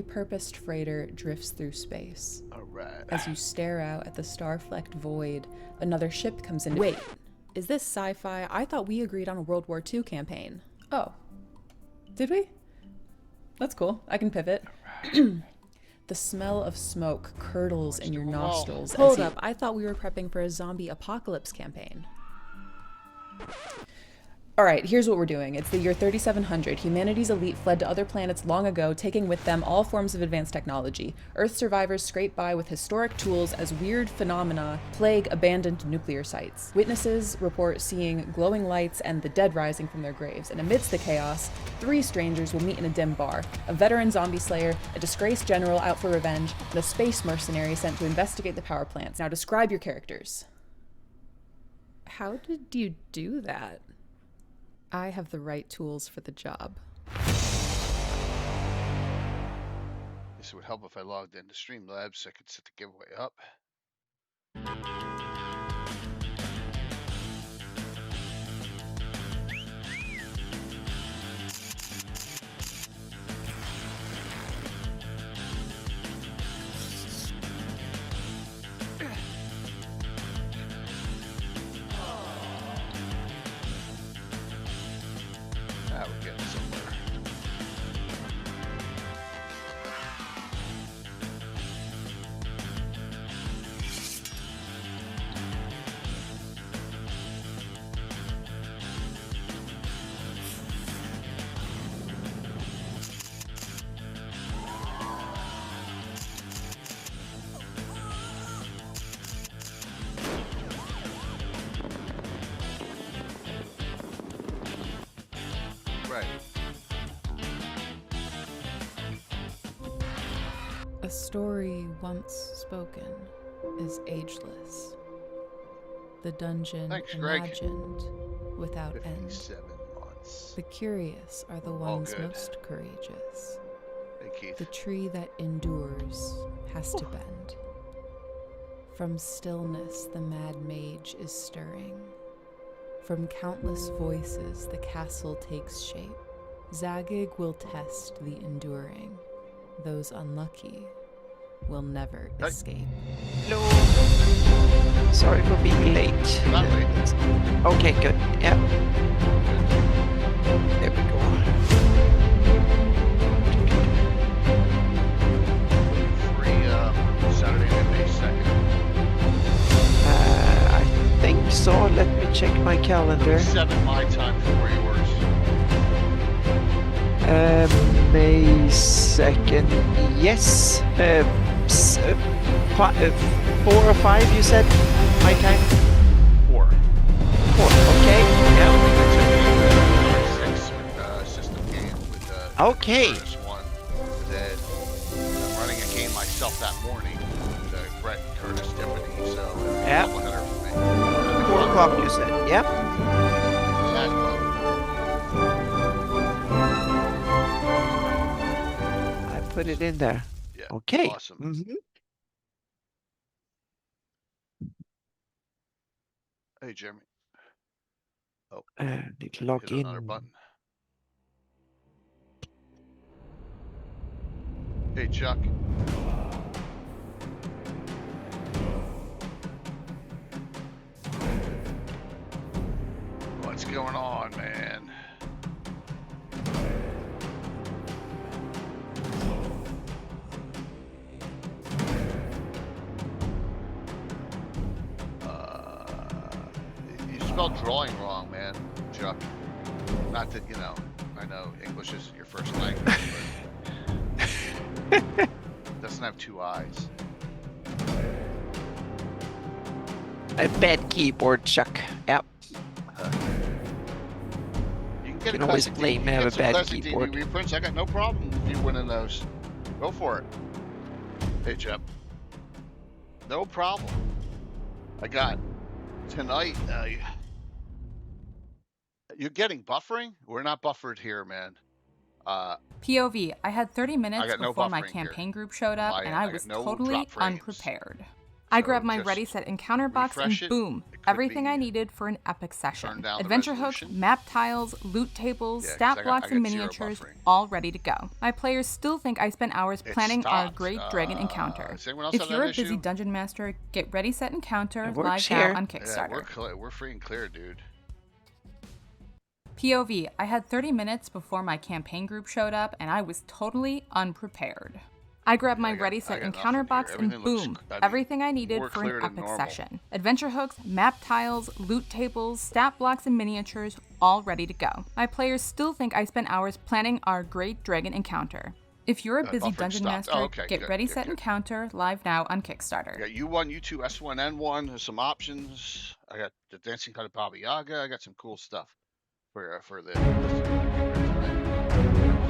purposed freighter drifts through space. All right. As you stare out at the star-flecked void, another ship comes in. Wait, is this sci-fi? I thought we agreed on a World War II campaign. Oh. Did we? That's cool. I can pivot. The smell of smoke curdles in your nostrils. Hold up, I thought we were prepping for a zombie apocalypse campaign. Alright, here's what we're doing. It's the year 3700. Humanity's elite fled to other planets long ago, taking with them all forms of advanced technology. Earth survivors scrape by with historic tools as weird phenomena plague abandoned nuclear sites. Witnesses report seeing glowing lights and the dead rising from their graves. And amidst the chaos, 3 strangers will meet in a dim bar. A veteran zombie slayer, a disgraced general out for revenge, and a space mercenary sent to investigate the power plants. Now describe your characters. How did you do that? I have the right tools for the job. This would help if I logged into Streamlabs so I could set the giveaway up. We're getting somewhere. A story once spoken is ageless. The dungeon imagined without end. 57 months. The curious are the ones most courageous. Hey, Keith. The tree that endures has to bend. From stillness the mad mage is stirring. From countless voices the castle takes shape. Zagig will test the enduring. Those unlucky will never escape. Hello. Sorry for being late. Not late. Okay, good. Yeah. There we go. Free Saturday, May 2nd. I think so. Let me check my calendar. 7 my time, 4 yours. May 2nd. Yes. 4 or 5, you said? My time? 4. 4, okay. Yeah. 6 with system game with Okay. Curtis 1. Then I'm running a game myself that morning with Brett Curtis Tiffany, so Yeah. double header for me. 4 o'clock, you said. Yep. I put it in there. Yeah. Okay. Awesome. Mm-hmm. Hey, Jeremy. Oh, Need to log hit in. another button. Hey, Chuck. What's going on, man? You spelled drawing wrong, man, Chuck. Not that, you know, I know English isn't your first language, but it doesn't have 2 eyes. A bad keyboard, Chuck. Yep. You can get Can a always classic blame DVD, me, I have get a some bad classic keyboard. DVD reprints. I got no problem with you winning those. Go for it. Hey, Jeb. No problem. I got tonight. You're getting buffering? We're not buffered here, man. POV, I had 30 minutes got no before my buffering campaign here. group showed up, and I I got was no totally drop frames. unprepared. I So grabbed my just ready, set, encounter box, and refresh it. boom, It could everything be I needed for an epic turn session. down the Adventure hooks, resolution. map tiles, loot tables, Yeah, 'cause stat I blocks, got and 0 miniatures, buffering. all ready to go. My players still think I spent hours It planning our stopped. great dragon encounter. Does anyone else If have you're that a busy issue? dungeon master, get ready, set, encounter It works live here. now on Yeah, Kickstarter. we're free and clear, dude. POV, I had 30 minutes before my campaign group showed up, and I was totally unprepared. I grabbed my ready, set, encounter box, and boom, everything I needed for an epic session. Adventure hooks, map tiles, loot tables, stat blocks, and miniatures, all ready to go. My players still think I spent hours planning our great dragon encounter. If you're a busy buffering dungeon stopped. master, Oh, okay, get good, ready, good, set, good. encounter live now on Kickstarter. I got U1, U2, S1, N1. There's some options. I got the Dancing Kind of Baba Yaga. I got some cool stuff for the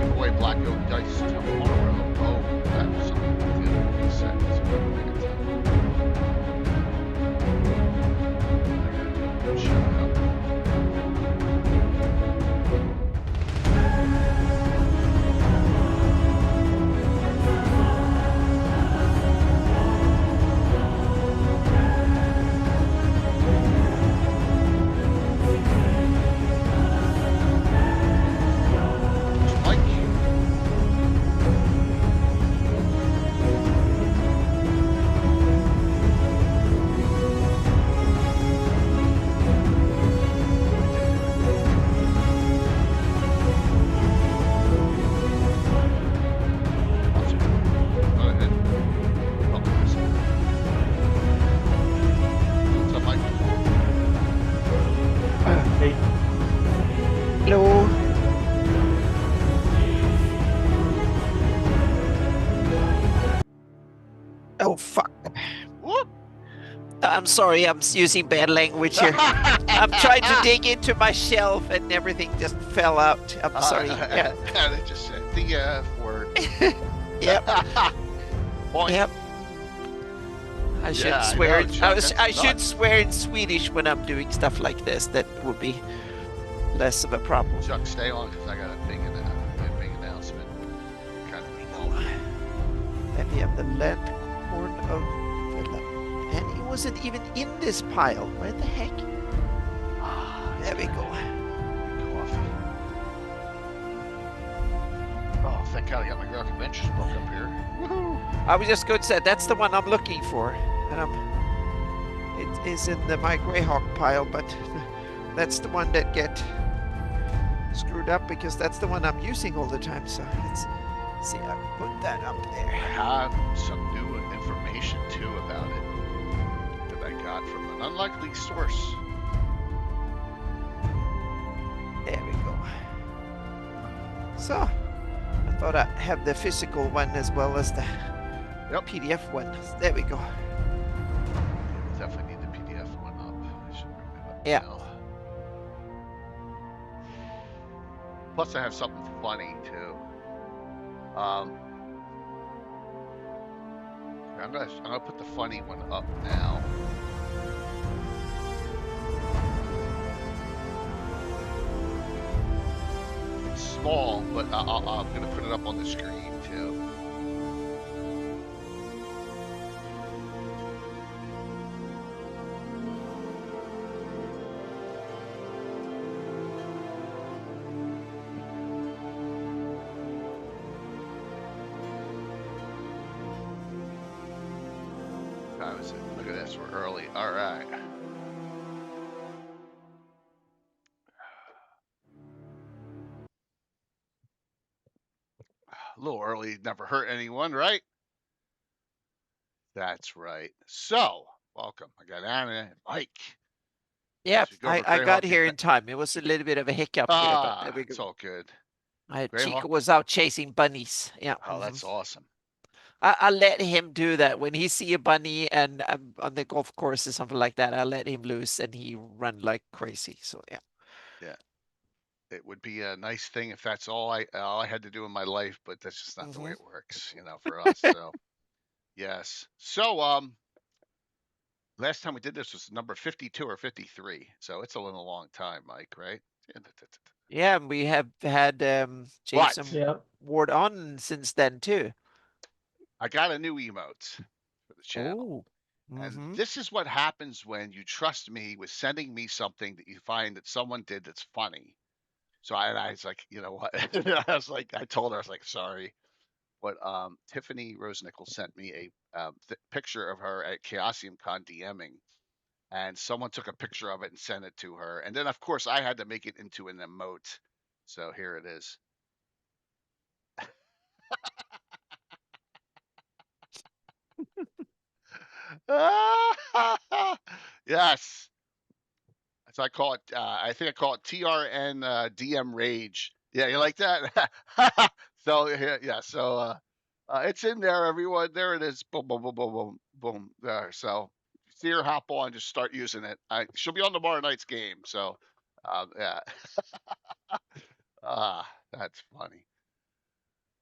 give away Black Oak Dice tomorrow. Oh, that was something good. Set. Shut up. Mike. Go ahead. Public this. What's up, Mike? Hey, Hello. Oh, fuck. Whoop! I'm sorry, I'm using bad language here. I'm trying to dig into my shelf and everything just fell out. I'm sorry. Yeah. And it just said the F word. Yep. Point. Yep. I should Yeah, I swear. know, Chuck, that's I should nuts. swear in Swedish when I'm doing stuff like this. That would be less of a problem. Chuck, stay on because I got a big announcement. Kind of involved. Then we have the Landhorn of Villa. And he wasn't even in this pile. Where the heck? There we go. Coffee. Oh, thank God I got my Greyhawk Adventures book up here. Woohoo! I was just going to say that's the one I'm looking for, and it is in my Greyhawk pile, but that's the one that get screwed up because that's the one I'm using all the time. So let's see. I put that up I there. have some new information too about it that I got from an unlikely source. There we go. So I thought I'd have the physical one as well as the PDF one. There we go. Definitely need the PDF one up. I should bring that up Yeah. now. Plus, I have something funny too. I'm gonna put the funny one up now. It's small, but I'm gonna put it up on the screen too. How is it? Look at this, we're early. All right. A little early, never hurt anyone, right? That's right. So, welcome. I got Anna and Mike. Yeah, As we go over I got Greyhawk here in time. It was a little bit of a hiccup here, but there we it's go. all good. Chico Greyhawk? was out chasing bunnies. Yeah. Oh, that's awesome. I let him do that when he see a bunny and on the golf course or something like that. I let him loose and he run like crazy. So yeah. Yeah. It would be a nice thing if that's all I had to do in my life, but that's just not the way it works, for us. So, yes. So, last time we did this was number 52 or 53. So it's a long time, Mike, right? Yeah, and we have had Jason yeah. Ward on since then too. I got a new emote for the channel. Oh, And this is what happens when you trust me with sending me something that you find that someone did that's funny. So I was like, you know what? I told her, I was like, sorry. But Tiffany Rose Nichols sent me a picture of her at Chaosium Con DMing, and someone took a picture of it and sent it to her. And then, of course, I had to make it into an emote. So here it is. Yes. So I call it, I think I call it TRN DM Rage. Yeah, you like that? So, yeah, so it's in there, everyone. There it is. Boom, boom, boom, boom, boom, boom. There. So see her hop on, just start using it. She'll be on tomorrow night's game. So, yeah. That's funny.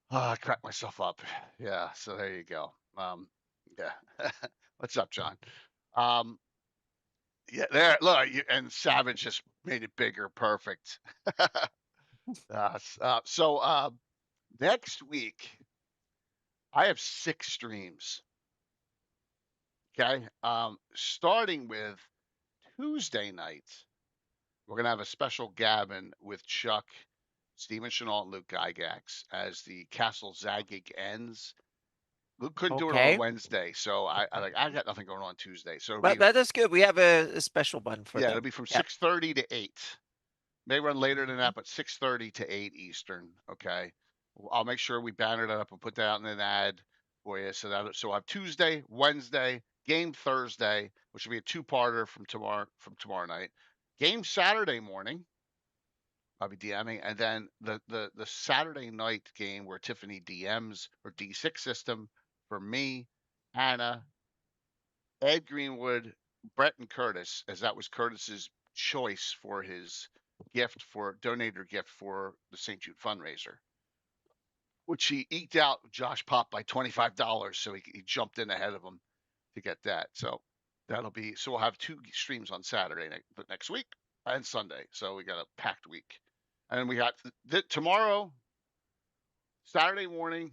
I cracked myself up. Yeah. So there you go. Yeah. What's up, John? Yeah, there. Look, and Savage just made it bigger. Perfect. So next week, I have 6 streams. Okay. Starting with Tuesday night, we're gonna have a special Gavin with Chuck, Steven Chenault, and Luke Gygax as the Castle Zagig ends. Luke couldn't do it on a Wednesday, so I got nothing going on Tuesday. So Well, that is good. We have a special one for them. It'll be from 6:30 to 8. May run later than that, but 6:30 to 8 Eastern. Okay. I'll make sure we banner that up and put that out in an ad for you. So I have Tuesday, Wednesday, game Thursday, which will be a 2-parter from tomorrow night. Game Saturday morning, I'll be DMing, and then the Saturday night game where Tiffany DMs or D6 system for me, Anna, Ed Greenwood, Brett, and Curtis, as that was Curtis's choice for his donator gift for the St. Jude fundraiser, which he eked out Josh Pop by $25, so he jumped in ahead of him to get that. So we'll have 2 streams on Saturday next week and Sunday. So we got a packed week, and then we got tomorrow, Saturday morning,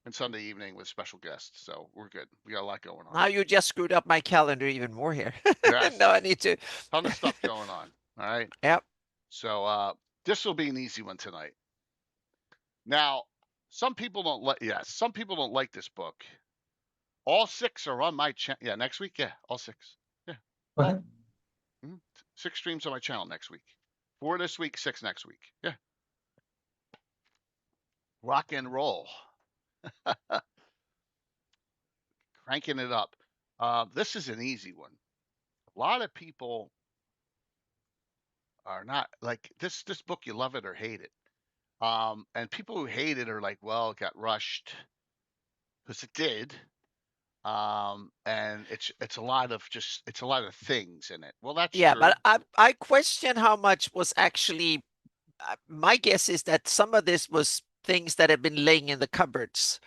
and Sunday evening with special guests. So we're good. We got a lot going on. Now you just screwed up my calendar even more here. Yes. No, I need to. Ton of stuff going on. All right. Yep. So this will be an easy one tonight. Now, some people don't like this book. All 6 are on my channel. Yeah, next week. Yeah, all 6. Yeah. What? 6 streams on my channel next week. 4 this week, 6 next week. Yeah. Rock and roll. Cranking it up. This is an easy one. A lot of people are not like this book. You love it or hate it. And people who hate it are like, well, it got rushed, because it did. And it's a lot of things in it. Well, that's yeah, true. but I question how much was actually. My guess is that some of this was things that have been laying in the cupboards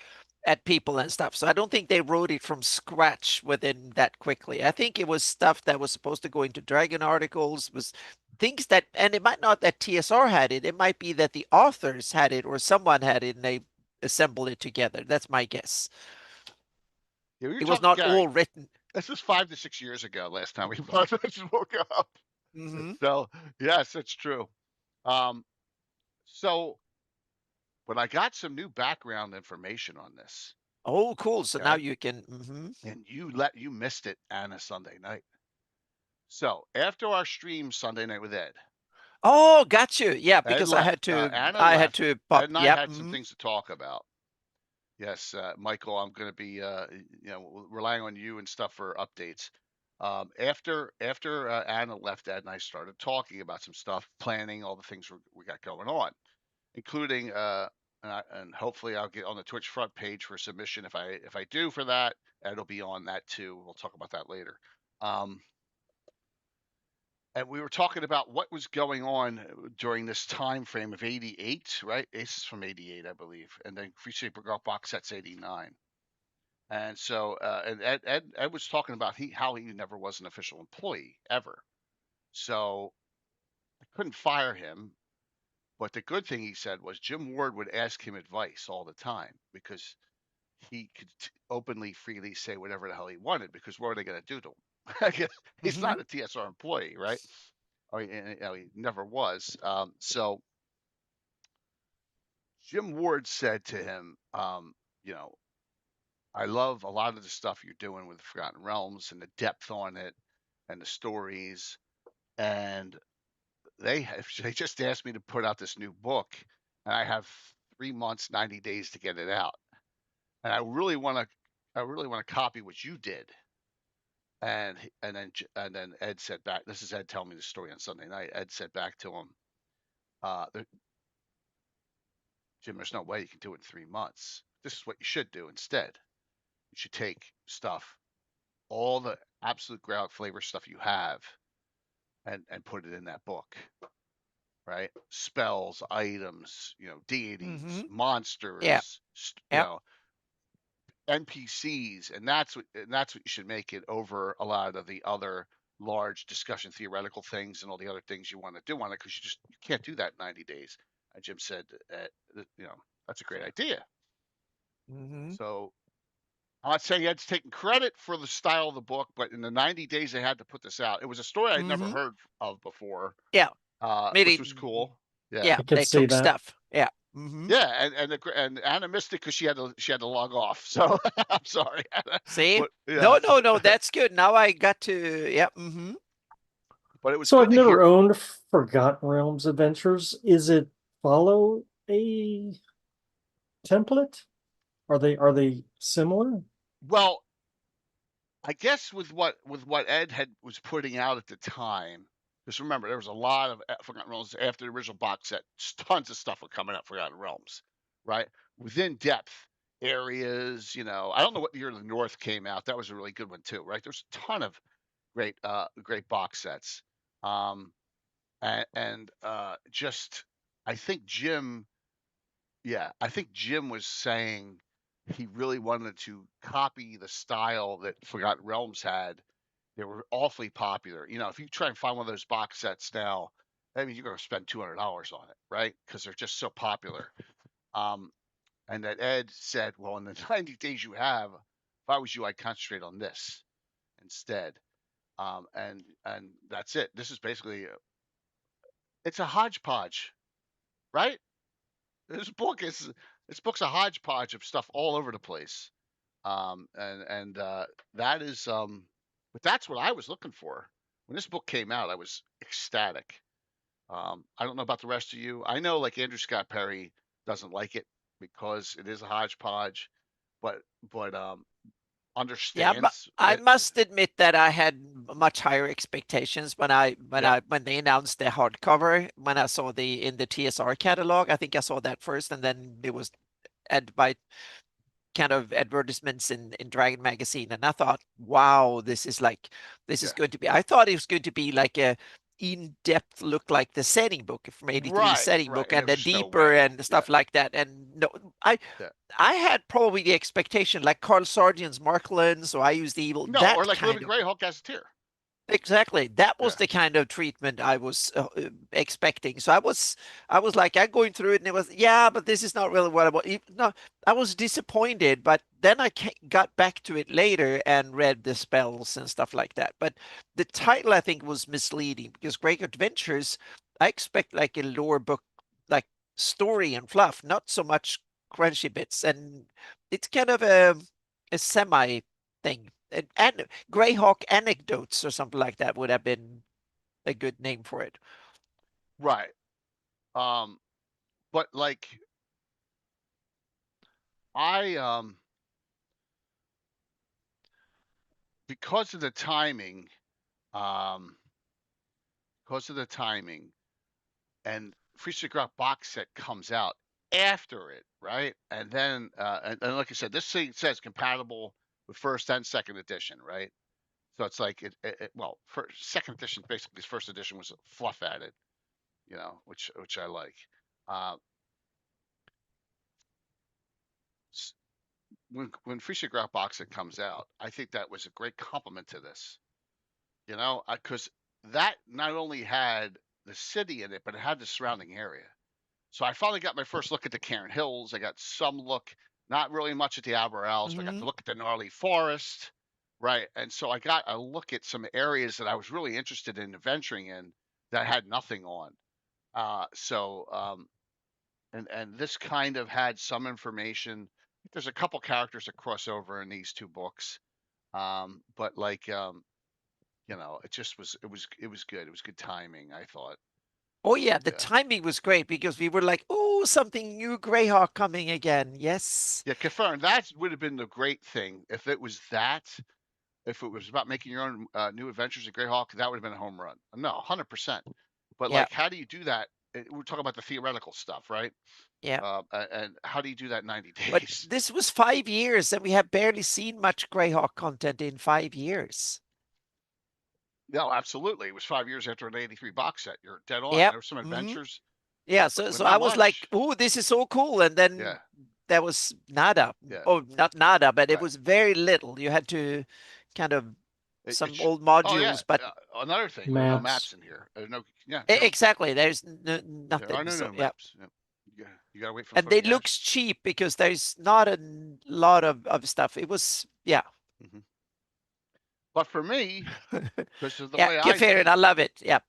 at people and stuff. So I don't think they wrote it from scratch within that quickly. I think it was stuff that was supposed to go into Dragon articles, was things that, and it might not that TSR had it. It might be that the authors had it or someone had it and they assembled it together. That's my guess. Yeah, it was not all written. This was 5 to 6 years ago. Last time we just woke up. So yes, it's true. So, but I got some new background information on this. Oh, cool. So now you can. And you missed it, Anna, Sunday night. So after our stream Sunday night with Ed. Oh, got you. Yeah, because I had to. I had to. Ed and I had some things to talk about. Yes, Michael, I'm going to be relying on you and stuff for updates. After Anna left, Ed and I started talking about some stuff, planning all the things we got going on, including and hopefully I'll get on the Twitch front page for submission. If I do for that, Ed'll be on that too. We'll talk about that later. And we were talking about what was going on during this time frame of 88, right? Ace is from 88, I believe. And then Free Shaper Golf Box Set's 89. And so, and Ed was talking about how he never was an official employee, ever. So I couldn't fire him. But the good thing he said was Jim Ward would ask him advice all the time, because he could openly, freely say whatever the hell he wanted, because what are they going to do to him? He's not a TSR employee, right? Or he never was. So Jim Ward said to him, you know, I love a lot of the stuff you're doing with Forgotten Realms and the depth on it and the stories. And they just asked me to put out this new book, and I have 3 months, 90 days to get it out. And I really want to copy what you did. And then Ed said back, this is Ed telling me the story on Sunday night. Ed said back to him, Jim, there's no way you can do it in 3 months. This is what you should do instead. You should take stuff, all the absolute Greyhawk flavor stuff you have, and put it in that book, right? Spells, items, deities, monsters, NPCs, and that's what you should make it over a lot of the other large discussion theoretical things and all the other things you want to do on it, because you can't do that in 90 days. And Jim said, that's a great idea. So I'm not saying Ed's taking credit for the style of the book, but in the 90 days they had to put this out. It was a story I'd never heard of before. Yeah. Which was cool. Yeah, they took stuff. Yeah. Yeah, and Anna missed it because she had to log off. So I'm sorry, Anna. See? But, yeah. No, that's good. Now I got to But it was so. I've never owned Forgotten Realms Adventures. Is it follow a template? Are they similar? Well, I guess with what Ed was putting out at the time, because remember, there was a lot of Forgotten Realms after the original box set. Tons of stuff were coming out Forgotten Realms, right? Within depth areas, I don't know what year the North came out. That was a really good one too, right? There's a ton of great box sets. Just I think Jim was saying he really wanted to copy the style that Forgotten Realms had. They were awfully popular. If you try and find one of those box sets now, I mean, you're going to spend $200 on it, right? Because they're just so popular. And that Ed said, well, in the 90 days you have, if I was you, I'd concentrate on this instead. And that's it. This is basically it's a hodgepodge, right? This book's a hodgepodge of stuff all over the place. That is but that's what I was looking for. When this book came out, I was ecstatic. I don't know about the rest of you. I know, like, Andrew Scott Perry doesn't like it because it is a hodgepodge, but understands. Yeah, I must admit that I had much higher expectations when they announced the hardcover. When I saw in the TSR catalog, I think I saw that first, and then it was by kind of advertisements in Dragon magazine, and I thought, wow, this is going to be. I thought it was going to be like a in-depth look like the setting book from 83 setting book, and the deeper and stuff like that. And no, I had probably the expectation like Carl Sargent's Marklands, so I used the evil. No, or like Living Greyhawk Gazetteer. Exactly. That was the kind of treatment I was expecting. So I was like, I'm going through it, and it was, but this is not really what I want. No, I was disappointed, but then I got back to it later and read the spells and stuff like that. But the title, I think, was misleading, because Greyhawk Adventures, I expect like a lore book, like story and fluff, not so much crunchy bits. And it's kind of a semi thing. And Greyhawk Anecdotes or something like that would have been a good name for it. Right. But like because of the timing, and Freezer Grok box set comes out after it, right? And then and like I said, this thing says compatible with first and second edition, right? So it's like for second edition, basically, first edition was fluff added, which I like. When Freezer Grok box set comes out, I think that was a great compliment to this, because that not only had the city in it, but it had the surrounding area. So I finally got my first look at the Cairn Hills. I got some look not really much at the Albarels, but I got to look at the gnarly forest, right? And so I got a look at some areas that I was really interested in adventuring in that had nothing on. And this kind of had some information. There's a couple characters that cross over in these two books, but like it just was it was good. It was good timing, I thought. Oh yeah, the timing was great because we were like, oh, something new, Greyhawk coming again. Yes. Yeah, confirmed. That would have been the great thing if it was that. If it was about making your own new adventures at Greyhawk, that would have been a home run. No, 100%. But like, how do you do that? We're talking about the theoretical stuff, right? Yeah. And how do you do that in 90 days? But this was 5 years, and we have barely seen much Greyhawk content in 5 years. No, absolutely. It was 5 years after an 83 box set. You're dead on. Yep. There were some adventures. Yeah, so I was like, oh, this is so cool. And then there was nada. Yeah. Oh, not nada, but it was very little. You had to kind of some old modules, but another thing, there are no maps in here. Exactly. There's nothing. There are no maps. Yeah. You gotta wait for. And it looks cheap because there's not a lot of stuff. It was But for me, because of the way I love it. Yeah.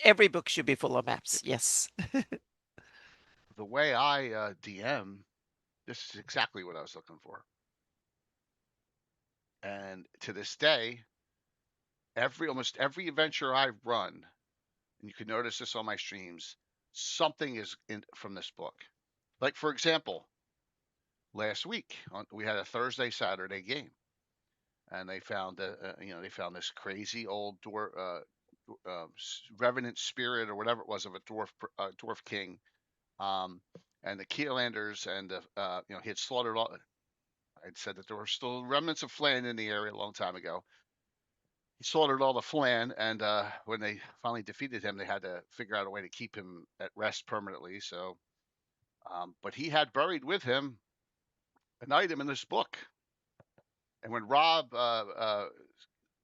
Every book should be full of maps. Yes. The way I DM, this is exactly what I was looking for. And to this day, almost every adventure I've run, and you can notice this on my streams, something is from this book. Like, for example, last week we had a Thursday Saturday game, and they found they found this crazy old revenant spirit or whatever it was of a dwarf king, and the Keelanders and he had slaughtered all. I'd said that there were still remnants of Flan in the area a long time ago. He slaughtered all the Flan, and when they finally defeated him, they had to figure out a way to keep him at rest permanently. So, but he had buried with him an item in this book. And when Rob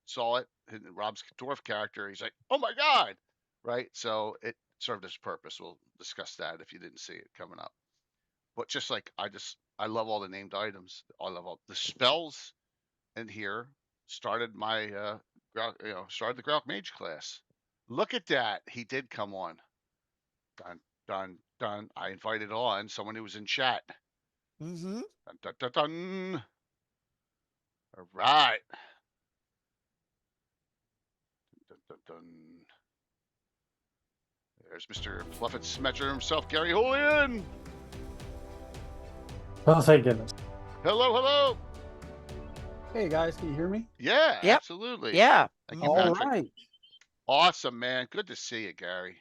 saw it, Rob's dwarf character, he's like, "Oh my God!" Right? So it served its purpose. We'll discuss that if you didn't see it coming up. But just like I love all the named items. I love all the spells in here. Started my started the Greyhawk Mage class. Look at that. He did come on. Dun dun dun. I invited on someone who was in chat. Dun dun dun dun. All right. Dun, dun, dun. There's Mr. Pluffett Smetcher himself, Gary Julian. Oh, thank goodness. Hello. Hey guys, can you hear me? Yeah, absolutely. Yeah. Thank you, All Patrick. right. Awesome, man. Good to see you, Gary.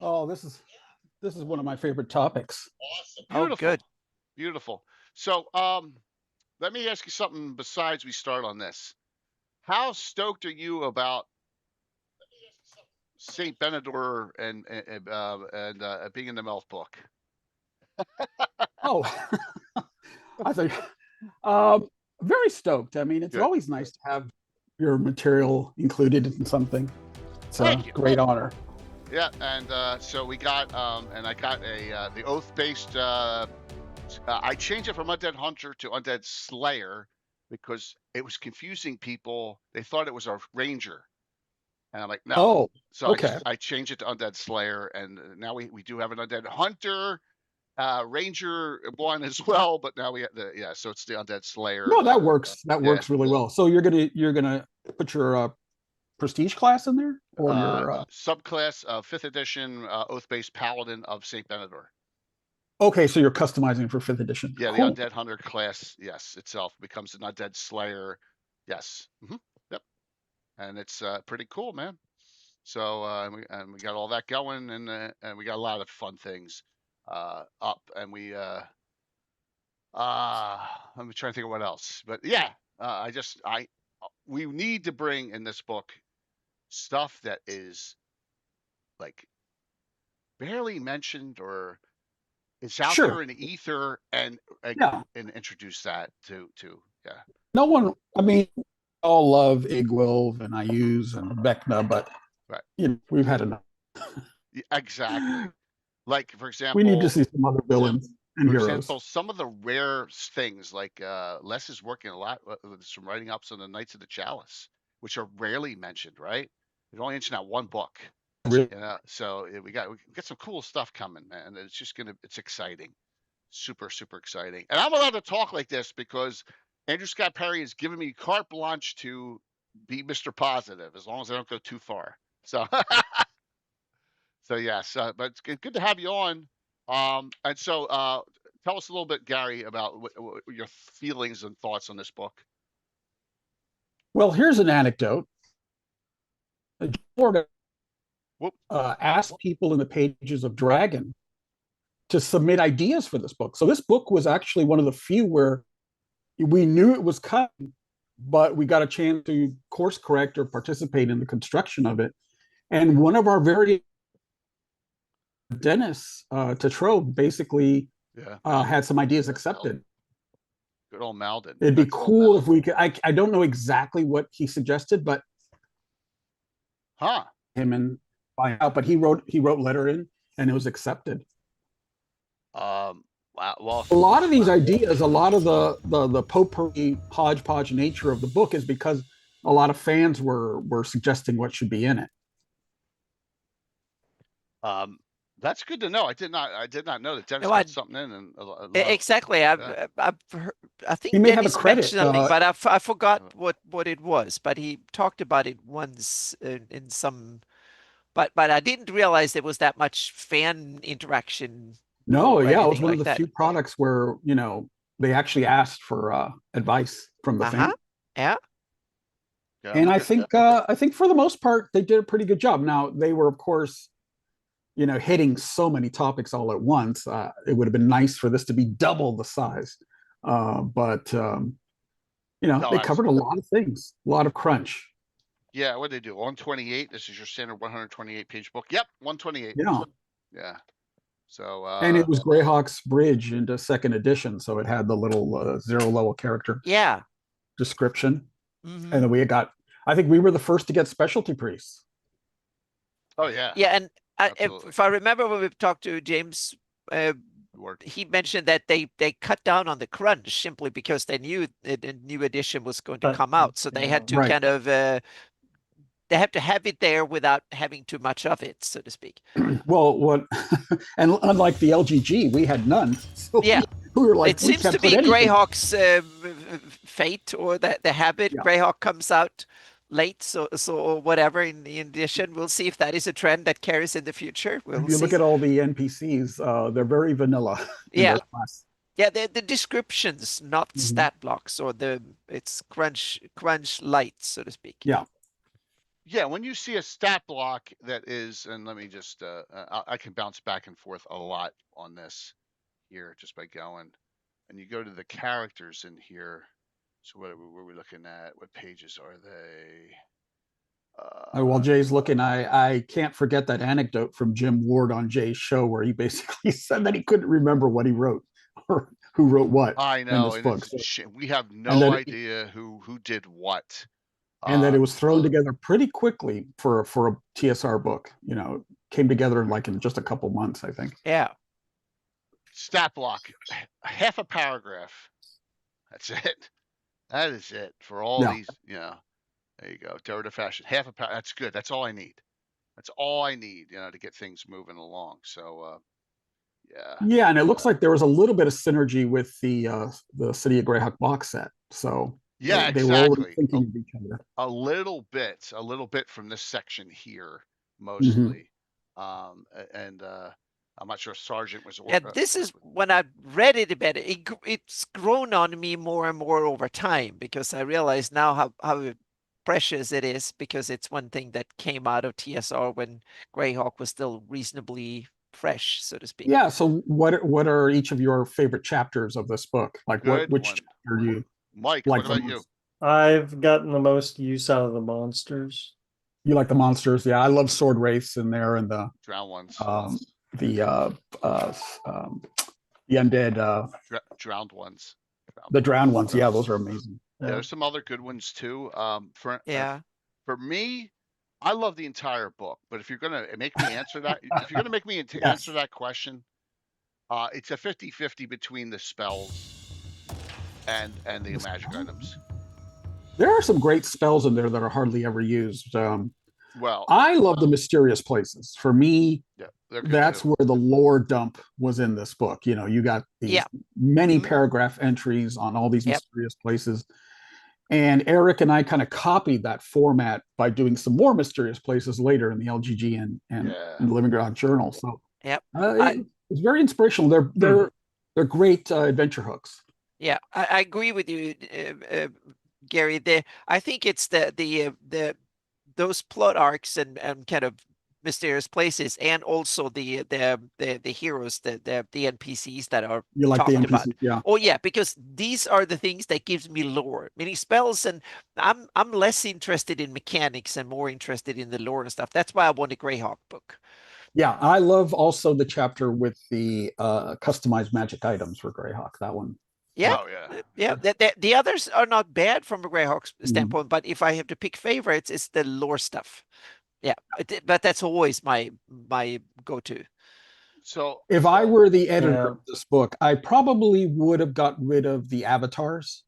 Oh, this is one of my favorite topics. Awesome. Beautiful. Oh, good. Beautiful. So, let me ask you something besides we start on this. How stoked are you about Saint Benedor and being in the Melf book? Oh, I think very stoked. I mean, it's always nice to have your material included in something. It's a great honor. Yeah, and so we got and I got the oath-based. I changed it from Undead Hunter to Undead Slayer because it was confusing people. They thought it was a ranger, and I'm like, no. Oh, so okay. I changed it to Undead Slayer, and now we do have an Undead Hunter. Ranger one as well, but now we have so it's the Undead Slayer. No, that works. That works really well. So you're gonna put your prestige class in there, or your subclass of 5th edition oath-based paladin of Saint Benedor. Okay, so you're customizing for 5th edition. Yeah, cool. The Undead Hunter class, itself becomes an Undead Slayer. Yes. Yep. And it's pretty cool, man. So and we got all that going, and we got a lot of fun things up, and I'm trying to think of what else, but we need to bring in this book stuff that is like barely mentioned or it's out there in the ether, and introduce that to no one. I mean, all love Igwilv and Ayuz and Vecna, but we've had enough. Exactly. Like, for example, we need to see some other villains. And for heroes. example, some of the rare things, like Les is working a lot with some writing ups on the Knights of the Chalice, which are rarely mentioned, right? They've only mentioned that one book. Really? So we got some cool stuff coming, man. It's exciting. Super, super exciting. And I'm allowed to talk like this because Andrew Scott Perry has given me carte blanche to be Mr. Positive as long as I don't go too far. So, so yes, but it's good to have you on. And so tell us a little bit, Gary, about what your feelings and thoughts on this book. Well, here's an anecdote. Asked people in the pages of Dragon to submit ideas for this book. So this book was actually one of the few where we knew it was coming, but we got a chance to course correct or participate in the construction of it. And one of our very Dennis Tetrobe basically had some ideas accepted. Good old Malden. It'd be cool if we could. I don't know exactly what he suggested, but him and find out. But he wrote letter in, and it was accepted. Wow. Well, a lot of these ideas, a lot of the potpourri hodgepodge nature of the book is because a lot of fans were suggesting what should be in it. That's good to know. I did not know that Dennis got something in. And exactly. I've heard, I think he may Dennis have a credit, mentioned something, but I forgot what it was. But he talked about it once in some. But I didn't realize there was that much fan interaction. No, yeah, it was one of the few products where they actually asked for advice from the fan. Yeah. And I think for the most part they did a pretty good job. Now they were, of course, hitting so many topics all at once. It would have been nice for this to be double the size, but they covered a lot of things, a lot of crunch. Yeah, what did they do? 128. This is your standard 128 page book. Yep, 128. Yeah. So and it was Greyhawk's bridge into second edition, so it had the little zero level character description. And then I think we were the first to get specialty priests. Oh yeah. Yeah, and if I remember when we talked to James, he mentioned that they cut down on the crunch simply because they knew a new edition was going to come out, so they had to kind of they have to have it there without having too much of it, so to speak. Well, and unlike the LGG, we had none. So we were like, it seems to be Greyhawk's fate or the habit. Yeah. Greyhawk comes out late, so or whatever in the edition. We'll see if that is a trend that carries in the future. If you look at all the NPCs, they're very vanilla. Yeah. Yeah, the descriptions, not stat blocks, or it's crunch light, so to speak. Yeah. Yeah, when you see a stat block that is, and let me just, I can bounce back and forth a lot on this here just by going, and you go to the characters in here. So what were we looking at? What pages are they? While Jay's looking, I can't forget that anecdote from Jim Ward on Jay's show where he basically said that he couldn't remember what he wrote or who wrote what. I know. In this book. We have no idea who did what. And that it was thrown together pretty quickly for a TSR book. Came together in just a couple months, I think. Yeah. Stat block, half a paragraph. That's it. That is it for all these. There you go. Derrida fashion, half a paragraph. That's good. That's all I need. That's all I need. To get things moving along. So, yeah. Yeah, and it looks like there was a little bit of synergy with the City of Greyhawk box set. So. Yeah, they exactly. were already thinking of each other. A little bit from this section here, mostly. And I'm not sure if Sergeant was. Yeah, this is when I read it a bit. It's grown on me more and more over time because I realize now how precious it is, because it's one thing that came out of TSR when Greyhawk was still reasonably fresh, so to speak. Yeah. So what are each of your favorite chapters of this book? Like which chapter do you? Mike, what about you? I've gotten the most use out of the monsters. You like the monsters? Yeah, I love Sword Wraiths in there and the drowned ones. The undead drowned ones. The drowned ones, yeah, those are amazing. Yeah, there's some other good ones too. For me, I love the entire book. But if you're gonna make me answer that, answer that question, It's a 50-50 between the spells and the magic items. There are some great spells in there that are hardly ever used. Well, I love the mysterious places. For me, yeah, that's too. where the lore dump was in this book. You know, you got these many paragraph entries on all these mysterious places. And Eric and I kind of copied that format by doing some more mysterious places later in the LGG and the Living Greyhawk Journal. So it's very inspirational. They're great adventure hooks. Yeah, I agree with you, Gary. I think it's those plot arcs and kind of mysterious places, and also the heroes, the NPCs that are talked the NPCs, about. Yeah. Oh yeah, because these are the things that gives me lore. Meaning spells, and I'm less interested in mechanics and more interested in the lore and stuff. That's why I want a Greyhawk book. Yeah, I love also the chapter with the customized magic items for Greyhawk. That one. Yeah, The others are not bad from a Greyhawk standpoint, but if I have to pick favorites, it's the lore stuff. Yeah, but that's always my go-to. So if I were the editor of this book, I probably would have got rid of the avatars.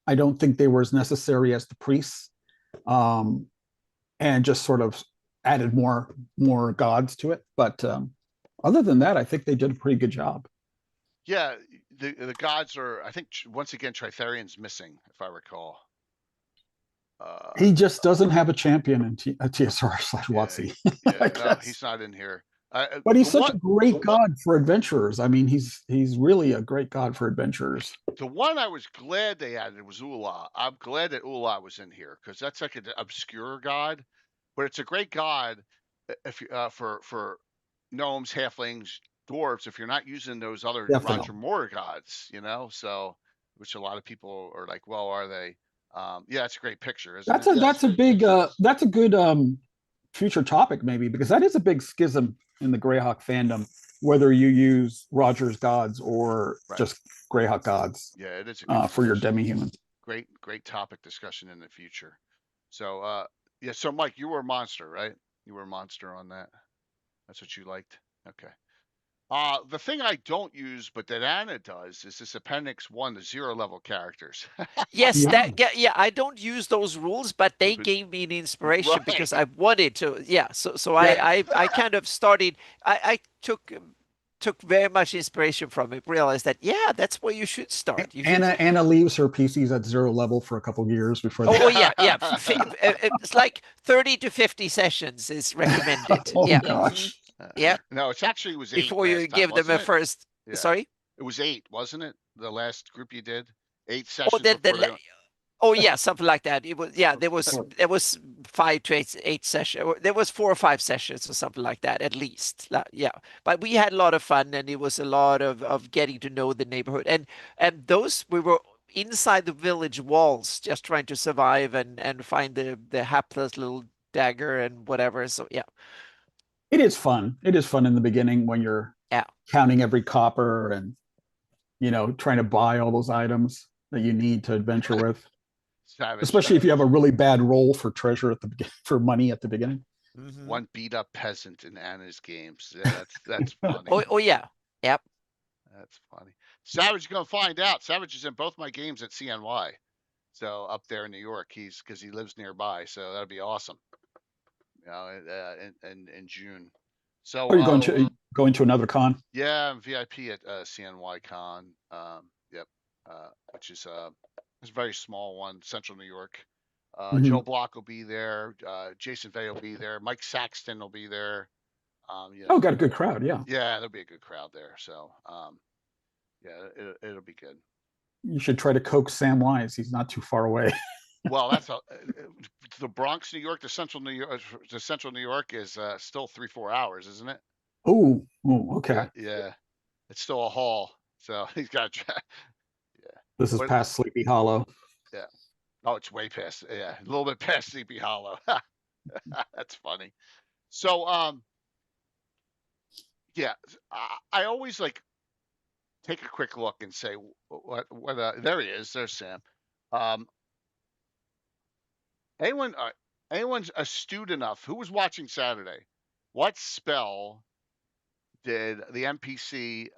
I don't think they were as necessary as the priests, and just sort of added more gods to it. But other than that, I think they did a pretty good job. Yeah, the gods are, I think, once again, Tritharian's missing, if I recall. He just doesn't have a champion in TSR/WotC. No, he's not in here. But he's such a great god for adventurers. I mean, he's really a great god for adventurers. The one I was glad they added was Ula. I'm glad that Ula was in here because that's like an obscure god, but it's a great god if for gnomes, halflings, dwarves. If you're not using those other Roger Moore gods, you know, so which a lot of people are like, well, are they? Yeah, it's a great picture. Isn't it? That's a big that's a good future topic maybe, because that is a big schism in the Greyhawk fandom, whether you use Roger's gods or just Greyhawk gods. Yeah, it is for your demi-humans. Great topic discussion in the future. So yeah, so Mike, you were a monster, right? You were a monster on that. That's what you liked. Okay. The thing I don't use, but that Anna does, is this Appendix 1, the 0 level characters. Yes, I don't use those rules, but they gave me an inspiration because I wanted to. Yeah, so I kind of started. I took very much inspiration from it. Realized that that's where you should start. Anna leaves her PCs at 0 level for a couple of years before. Yeah. It's like 30 to 50 sessions is recommended. Gosh. Yeah. No, it actually was 8 before you give them a first. Yeah. Sorry. It was 8, wasn't it? The last group you did 8 sessions. Yeah, something like that. It was there was 5 to 8 sessions. There was 4 or 5 sessions or something like that at least. Yeah, but we had a lot of fun, and it was a lot of getting to know the neighborhood, and those we were inside the village walls, just trying to survive and find the hapless little dagger and whatever. So yeah. It is fun. It is fun in the beginning when you're counting every copper and, you know, trying to buy all those items that you need to adventure with. Especially if you have a really bad roll for treasure at the beginning, for money at the beginning. Mm-hmm. One beat up peasant in Anna's games. Yeah, that's funny. Oh yeah. Yep. That's funny. Savage is gonna find out. Savage is in both my games at CNY. So up there in New York, because he lives nearby. So that'd be awesome. You know, in June. So are you going to another con? Yeah, I'm VIP at CNY Con. Yep. Which is a very small one, Central New York. Joe Block will be there. Jason Vey will be there. Mike Saxton will be there. Got a good crowd. Yeah. Yeah, there'll be a good crowd there. So yeah, it'll be good. You should try to coax Sam Wise. He's not too far away. Well, that's the Bronx, New York, to Central New York is still 3-4 hours, isn't it? Oh, okay. Yeah, it's still a haul. So he's got. Yeah. This is past Sleepy Hollow. Yeah. Oh, it's way past. Yeah, a little bit past Sleepy Hollow. That's funny. So yeah, I always like take a quick look and say what there he is. There's Sam. Anyone's astute enough? Who was watching Saturday? What spell did the NPC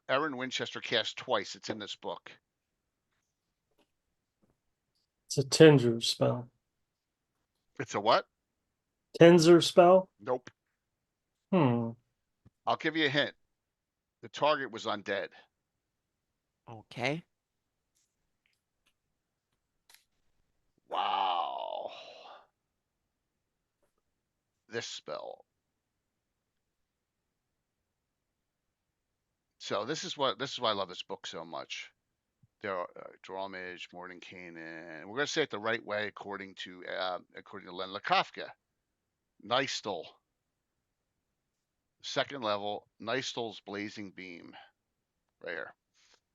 Erin Winchester cast twice. It's in this book. It's a Tensor spell. It's a what? Tensor spell? Nope. I'll give you a hint. The target was undead. Okay. Wow. This spell. So this is why I love this book so much. There are Drawmage, Morning Canaan. We're going to say it the right way according to Len Kafka. Nystel. Second level, Nystel's Blazing Beam. Right here.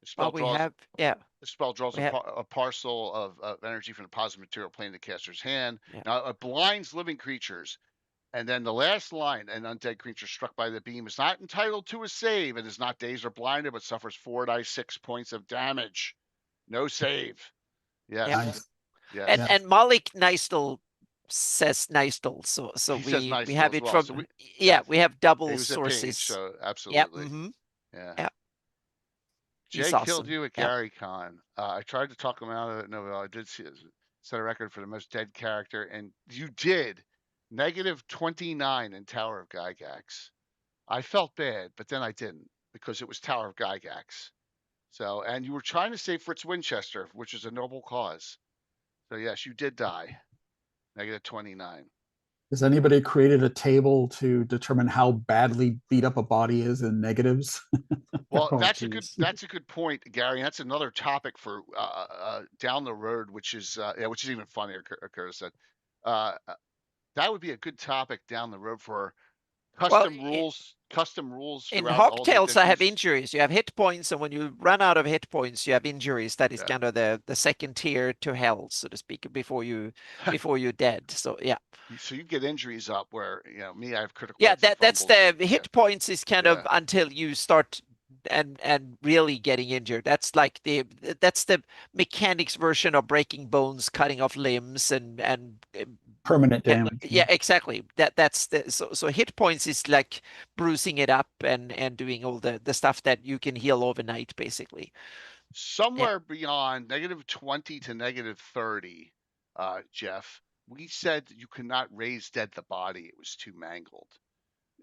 The spell The spell draws a parcel of energy from the positive material plane in the caster's hand. Yeah. Now it blinds living creatures. And then the last line, an undead creature struck by the beam is not entitled to a save. It is not dazed or blinded, but suffers 4d6 points of damage. No save. Yes. Nice. Yes. And Malik Nystel says Nystel, so we have it well. From we have double sources. Page, so absolutely. Yep. Mm-hmm. Yeah. Jay killed you at Gary Con. I tried to talk him out of it. No, I did set a record for the most dead character, and you did. -29 in Tower of Gygax. I felt bad, but then I didn't because it was Tower of Gygax. So, and you were trying to save Fritz Winchester, which is a noble cause. So yes, you did die. -29. Has anybody created a table to determine how badly beat up a body is in negatives? Well, that's a good point, Gary. That's another topic for down the road, which is even funnier. Curtis said. That would be a good topic down the road for custom rules. Custom rules. In Hawktails, I have injuries. You have hit points, and when you run out of hit points, you have injuries. That is kind of the second tier to hell, so to speak, before you're dead. So yeah. So you get injuries up where me, I have critical. Yeah, that's the hit points is kind of until you start and really getting injured. That's like that's the mechanics version of breaking bones, cutting off limbs, and permanent damage. Yeah, exactly. That's the so hit points is like bruising it up and doing all the stuff that you can heal overnight, basically. Somewhere beyond -20 to -30, Jeff, we said you could not raise dead the body. It was too mangled.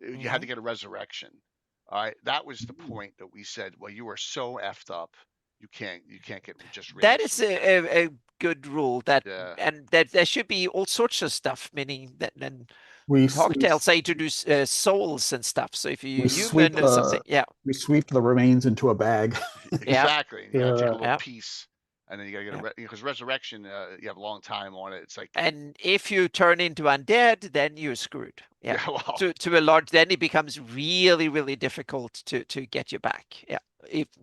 You had to get a resurrection. All right, that was the point that we said. Well, you are so effed up, you can't get just raised. That is a good rule. And that there should be all sorts of stuff. Meaning that then Hawktails say to do souls and stuff. So if you're human or something, we sweep the remains into a bag. Exactly. You gotta take a little piece. And then you gotta get because resurrection, you have a long time on it. It's like, and if you turn into undead, then you're screwed. Yeah. Well, to a large, then it becomes really, really difficult to get you back. Yeah,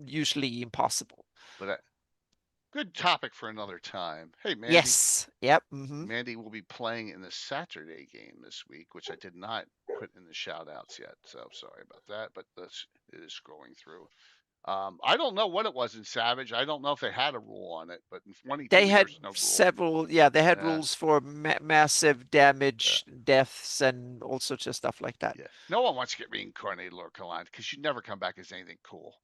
usually impossible. But good topic for another time. Hey, Mandy. Yes. Yep. Mm-hmm. Mandy will be playing in the Saturday game this week, which I did not put in the shout outs yet. So sorry about that, but it is scrolling through. I don't know what it was in Savage. I don't know if they had a rule on it, but in 22 they had no several. Yeah, they had rules for massive damage, deaths, and all sorts of stuff like that. Yeah. No one wants to get reincarnated, Lord Kalan, because you never come back as anything cool.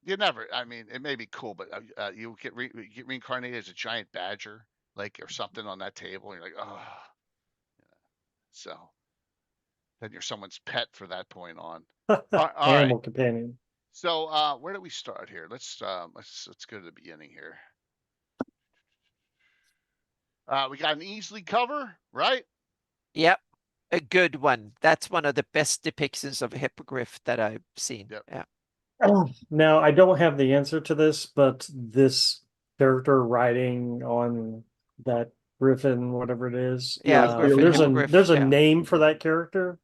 You never. I mean, it may be cool, but you get reincarnated as a giant badger, or something on that table. And you're like, oh. So then you're someone's pet for that point on. Animal companion. So where do we start here? Let's go to the beginning here. We got an Easley cover, right? Yep, a good one. That's one of the best depictions of a hippogriff that I've seen. Yep. Yeah. Now I don't have the answer to this, but this character riding on that griffin, whatever it is. There's a name for that character.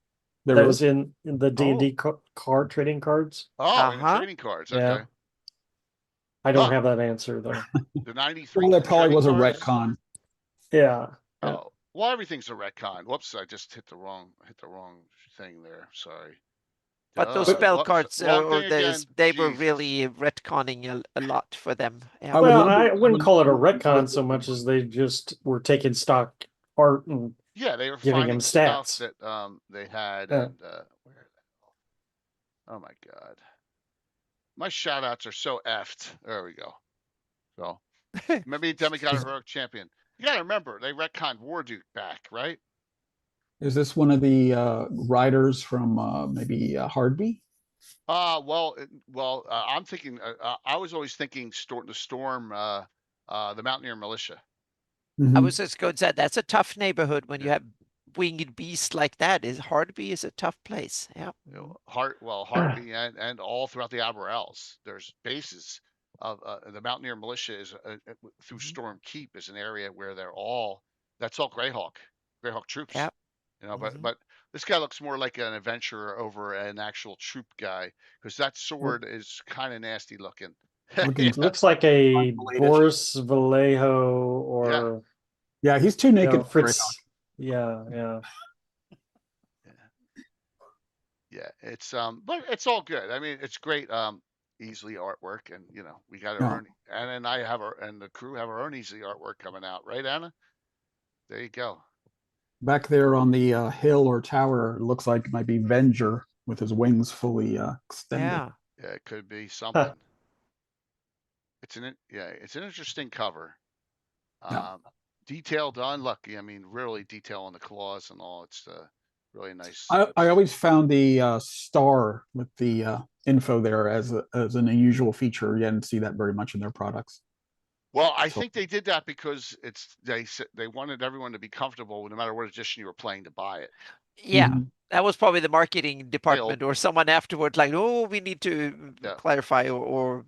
That was in the D&D card trading cards. Trading cards. Okay. Yeah. I don't have that answer though. The 93. Well, there probably was a retcon. Yeah. Oh, well, everything's a retcon. Whoops, I just hit the wrong thing there. Sorry. But those spell cards, they were really retconning a lot for them. Yeah. Well, I wouldn't call it a retcon so much as they just were taking stock art and they were giving him stats that they had. Yeah. And Oh my God. My shout outs are so effed. There we go. So maybe Demigod Heroic Champion. You gotta remember they retconned Warduke back, right? Is this one of the riders from maybe Hardby? I'm thinking. I was always thinking the Storm, the Mountaineer Militia. I was just going to say that's a tough neighborhood when you have winged beasts like that. Hardby is a tough place. Yeah. Hardby and all throughout the Aberrals, there's bases of the Mountaineer Militia is through Storm Keep is an area where that's all Greyhawk troops. Yeah. You know, but this guy looks more like an adventurer over an actual troop guy because that sword is kind of nasty looking. Looks like a Boris Vallejo or yeah, he's too naked. Fritz. Yeah. Yeah, it's but it's all good. I mean, it's great. Easily artwork, and we got our own. Anna and I and the crew have our own easily artwork coming out, right, Anna? There you go. Back there on the hill or tower, it looks like it might be Venger with his wings fully extended. Yeah, it could be something. It's an interesting cover. Detail done. Lucky, I mean, really detail on the claws and all. It's really nice. I always found the star with the info there as an unusual feature. You didn't see that very much in their products. Well, I think they did that because they wanted everyone to be comfortable no matter what edition you were playing to buy it. Yeah, that was probably the marketing department or someone afterwards like, oh, we need to clarify or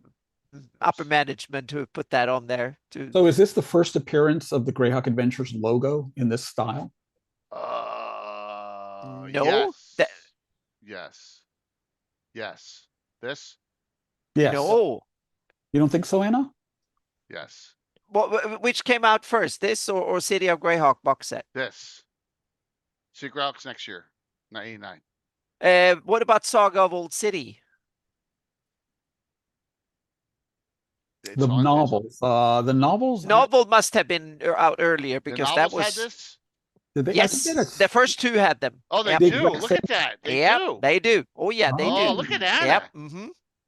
upper management to put that on there. So is this the first appearance of the Greyhawk Adventures logo in this style? No. Yes. This? Yes. No. You don't think so, Anna? Yes. Well, which came out first, this or City of Greyhawk box set? This. City of Greyhawk's next year, 1989. What about Saga of Old City? The novels. The novels. Novel must have been out earlier because that was. Had this? Yes, the first two had them. Oh, they do. Look at that. They do. They do. Oh yeah, they do. Oh, look at that. Yep.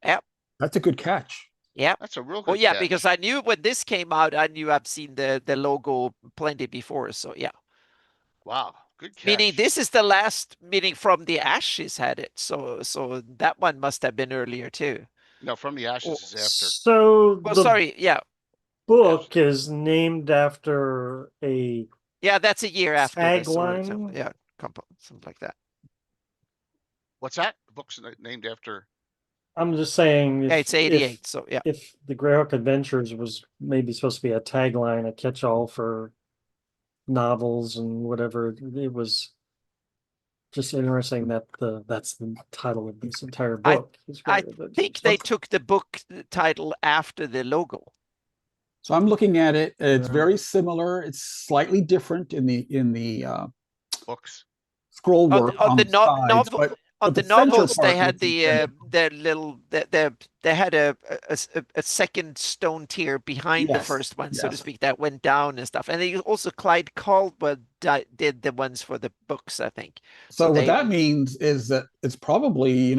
Yep. That's a good catch. Yeah, that's a real good. Oh yeah, because I knew when this came out, I knew I've seen the logo plenty before. So yeah. Wow, good catch. Meaning this is the last. Meaning From the Ashes had it. So that one must have been earlier too. No, From the Ashes is after. So sorry, yeah. Book is named after a. Yeah, that's a year after tagline. Yeah, something like that. What's that? The book's named after. I'm just saying. It's 88. So yeah. If the Greyhawk Adventures was maybe supposed to be a tagline, a catch-all for novels and whatever, it was just interesting that that's the title of this entire book. I think they took the book title after the logo. So I'm looking at it. It's very similar. It's slightly different in the books scroll work on the novel. On the novels, they had they had a second stone tier behind the first one, so to speak, that went down and stuff. And they also Clyde Caldwell did the ones for the books, I think. So what that means is that it's probably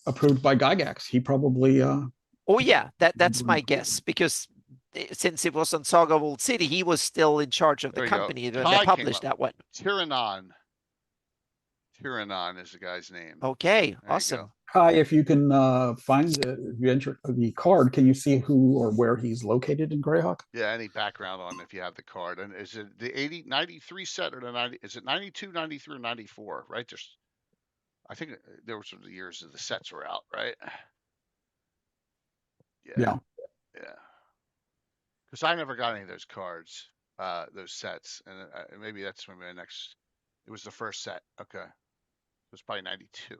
approved by Gygax. He probably. Oh yeah, that's my guess because since it was on Saga of Old City, he was still in charge of the company that published that one. Tyrannon is the guy's name. Okay, awesome. Hi, if you can find the card, can you see who or where he's located in Greyhawk? Yeah, any background on if you have the card. And is it the 93 set or the 90? Is it 92, 93, or 94? Right? I think there were some of the years that the sets were out, right? Yeah. Because I never got any of those cards, those sets, and maybe that's when my next. It was the first set. Okay. It was probably 92.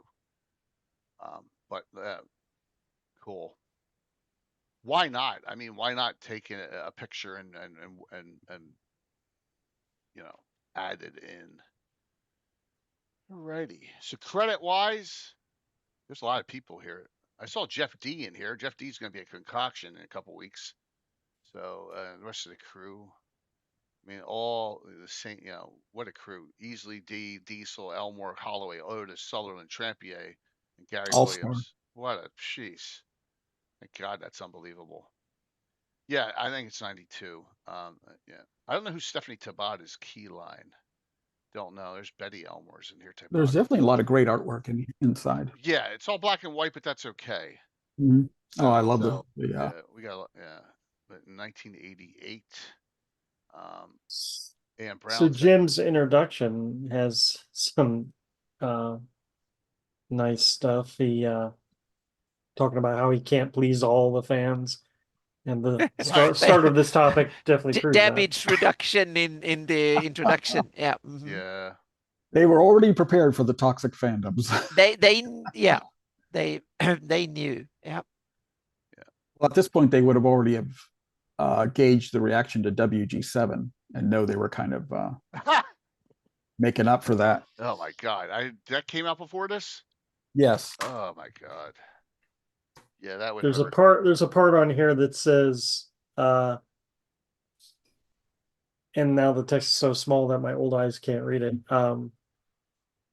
But cool. Why not? I mean, why not take a picture and add it in? Alrighty. So credit wise, there's a lot of people here. I saw Jeff D in here. Jeff D is going to be a concoction in a couple weeks. So the rest of the crew. I mean, all the same, what a crew. Easily D, Diesel, Elmore, Holloway, Otis, Sutherland, Trampier, And Gary All-star. Williams. What a jeez. Thank God, that's unbelievable. Yeah, I think it's 92. Yeah, I don't know who Stephanie Tabata's key line. Don't know. There's Betty Elmore's in here. There's definitely a lot of great artwork inside. Yeah, it's all black and white, but that's okay. Mm-hmm. So, I love the yeah. We got but in 1988. And Brown. So Jim's introduction has some nice stuff. He talking about how he can't please all the fans. And the start of this topic definitely proves damage reduction in the introduction. Yeah. Mm-hmm. Yeah. They were already prepared for the toxic fandoms. they knew. Yeah. Well, at this point, they would have already have gauged the reaction to WG7 and know they were kind of making up for that. Oh my God! That came out before this. Yes. Oh my God. Yeah, that would. There's a part on here that says, and now the text is so small that my old eyes can't read it.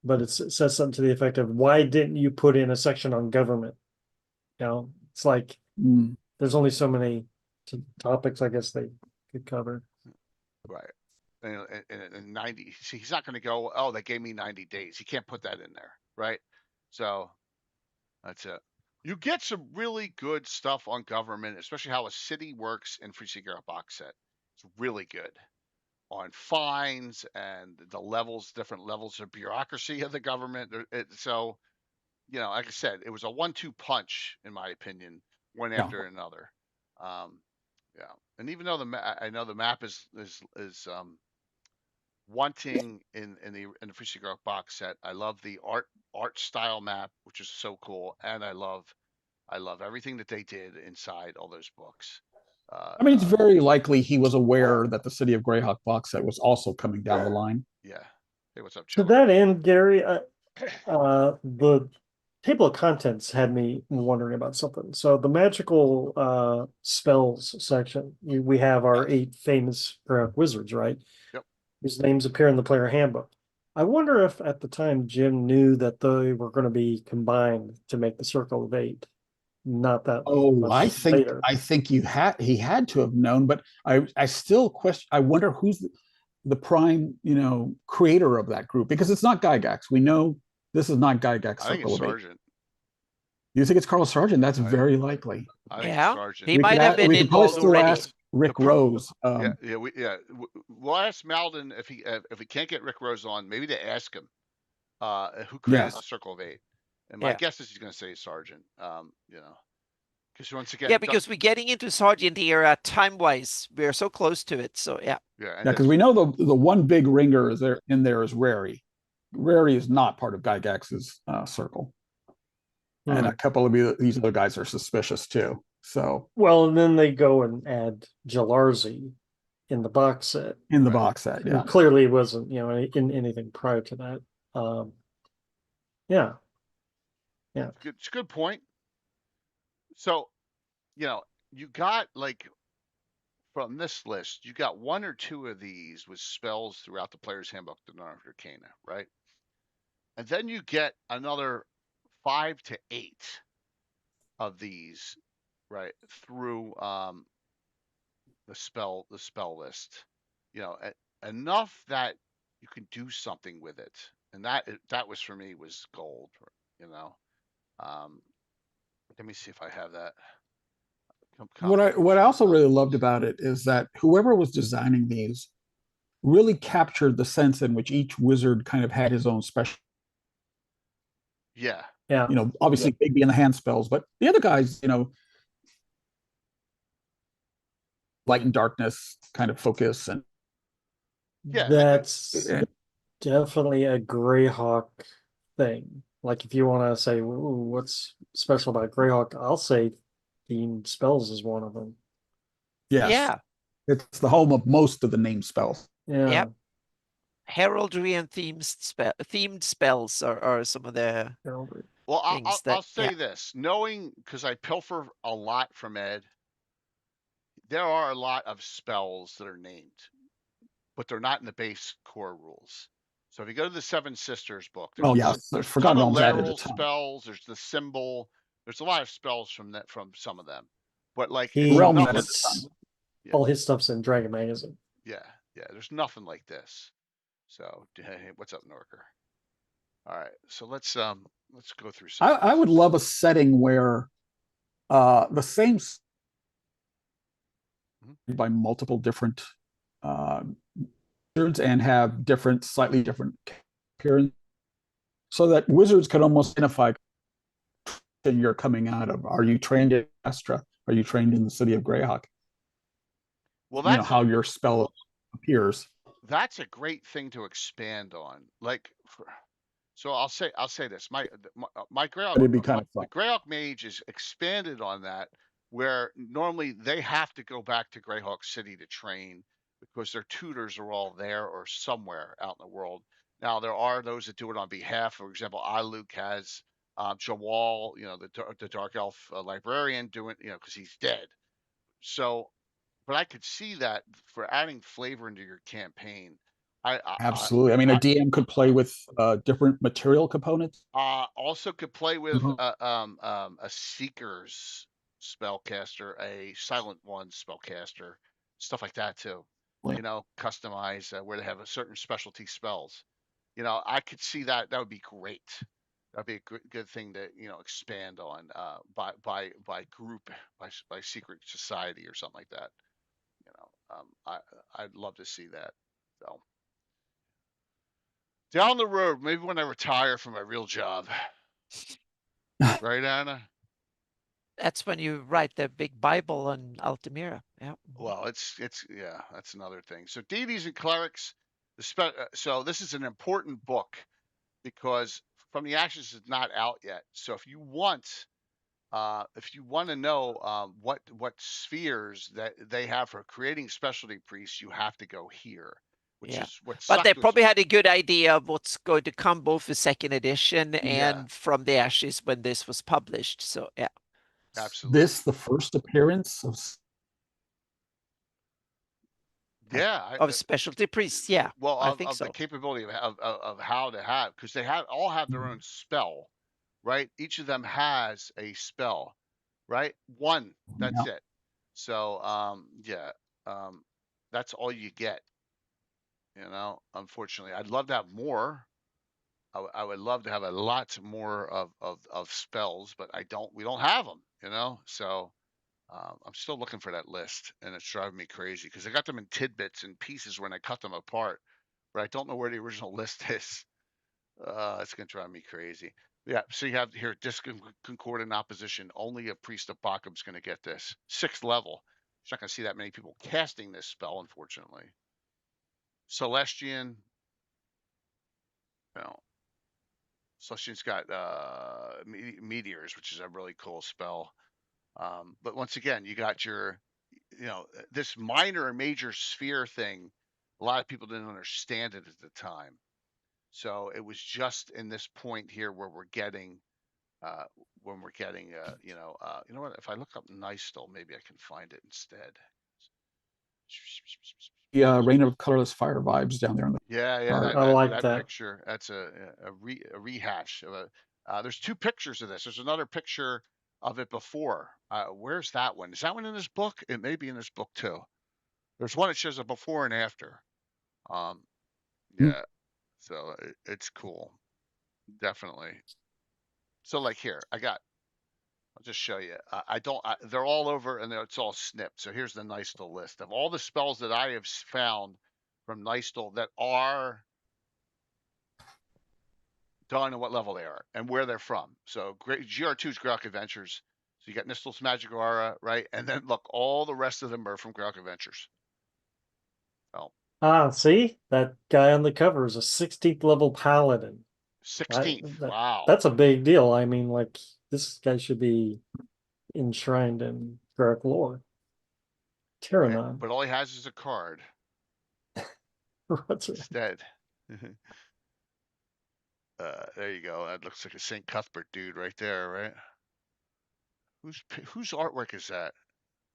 But it says something to the effect of, "Why didn't you put in a section on government?" You know, it's like there's only so many topics I guess they could cover. Right. And 90. See, he's not going to go, "Oh, they gave me 90 days." He can't put that in there, right? So that's it. You get some really good stuff on government, especially how a city works in Free Cigarette box set. It's really good on fines and the levels, different levels of bureaucracy of the government. So, like I said, it was a 1-2 punch, in my opinion, one after another. Yeah, and even though I know the map is wanting in the Free Cigarette box set. I love the art style map, which is so cool, and I love everything that they did inside all those books. I mean, it's very likely he was aware that the City of Greyhawk box set was also coming down the line. Yeah. Hey, what's up, Joe? To that end, Gary, the table of contents had me wondering about something. So the magical spells section, we have our 8 famous wizards, right? Yep. Whose names appear in the player handbook. I wonder if at the time Jim knew that they were going to be combined to make the Circle of 8. Not that. I think he had to have known, but I still question. I wonder who's the prime, creator of that group, because it's not Gygax. We know this is not Gygax. I think it's Sargent. You think it's Carl Sargent? That's very likely. I think it's Sargent. He might have been involved already. Ask Rick Rose. We'll ask Malden if he can't get Rick Rose on, maybe to ask him who created the Circle of 8. And my guess is he's going to say Sargent. Because once again, because we're getting into Sargent era time-wise. We're so close to it. So because we know the one big ringer is in there is Rary. Rary is not part of Gygax's circle, and a couple of these other guys are suspicious too. So and then they go and add Jalarzi in the box set. Box set, yeah. Clearly, it wasn't in anything prior to that. Yeah. It's a good point. So, you got from this list, you got 1 or 2 of these with spells throughout the player's handbook, the Arcana, right? And then you get another 5 to 8 of these, right, through the spell list. Enough that you can do something with it, and that was for me was gold. Let me see if I have that. What I also really loved about it is that whoever was designing these really captured the sense in which each wizard kind of had his own special. Yeah. Obviously Bigby and the hand spells, but the other guys, light and darkness kind of focus, and that's definitely a Greyhawk thing. Like if you want to say, what's special about Greyhawk, I'll say themed spells is one of them. Yes. Yeah. It's the home of most of the named spells. Yeah. Yep. Heraldry and themed spells are some of the Well, I'll say this, knowing, because I pilfer a lot from Ed, there are a lot of spells that are named, but they're not in the base core rules. So if you go to the Seven Sisters book, Oh yes, there's a Forgotten ton of Realms added a lateral ton. spells. There's the symbol. There's a lot of spells from some of them, but like Realms nothing. added a ton. Yeah. All his stuff's in Dragon Magazine. Yeah, there's nothing like this. So hey, what's up, Norker? All right, so let's go through some. I would love a setting where the same by multiple different wizards and have slightly different appearance, so that wizards could almost identify you're coming out of. Are you trained in Astra? Are you trained in the city of Greyhawk? Well, that's how your spell appears. That's a great thing to expand on. So I'll say this. My Greyhawk, it'd be kind of fun. The Greyhawk Mage is expanded on that, where normally they have to go back to Greyhawk City to train because their tutors are all there or somewhere out in the world. Now there are those that do it on behalf. For example, Luke has Jawal, the Dark Elf librarian, doing because he's dead. So, but I could see that for adding flavor into your campaign. Absolutely. I mean, a DM could play with different material components. Also could play with a Seeker's spellcaster, a Silent One spellcaster, stuff like that too. Customize where they have a certain specialty spells. I could see that. That would be great. That'd be a good thing to expand on by group, by secret society or something like that. I'd love to see that. So down the road, maybe when I retire from my real job, right, Anna? That's when you write the big Bible on Altamira. Yeah. Well, it's that's another thing. So deities and clerics. So this is an important book because From the Ashes is not out yet. So if you want to know what spheres that they have for creating specialty priests, you have to go here. Which is what. But they probably had a good idea of what's going to come, both for second edition and From the Ashes when this was published. So yeah, absolutely. This the first appearance of specialty priests. Yeah, well, I think so. The capability of how to have, because they all have their own spell, right? Each of them has a spell, right? One, that's it. So that's all you get. Unfortunately, I'd love to have more. I would love to have a lot more of spells, but we don't have them. So I'm still looking for that list, and it's driving me crazy because I got them in tidbits and pieces when I cut them apart, but I don't know where the original list is. It's gonna drive me crazy. Yeah, so you have here discordant opposition. Only a priest of Bacchum's gonna get this 6th level. You're not gonna see that many people casting this spell, unfortunately. Celestian. Celestian's got meteors, which is a really cool spell. But once again, you got your, this minor and major sphere thing. A lot of people didn't understand it at the time. So it was just in this point here where we're getting, you know what? If I look up Nystal, maybe I can find it instead. Reign of Colorless Fire vibes down there. I like that picture. That's a rehash of there's 2 pictures of this. There's another picture of it before. Where's that one? Is that one in this book? It may be in this book too. There's one that shows a before and after. So it's cool, definitely. So like here, I'll just show you. They're all over and it's all snipped. So here's the Nystal list of all the spells that I have found from Nystal that are done and what level they are and where they're from. So GR2's Greyhawk Adventures. So you got Nystal's Magic Aura, right? And then look, all the rest of them are from Greyhawk Adventures. See? That guy on the cover is a 16th level paladin. 16th. Wow. That's a big deal. I mean, like, this guy should be enshrined in Greyhawk lore. Tyrannon. But all he has is a card. Instead. There you go. That looks like a St. Cuthbert dude right there, right? Whose artwork is that?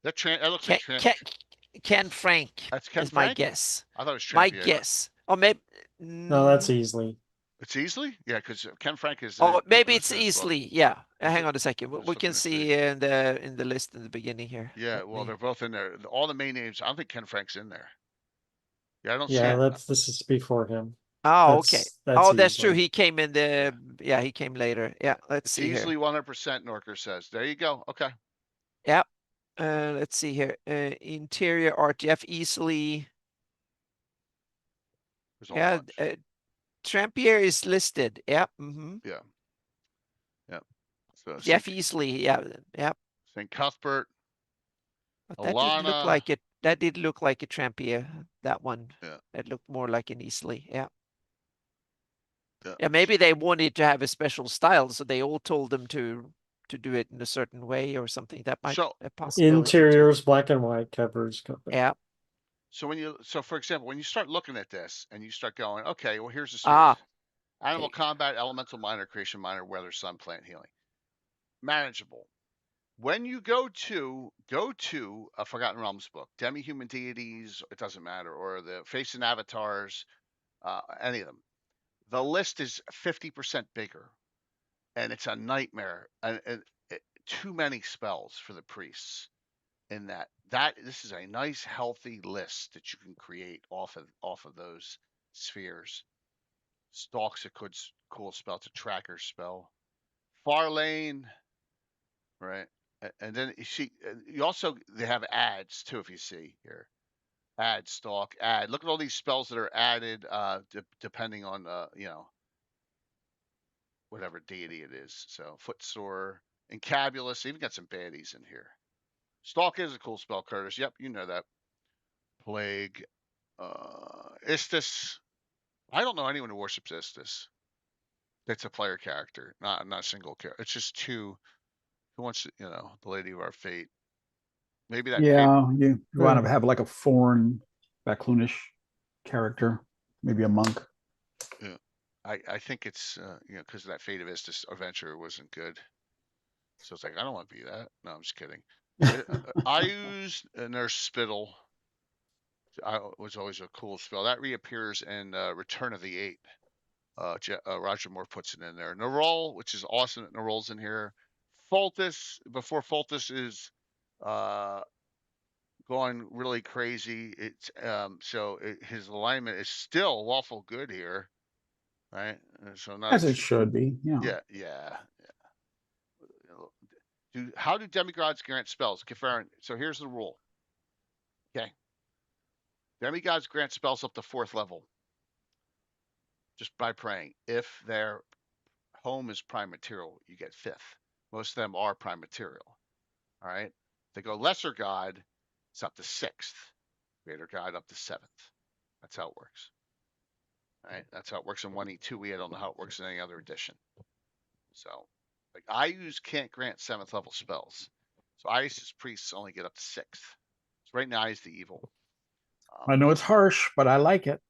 That looks like Ken Frank. That's Ken is Frank? my guess. I thought it was my guess. Oh, maybe. No, that's easily. It's easily, yeah, because Ken Frank is. Oh, maybe it's easily. Yeah. Hang on a second. We can see in the list in the beginning here. Yeah, well, they're both in there. All the main names. I don't think Ken Frank's in there. Yeah, I don't see. Yeah, this is before him. Oh, okay. That's true. He came in the. Yeah, he came later. Yeah, let's see here. Easily 100%. Norker says. There you go. Okay. Yep. Let's see here. Interior RTF easily. Yeah. Trampier is listed. Yep. Mm-hmm. Yeah. Yep. So Jeff Easley. Yeah. Yep. St. Cuthbert. But that did look like it. That did look like a Trampier. That one. Yeah. That looked more like an Easley. Yeah. Yeah. Maybe they wanted to have a special style, so they all told them to do it in a certain way or something. That might be a possibility. Interiors, black and white covers. Yeah. So for example, when you start looking at this and you start going, okay, well, here's the series. Animal combat, elemental minor, creation minor, weather, sun, plant healing. Manageable. When you go to a Forgotten Realms book, demi-human deities, it doesn't matter, or the face and avatars, any of them, the list is 50% bigger, and it's a nightmare. And too many spells for the priests. In this is a nice healthy list that you can create off of those spheres. Stalk's a cool spell. It's a tracker spell. Far Lane, right? And then you see, they have ads too. If you see here, add, stalk, add. Look at all these spells that are added, depending on whatever deity it is. So Footsore, Encabulous. Even got some baddies in here. Stalk is a cool spell, Curtis. Yep, you know that. Plague, Istis. I don't know anyone who worships Istis. It's a player character, not a single character. It's just two. Who wants to, the Lady of Our Fate? Maybe that. Yeah, you want to have like a foreign, Bacloonish character, maybe a monk. Yeah, I think it's because that Fate of Istis adventure wasn't good. So it's like I don't want to be that. No, I'm just kidding. I used Nurse Spittle. Was always a cool spell that reappears in Return of the Eight. Roger Moore puts it in there. Nerol, which is awesome that Nerol's in here. Foltus, before Foltus is going really crazy. It's his alignment is still lawful good here, right? So not as it should be. Yeah. How do demigods grant spells? So here's the rule. Okay. Demigods grant spells up to 4th level just by praying. If their home is prime material, you get 5th. Most of them are prime material. All right. They go lesser god, it's up to 6th. Greater god up to 7th. That's how it works. All right. That's how it works in 1E2. I don't know how it works in any other edition. So, like can't grant 7th level spells. So Isis priests only get up to 6th. So right now is the evil. I know it's harsh, but I like it.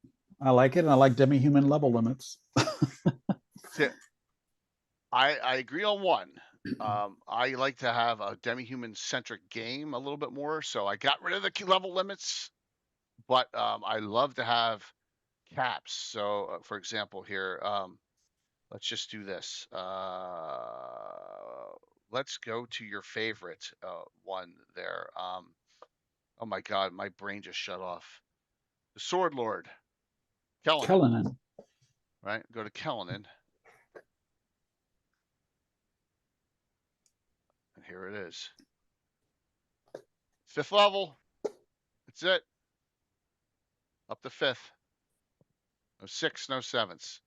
I like it, and I like demi-human level limits. I agree on one. I like to have a demi-human centric game a little bit more, so I got rid of the level limits, but I love to have caps. So, for example, here, let's just do this. Let's go to your favorite one there. Oh my God, my brain just shut off. The Sword Lord, Kellenan. Right, go to Kellenan. And here it is. 5th level. That's it. Up to 5th. No 6th, no 7ths.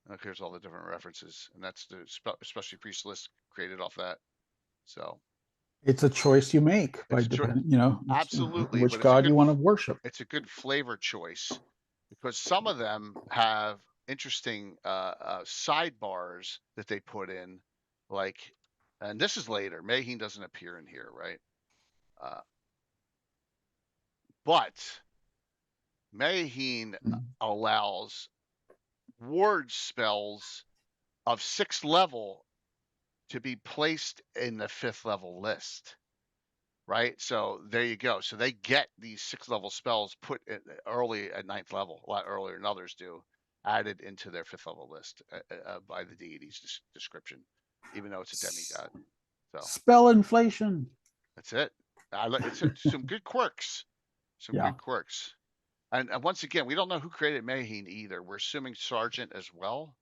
Look, here's all the different references. And that's the especially priest list created off that. So it's a choice you make by absolutely which god you want to worship. It's a good flavor choice because some of them have interesting sidebars that they put in, like, and this is later. Mayheen doesn't appear in here, right? But Mayheen allows ward spells of 6th level to be placed in the 5th level list. right? So there you go. So they get these 6th level spells put early at 9th level, a lot earlier than others do, added into their 5th level list by the deity's description, even though it's a demigod. So spell inflation. That's it. It's some good quirks. Good quirks. And once again, we don't know who created Mayheen either. We're assuming Sergeant as well.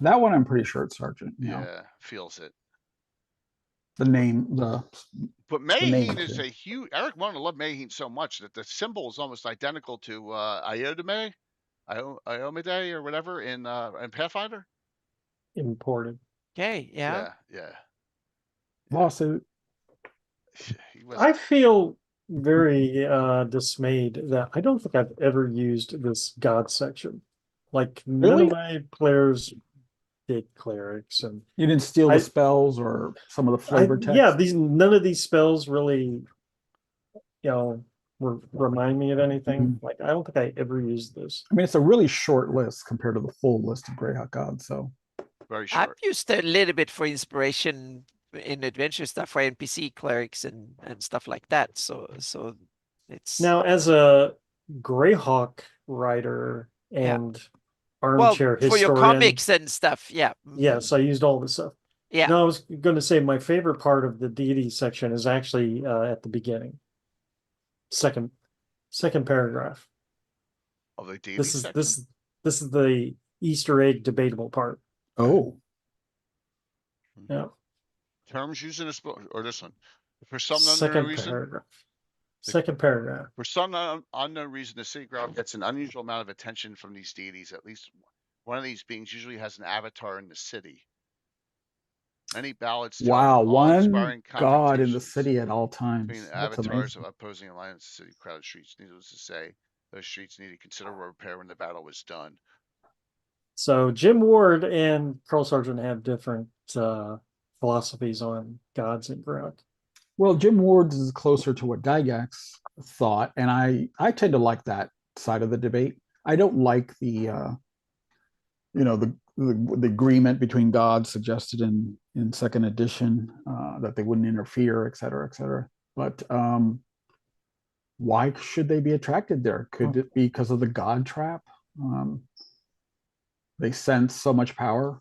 That one, I'm pretty sure it's Sergeant. Yeah, feels it. The name, but Mayheen is a huge. Eric wanted to love Mayheen so much that the symbol is almost identical to Iomade or whatever in Pathfinder. Imported. Okay, yeah. Lawsuit. I feel very dismayed that I don't think I've ever used this God section. Like none of my players did clerics, and you didn't steal the spells or some of the flavor text. Yeah, none of these spells really, remind me of anything. Like I don't think I ever used this. I mean, it's a really short list compared to the full list of Greyhawk gods. So very short. I've used a little bit for inspiration in adventure stuff for NPC clerics and stuff like that. So it's now as a Greyhawk writer and armchair historian for your comics and stuff. Yeah. Yes, I used all this stuff. Yeah. No, I was going to say my favorite part of the deity section is actually at the beginning. Second paragraph. Of the deity section? This is the Easter egg debatable part. Oh. Yeah. Terms used in this book or this one? For some unknown reason. Paragraph. Second paragraph. For some unknown reason, the city ground gets an unusual amount of attention from these deities. At least one of these beings usually has an avatar in the city. Many ballads tell one god in the city at all times. Between avatars of opposing alliance, city crowded streets. Needless to say, those streets needed considerable repair when the battle was done. So Jim Ward and Carl Sargent have different philosophies on gods and Greyhawk. Well, Jim Ward's is closer to what Gygax thought, and I tend to like that side of the debate. I don't like the the agreement between gods suggested in second edition that they wouldn't interfere, et cetera, et cetera. But why should they be attracted there? Could it be because of the god trap? They sense so much power.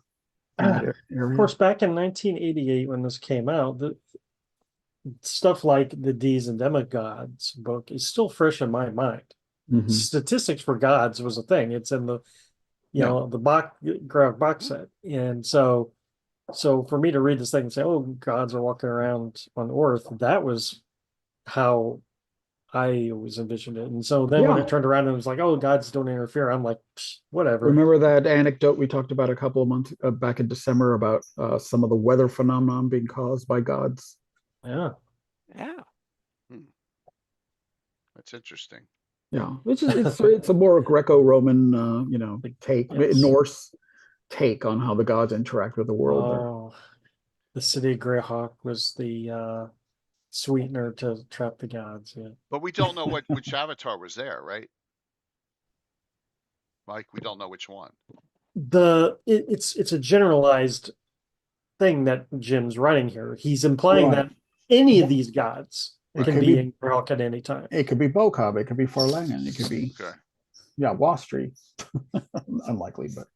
Of course, back in 1988 when this came out, the stuff like the D's and Demigods book is still fresh in my mind. Mm-hmm. Statistics for gods was a thing. It's in the the Greyhawk box set, and so for me to read this thing and say, "Oh, gods are walking around on Earth," that was how I always envisioned it. And so then when it turned around and it was like, "Oh, gods don't interfere," I'm like, whatever. Remember that anecdote we talked about a couple of months back in December about some of the weather phenomenon being caused by gods? Yeah. That's interesting. Yeah, which is it's a more Greco-Roman, take, Norse take on how the gods interact with the world. The city of Greyhawk was the sweetener to trap the gods. Yeah, but we don't know which avatar was there, right? Mike, we don't know which one. It's a generalized thing that Jim's writing here. He's implying that any of these gods can be in Greyhawk at any time. It could be Bokob, it could be Farlangen, it could be Wastri. Unlikely, but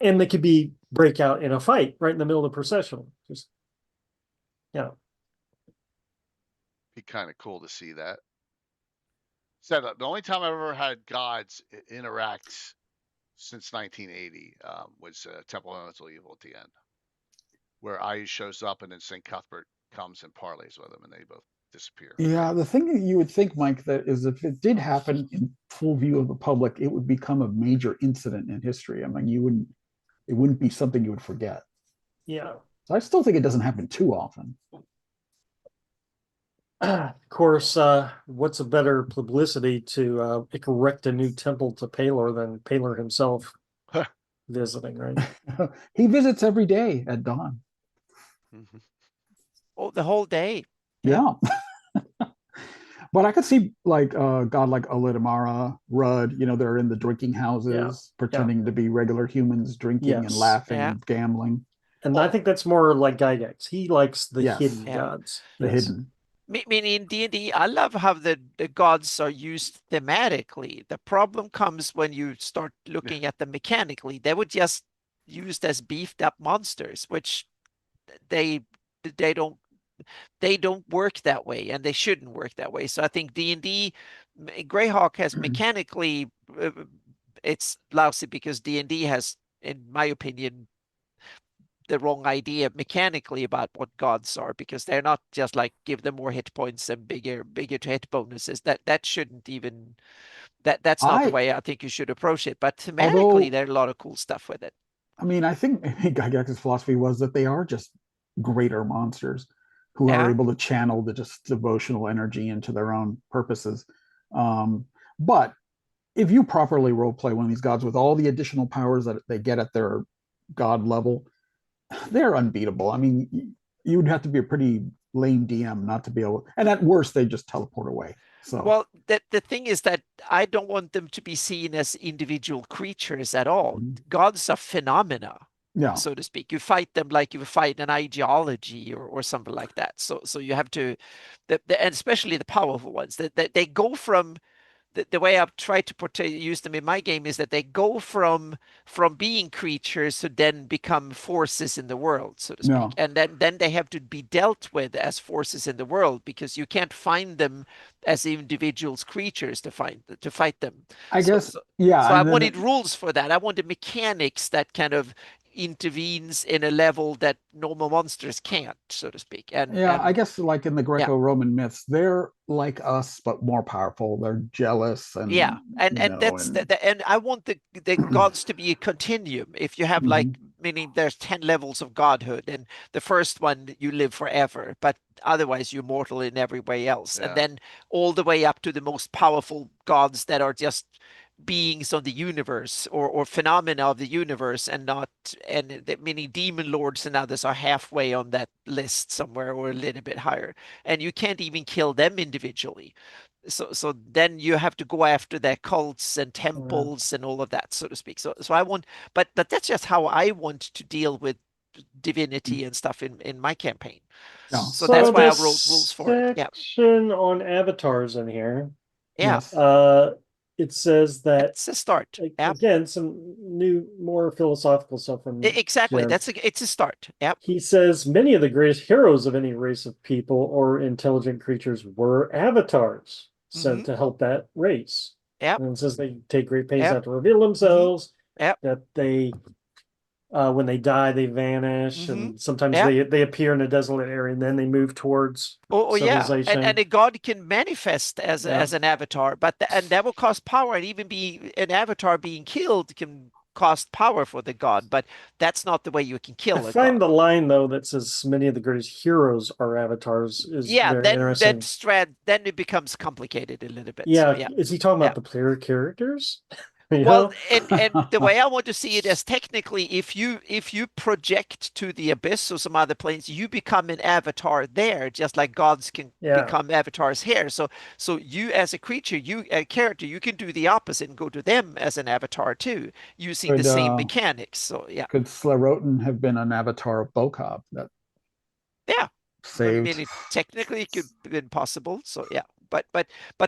and they could be break out in a fight right in the middle of the processional. Just be kind of cool to see that. Said the only time I've ever had gods interact since 1980 was Temple of Elemental Evil at the end, where Ayush shows up and then St. Cuthbert comes and parleys with him, and they both disappear. Yeah, the thing that you would think, Mike, that is if it did happen in full view of the public, it would become a major incident in history. I mean, it wouldn't be something you would forget. Yeah. So I still think it doesn't happen too often. Of course, what's a better publicity to erect a new temple to Palor than Palor himself visiting, right? He visits every day at dawn. Mm-hmm. Oh, the whole day. Yeah. But I could see like God like Alidamara, Rudd, they're in the drinking houses, pretending to be regular humans, drinking and laughing and gambling. And I think that's more like Gygax. He likes the hidden gods. The hidden. Meaning in D&D, I love how the gods are used thematically. The problem comes when you start looking at them mechanically. They were just used as beefed up monsters, which they don't work that way, and they shouldn't work that way. So I think D&D, Greyhawk has mechanically, it's lousy because D&D has, in my opinion, the wrong idea mechanically about what gods are, because they're not just like give them more hit points and bigger to hit bonuses. That shouldn't even, that's not the way I think you should approach it. But thematically, there's a lot of cool stuff with it. I mean, I think Gygax's philosophy was that they are just greater monsters who are able to channel the just devotional energy into their own purposes. But if you properly role play one of these gods with all the additional powers that they get at their god level, they're unbeatable. I mean, you'd have to be a pretty lame DM not to be able, and at worst, they just teleport away. So, well, the thing is that I don't want them to be seen as individual creatures at all. Gods are phenomena, so to speak. You fight them like you fight an ideology or something like that. So you have to, and especially the powerful ones, that they go from, the way I've tried to use them in my game is that they go from being creatures to then become forces in the world, so to speak. And then they have to be dealt with as forces in the world, because you can't find them as individuals creatures to fight them. I guess, So I wanted rules for that. I wanted mechanics that kind of intervenes in a level that normal monsters can't, so to speak. And I guess like in the Greco-Roman myths, they're like us but more powerful. They're jealous and that's and I want the gods to be a continuum. If you have like, meaning there's 10 levels of godhood, and the first one you live forever, but otherwise you're mortal in every way else, and then all the way up to the most powerful gods that are just beings of the universe or phenomena of the universe, and meaning demon lords and others are halfway on that list somewhere or a little bit higher, and you can't even kill them individually. So then you have to go after their cults and temples and all of that, so to speak. So I want, but that's just how I want to deal with divinity and stuff in my campaign. So that's why I wrote rules for it. Section on avatars in here. Yes. It says that it's a start. Again, some new, more philosophical stuff from exactly. Jim. It's a start. Yep. He says many of the greatest heroes of any race of people or intelligent creatures were avatars sent to help that race. Yep. And it says they take great pains not to reveal themselves. That they when they die, they vanish, and sometimes they appear in a desolate area, and then they move towards civilization. And a god can manifest as an avatar, and that will cost power, and even be an avatar being killed can cost power for the god, but that's not the way you can kill a god. I find the line though that says many of the greatest heroes are avatars is very interesting. Then it becomes complicated a little bit. Is he talking about the player characters? Well, and the way I want to see it is technically, if you project to the abyss or some other planes, you become an avatar there, just like gods can become avatars here. So you as a creature, a character, you can do the opposite and go to them as an avatar too, using the same mechanics. So could Slarotin have been an avatar of Bokob? Saved. I mean, technically it could have been possible. So but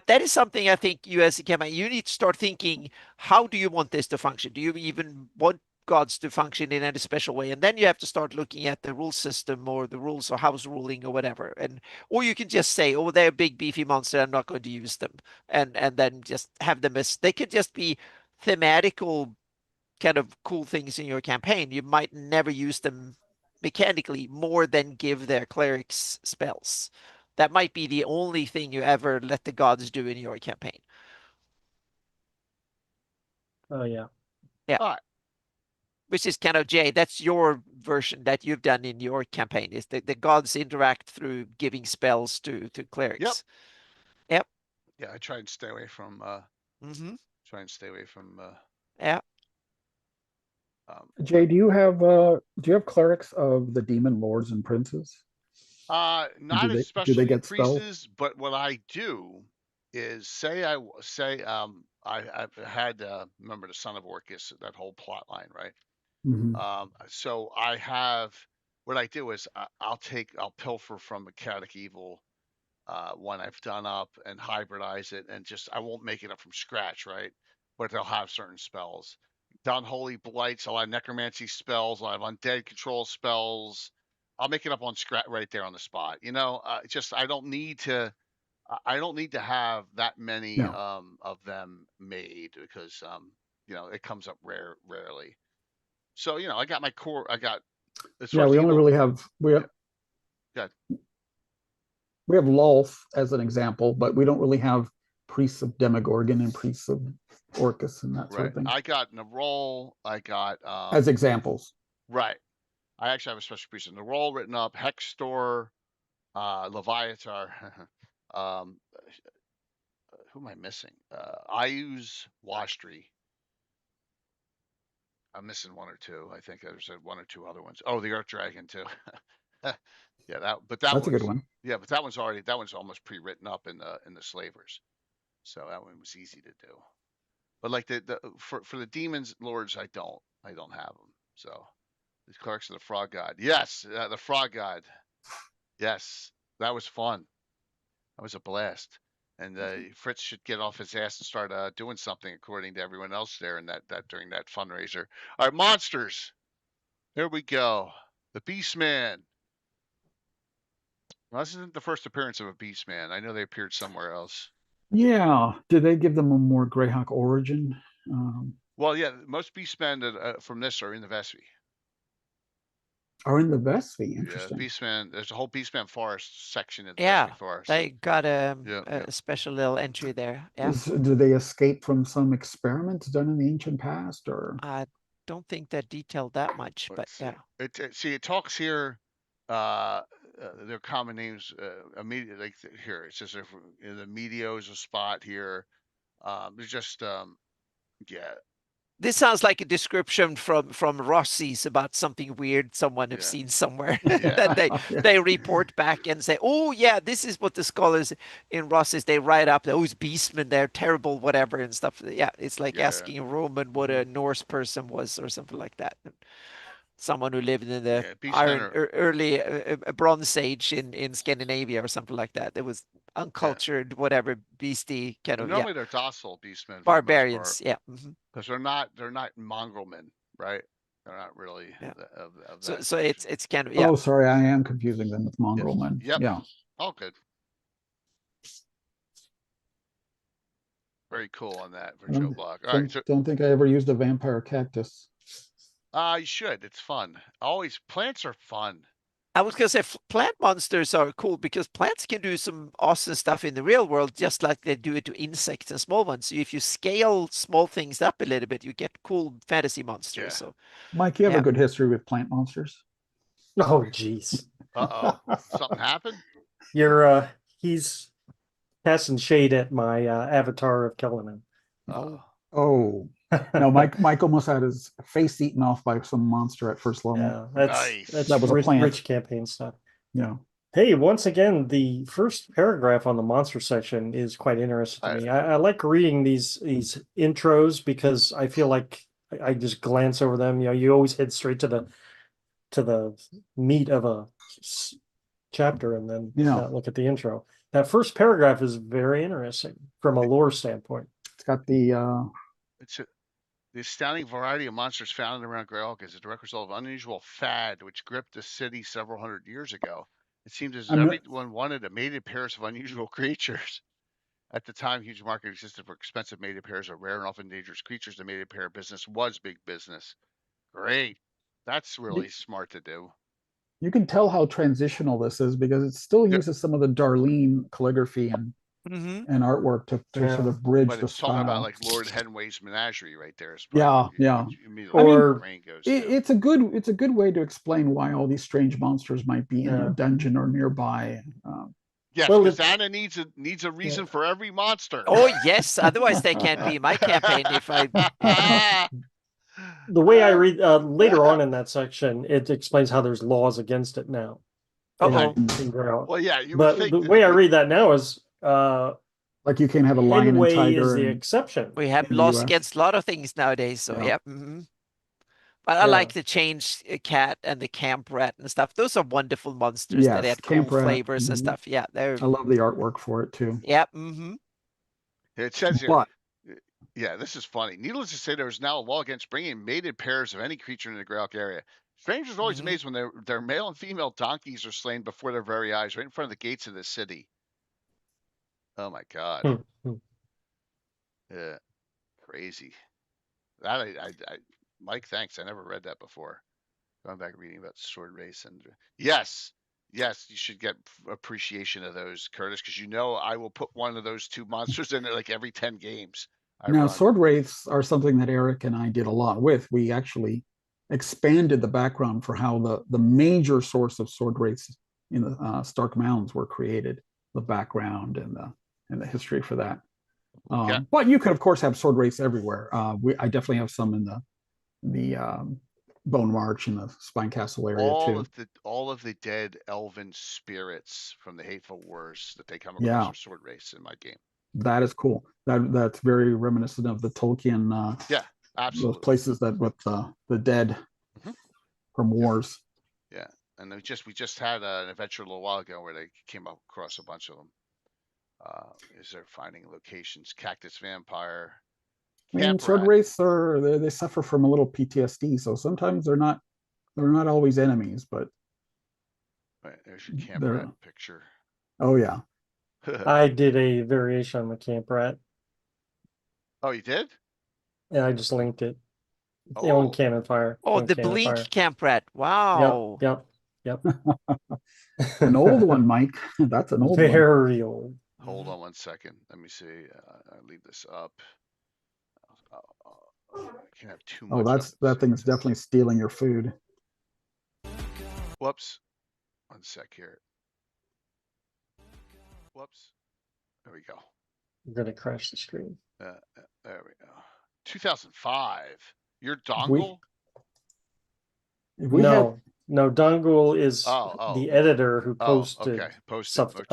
that is something I think you as a campaign, you need to start thinking, how do you want this to function? Do you even want gods to function in any special way? And then you have to start looking at the rule system or the rules or house ruling or whatever. Or you can just say, oh, they're a big beefy monster, I'm not going to use them. And then just have them as, they could just be thematical kind of cool things in your campaign. You might never use them mechanically more than give their clerics spells. That might be the only thing you ever let the gods do in your campaign. Oh, yeah. Yeah. All right. Which is kind of, Jay, that's your version that you've done in your campaign, is the gods interact through giving spells to clerics. Yep. Yeah, I try and stay away from Jay, do you have clerics of the demon lords and princes? Not especially increases, but what I do is I've had remember the Son of Orcus, that whole plot line, right? So I have, what I do is I'll pilfer from a chaotic evil one I've done up and hybridize it, and just I won't make it up from scratch, right? But they'll have certain spells. Done Holy Blights, I'll have necromancy spells, I'll have undead control spells. I'll make it up on scratch right there on the spot. Just I don't need to have that many of them made, because it comes up rarely. So I got my core. I got. We only really have we have Lolth as an example, but we don't really have priests of Demogorgon and priests of Orcus and that sort of thing. I got Nerol. I got as examples. Right. I actually have a special priest of Nerol written up. Hextor, Leviatar. Who am I missing? I use Washtri. I'm missing one or two. I think there's one or two other ones. Oh, the Earth Dragon too. Yeah, that's a good one. Yeah, but that one's almost pre-written up in the Slavers, so that one was easy to do. But like for the demons lords, I don't have them. So the clerics of the Frog God, yes, the Frog God, yes, that was fun. That was a blast. And Fritz should get off his ass and start doing something according to everyone else there in that during that fundraiser. All right, monsters. There we go. The Beastman. Well, this isn't the first appearance of a Beastman. I know they appeared somewhere else. Yeah. Did they give them a more Greyhawk origin? Well, yeah, most Beastmen from this are in the Vespi. Are in the Vespi. Interesting. Yeah, Beastman. There's a whole Beastman forest section in the Vespi forest. They got a special little entry there. Yeah. Do they escape from some experiments done in the ancient past, or? I don't think they're detailed that much, but yeah. It talks here. Their common names immediately, like here it says the Medio is a spot here. There's just This sounds like a description from Rossi's about something weird someone have seen somewhere. That they report back and say, oh yeah, this is what the scholars in Rossi's, they write up, it's beastmen, they're terrible, whatever and stuff. Yeah, it's like asking a Roman what a Norse person was or something like that. Someone who lived in the early Bronze Age in Scandinavia or something like that. It was uncultured, whatever, beastie kind of. Normally they're docile beastmen. Barbarians, because they're not mongrel men, right? They're not really. So it's kind of Oh, sorry, I am confusing them with mongrel men. Yep. Yeah. Oh, good. Very cool on that for Joe Block. All right. Don't think I ever used a vampire cactus. You should. It's fun. Plants are fun. I was gonna say plant monsters are cool because plants can do some awesome stuff in the real world, just like they do it to insects and small ones. So if you scale small things up a little bit, you get cool fantasy monsters. Yeah. So, Mike, you have a good history with plant monsters. Oh, jeez. Something happened? He's casting shade at my avatar of Kellerman. Oh. No, Mike almost had his face eaten off by some monster at first level. Yeah, that was rich campaign stuff. Yeah. Hey, once again, the first paragraph on the monster section is quite interesting to me. I like reading these intros because I feel like I just glance over them. You always head straight to the meat of a chapter and then look at the intro. That first paragraph is very interesting from a lore standpoint. It's got the the astounding variety of monsters found around Greyhawk is a direct result of unusual fad which gripped the city several hundred years ago. It seems as everyone wanted a mated pairs of unusual creatures. At the time, huge market existed for expensive mated pairs of rare and often dangerous creatures. The mated pair business was big business. Great. That's really smart to do. You can tell how transitional this is because it still uses some of the Darlene calligraphy and artwork to sort of bridge the style. Talking about like Lord Henway's Menagerie right there. Yeah. It's a good way to explain why all these strange monsters might be in a dungeon or nearby. Yes, because Anna needs a reason for every monster. Oh yes, otherwise they can't be my campaign if I. The way I read later on in that section, it explains how there's laws against it now. Well, yeah, but the way I read that now is like you can't have a lion and tiger is the exception. We have laws against a lot of things nowadays. So But I like the change cat and the camp rat and stuff. Those are wonderful monsters that add cool flavors and stuff. Yeah, I love the artwork for it too. Yep. It says here. Yeah, this is funny. Needless to say, there is now a law against bringing mated pairs of any creature into the Greyhawk area. Strangers are always amazed when their male and female donkeys are slain before their very eyes, right in front of the gates of the city. Oh my God. Yeah, crazy. That I Mike, thanks. I never read that before. Going back reading about the sword race and yes, you should get appreciation of those, Curtis, because I will put one of those two monsters in it like every 10 games. Now, sword wraiths are something that Eric and I did a lot with. We actually expanded the background for how the major source of sword wraiths in the Stark Mounds were created, the background and the history for that. But you could, of course, have sword wraiths everywhere. I definitely have some in the Bone March and the Spine Castle area too. All of the dead elven spirits from the Hateful Wars that they come across are sword wraiths in my game. That is cool. That's very reminiscent of the Tolkien. Absolutely. Those places that with the dead from wars. Yeah, and we just had an adventure a little while ago where they came across a bunch of them. Is they're finding locations? Cactus Vampire. I mean, sword wraiths they suffer from a little PTSD, so sometimes they're not always enemies, but. Right, there's your camp rat picture. Oh yeah. I did a variation on the camp rat. Oh, you did? Yeah, I just linked it. On Cannon Fire. Oh, the Blink camp rat. Wow. Yep. An old one, Mike. That's an old one. Very old. Hold on one second. Let me see. I leave this up. I can't have too much. That thing is definitely stealing your food. Whoops. One sec here. Whoops. There we go. I'm gonna crash the screen. There we go. 2005. Your dongle? No, Dongle is the editor who posted. Posted.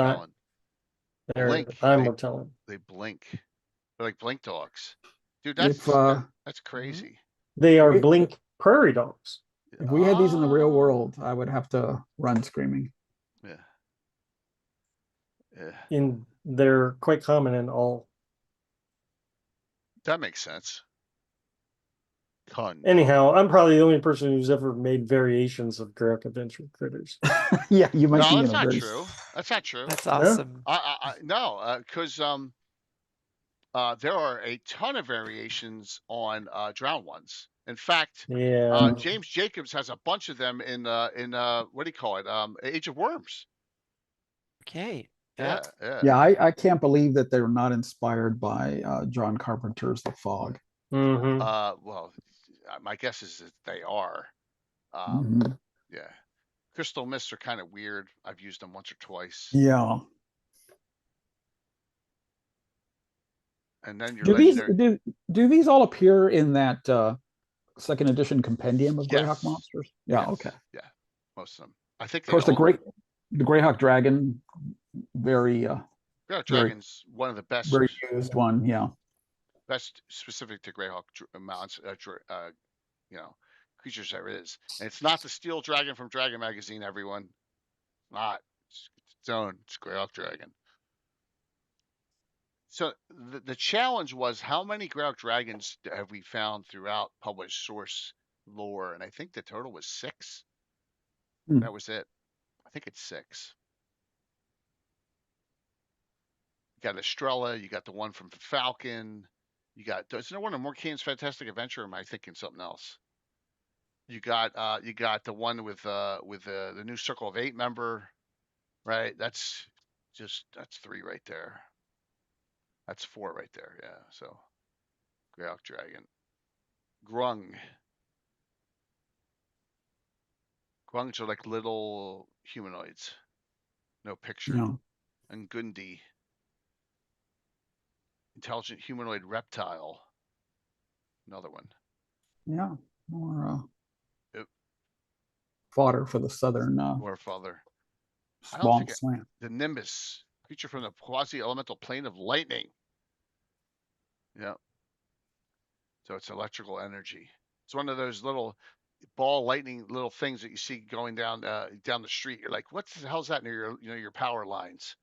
Blink. I'm Mortellin. They blink. They're like blink dogs. Dude, that's crazy. They are blink prairie dogs. If we had these in the real world, I would have to run screaming. Yeah. They're quite common in all. That makes sense. Anyhow, I'm probably the only person who's ever made variations of Greyhawk Adventure Critters. Yeah, you might be. No, that's not true. That's not true. That's awesome. No, because there are a ton of variations on Drowned Ones. In fact, James Jacobs has a bunch of them in what do you call it? Age of Worms. Okay. Yeah. I can't believe that they're not inspired by John Carpenter's The Fog. Well, my guess is that they are. Yeah. Crystal Mists are kind of weird. I've used them once or twice. Yeah. And then do these all appear in that second edition compendium of Greyhawk monsters? Yeah. Yes. Okay. Yeah. Most of them. I think. Of course, the Greyhawk Dragon, Greyhawk Dragon's one of the best. Very used one. Yeah. Best specific to Greyhawk mounts, creatures there is. And it's not the Steel Dragon from Dragon Magazine, everyone. Not. It's its own. It's Greyhawk Dragon. So the challenge was, how many Greyhawk Dragons have we found throughout published source lore? And I think the total was 6. That was it. I think it's 6. You got Estrella. You got the one from Falcon. You got, is there one in Morkane's Fantastic Adventure? Or am I thinking something else? You got the one with the new Circle of 8 member, right? That's 3 right there. That's 4 right there. Yeah. So Greyhawk Dragon. Grung. Grungs are like little humanoids. No picture. No. And Gundi. Intelligent humanoid reptile. Another one. Yeah. More fodder for the southern more fodder. swamp slant. The Nimbus. Creature from the quasi-elemental plane of lightning. Yeah. So it's electrical energy. It's one of those little ball lightning little things that you see going down the street. You're like, what the hell's that near your power lines?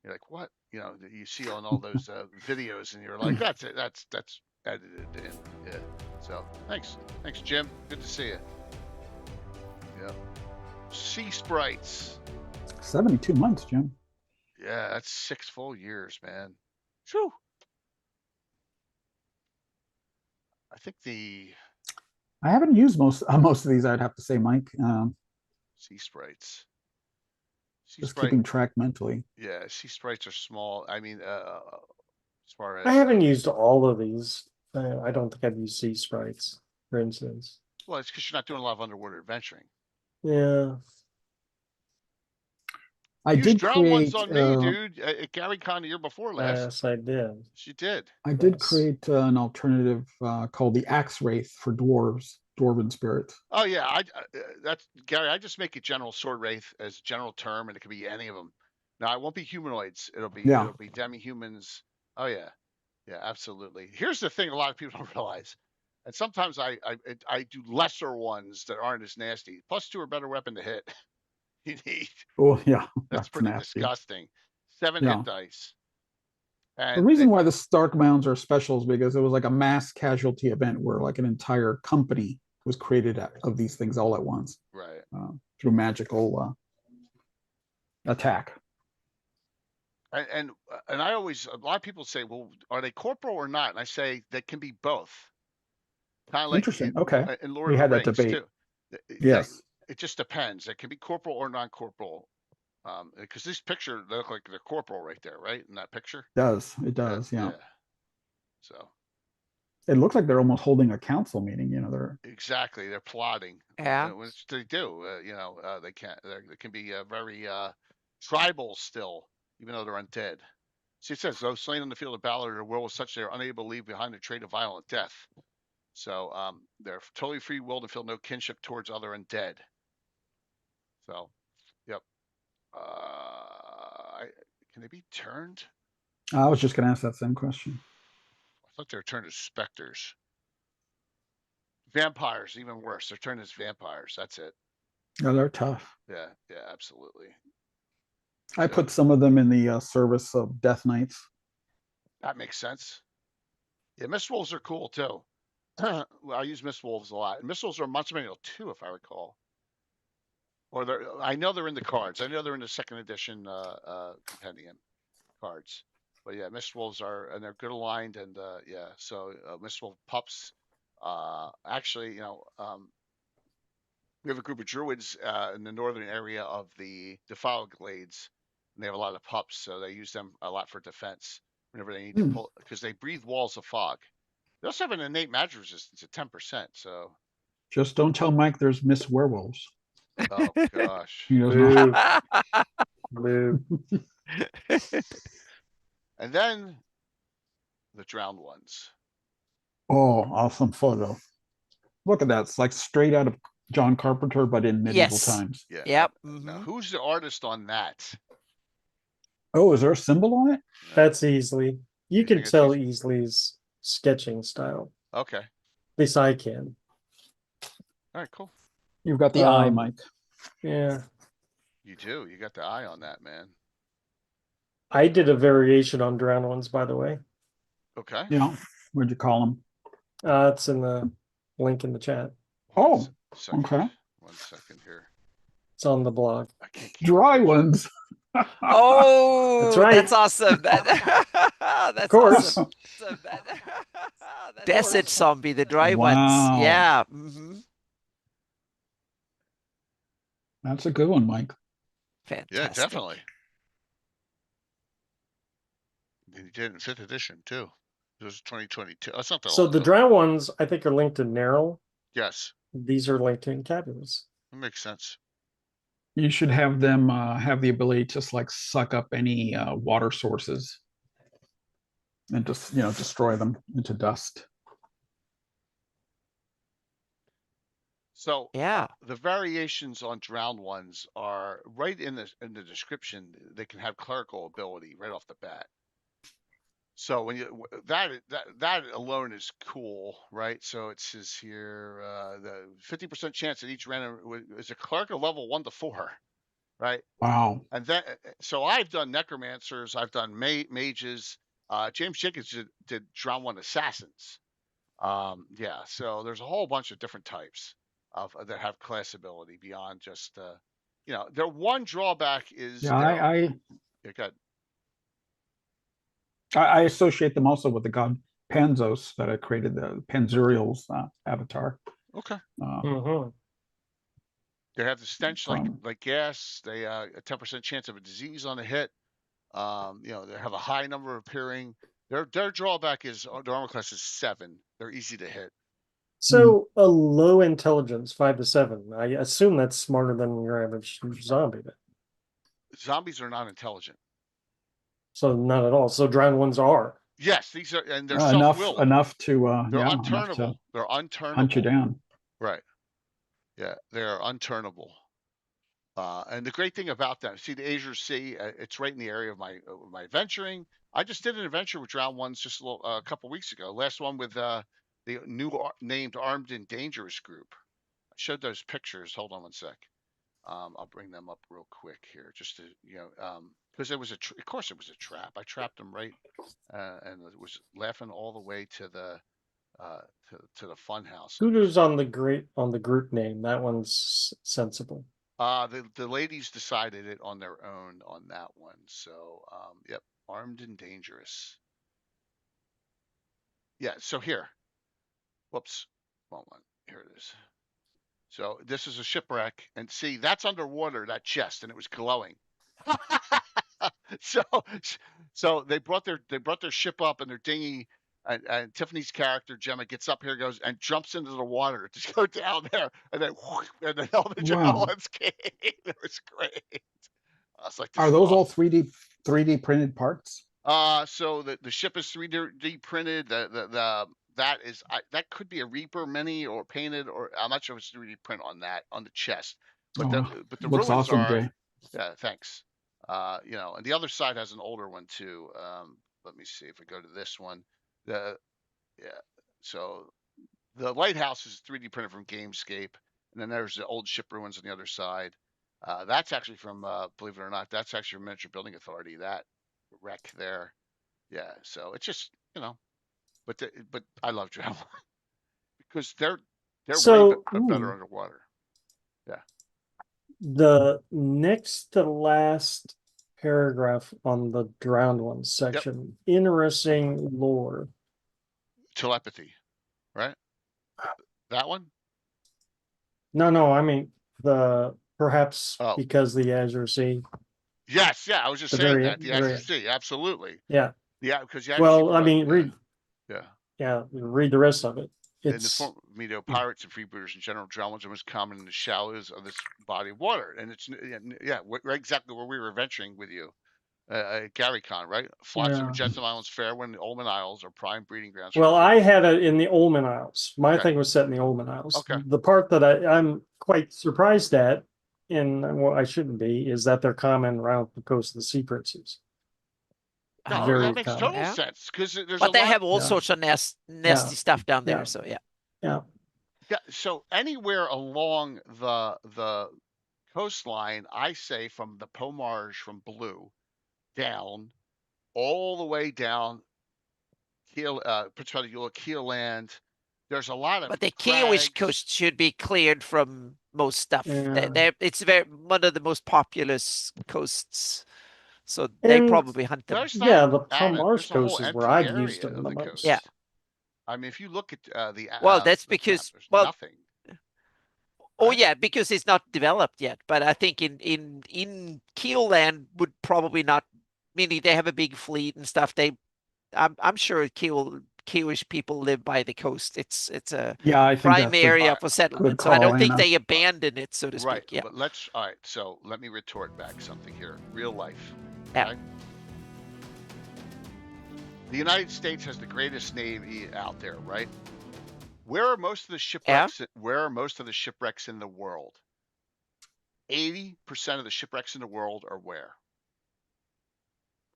You're like, what? That you see on all those videos, and you're like, that's it. That's edited in. Yeah. So thanks, Jim. Good to see you. Yeah. Sea Sprites. 72 months, Jim. Yeah, that's 6 full years, man. Whew. I think I haven't used most of these. I'd have to say, Mike. Sea Sprites. Just keeping track mentally. Yeah, Sea Sprites are small. I mean, as far as I haven't used all of these. I don't think I've used Sea Sprites, for instance. Well, it's because you're not doing a lot of underwater adventuring. Yeah. I did drown create ones on me, dude. At Gary Con the year before last. Yes, I did. She did. I did create an alternative called the Axe Wraith for dwarven spirits. Oh yeah, that's Gary. I just make a general sword wraith as a general term, and it could be any of them. Now it won't be humanoids. It'll be demi-humans. Oh yeah, absolutely. Here's the thing: a lot of people don't realize, and sometimes I do lesser ones that aren't as nasty. +2 are better weapon to hit. You need. Oh yeah, that's pretty nasty. Disgusting. 7 hit dice. And the reason why the Stark Mounds are special is because it was like a mass casualty event where like an entire company was created of these things all at once, right? Through magical attack. And I always, a lot of people say, well, are they corporal or not? And I say they can be both. Kind of like interesting. Okay, in Lord we of had the that Rings debate. Too. Yes, it just depends. It can be corporal or non-corporal. Because this picture, they look like they're corporal right there, right? In that picture. It does, yeah. So. It looks like they're almost holding a council meeting. They're they're plotting. Yeah, which they do. They can be very tribal still, even though they're undead. See, it says, though slain on the field of battle, their will was such they are unable to leave behind a trait of violent death. So they're totally free-willed and feel no kinship towards other undead. So, yep. Can they be turned? I was just going to ask that same question. I thought they were turned as specters. Vampires, even worse. They're turned as vampires. That's it. No, they're tough. Yeah, absolutely. I put some of them in the service of Death Knights. That makes sense. Yeah, Mist Wolves are cool too. Well, I use Mist Wolves a lot. And Mist Wolves are Monster Manual 2, if I recall. Or I know they're in the cards. I know they're in the 2nd edition compendium cards. But yeah, Mist Wolves and they're good aligned, and so Mist Wolf pups. Actually, we have a group of druids in the northern area of the Defiled Glades, and they have a lot of pups, so they use them a lot for defense whenever they need to pull, because they breathe walls of fog. They also have an innate magic resistance at 10%. So just don't tell Mike there's Miss Werewolves. Oh gosh. He doesn't know. And then the drowned ones. Oh, awesome photo. Look at that. It's like straight out of John Carpenter, but in medieval times. Yeah. Yep. Now, who's the artist on that? Oh, is there a symbol on it? That's easily. You can tell Easley's sketching style. Okay. At least I can. All right, cool. You've got the eye, Mike. Yeah. You do. You got the eye on that, man. I did a variation on drowned ones, by the way. Okay. Yeah. Where'd you call them? It's in the link in the chat. Oh, okay. 1 second here. It's on the blog. I can't keep dry ones. Oh, that's right. That's awesome. That's of course. Awesome. Desert zombie, the dry ones. Yeah. That's a good one, Mike. Fantastic. Yeah, definitely. You did it in 5th edition too. It was 2022. That's not so the drowned ones, I think, are linked to Narrow. Yes. These are linked to Incabulous. That makes sense. You should have them have the ability to like suck up any water sources and just destroy them into dust. So yeah, the variations on drowned ones are right in the description. They can have clerical ability right off the bat. So when that alone is cool, right? So it says here the 50% chance that each random is a cleric of level 1 to 4, right? Wow. And then so I've done necromancers, I've done mages. James Jenkins did Drown 1 assassins. Yeah, so there's a whole bunch of different types of that have class ability beyond just their one drawback is yeah, good. I associate them also with the god Panzos that I created, the Panzuriel's avatar. Okay. Mm-hmm. They have the stench like gas. They a 10% chance of a disease on a hit. They have a high number of appearing. Their drawback is their armor class is 7. They're easy to hit. So a low intelligence 5 to 7. I assume that's smarter than your average zombie. Then. Zombies are not intelligent. So not at all. So drowned ones are. Yes, these are, and they're self-willed. Enough to they're unturnable. They're unturnable. Hunt you down. Right. Yeah, they're unturnable. And the great thing about them, see the Azure Sea, it's right in the area of my adventuring. I just did an adventure with drowned ones just a couple weeks ago. Last one with the new named Armed and Dangerous group. I showed those pictures. Hold on one sec. I'll bring them up real quick here, just to because it was of course it was a trap. I trapped them right, and it was laughing all the way to the fun house. Who's on the group name? That one's sensible. The ladies decided it on their own on that one. So yep, Armed and Dangerous. Yeah. So here, whoops, wrong one. Here it is. So this is a shipwreck, and see that's underwater, that chest, and it was glowing. so they brought their ship up and their dinghy, and Tiffany's character Gemma gets up here, goes and jumps into the water to go down there, and then all the javelins came. It was great. I was like, are those all 3D printed parts? So the ship is 3D printed. That could be a Reaper mini or painted, or I'm not sure if it's 3D print on the chest. But the looks ruins awesome, are. Jay. Yeah, thanks. And the other side has an older one too. Let me see if I go to this one. So the lighthouse is 3D printed from Gamescape, and then there's the old ship ruins on the other side. That's actually from, believe it or not, that's actually from Miniature Building Authority. That wreck there. Yeah, so it's just but I love Drown because they're way better underwater. Yeah. The next to last paragraph on the drowned ones section. Yep. Interesting lore. Telepathy, right? That one? No. I mean perhaps because the Azure Sea. Yes, yeah. I was just saying that the Azure Sea, absolutely. Yeah. Yeah, because read. Yeah. Read the rest of it. In the form of pirates and freebooters in general, drowned ones are most common in the shallows of this body of water, and it's right exactly where we were venturing with you, Gary Con, right? Flocks of Majestic Islands, Fairwind, the Ulman Isles are prime breeding grounds. Well, I had it in the Ulman Isles. My thing was set in the Ulman Isles. Okay. The part that I'm quite surprised at, and I shouldn't be, is that they're common around the coast of the Sea Princes. No, that makes total sense because there's. But they have all sorts of nasty stuff down there. So yeah. So anywhere along the coastline, I say from the Pomarge from Blue down, all the way down Keel, Keeland. There's a lot of. But the Kiwish coast should be cleared from most stuff. Yeah. It's one of the most populous coasts. So they probably hunt them. The Pomarge coast is where I've used them the most. Yeah. I mean, if you look at the that's because nothing. Oh yeah, because it's not developed yet. But I think in Keelland would probably not. Meaning they have a big fleet and stuff. I'm sure Kiwish people live by the coast. It's a prime area for settlement. So I don't think they abandon it, so to speak. Right. Yeah. But all right. So let me retort back something here. Real life. Yeah. Okay? The United States has the greatest navy out there, right? Where are most of the shipwrecks? Yeah. Where are most of the shipwrecks in the world? 80% of the shipwrecks in the world are where?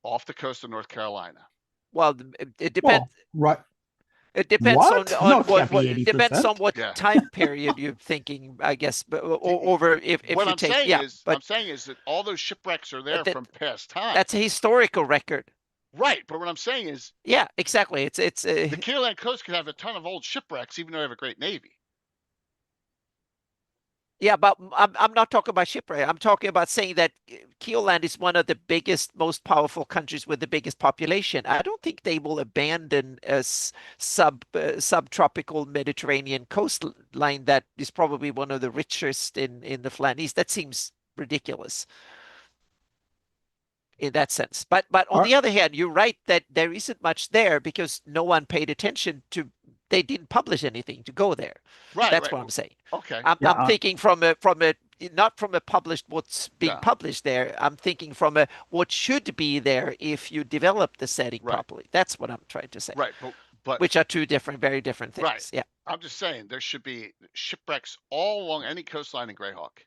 Off the coast of North Carolina. Well, it depends. Well, right. It depends on what depends on what time period you're thinking, I guess. But over if what you I'm take saying is, but I'm saying is that all those shipwrecks are there from past times. That's a historical record. Right, but what I'm saying is, yeah, exactly. It's the Keelan Coast could have a ton of old shipwrecks, even though they have a great navy. Yeah, but I'm not talking about shipwreck. I'm talking about saying that Keeland is one of the biggest, most powerful countries with the biggest population. I don't think they will abandon a subtropical Mediterranean coastline that is probably one of the richest in the Flanders. That seems ridiculous in that sense. But on the other hand, you're right that there isn't much there because no one paid attention to. They didn't publish anything to go there. Right. That's what I'm saying. Okay. I'm thinking from a not from a published what's being published there. I'm thinking from a what should be there if you develop the setting properly. That's what I'm trying to say. Right. But which are two very different things. Right. Yeah. I'm just saying there should be shipwrecks all along any coastline in Greyhawk.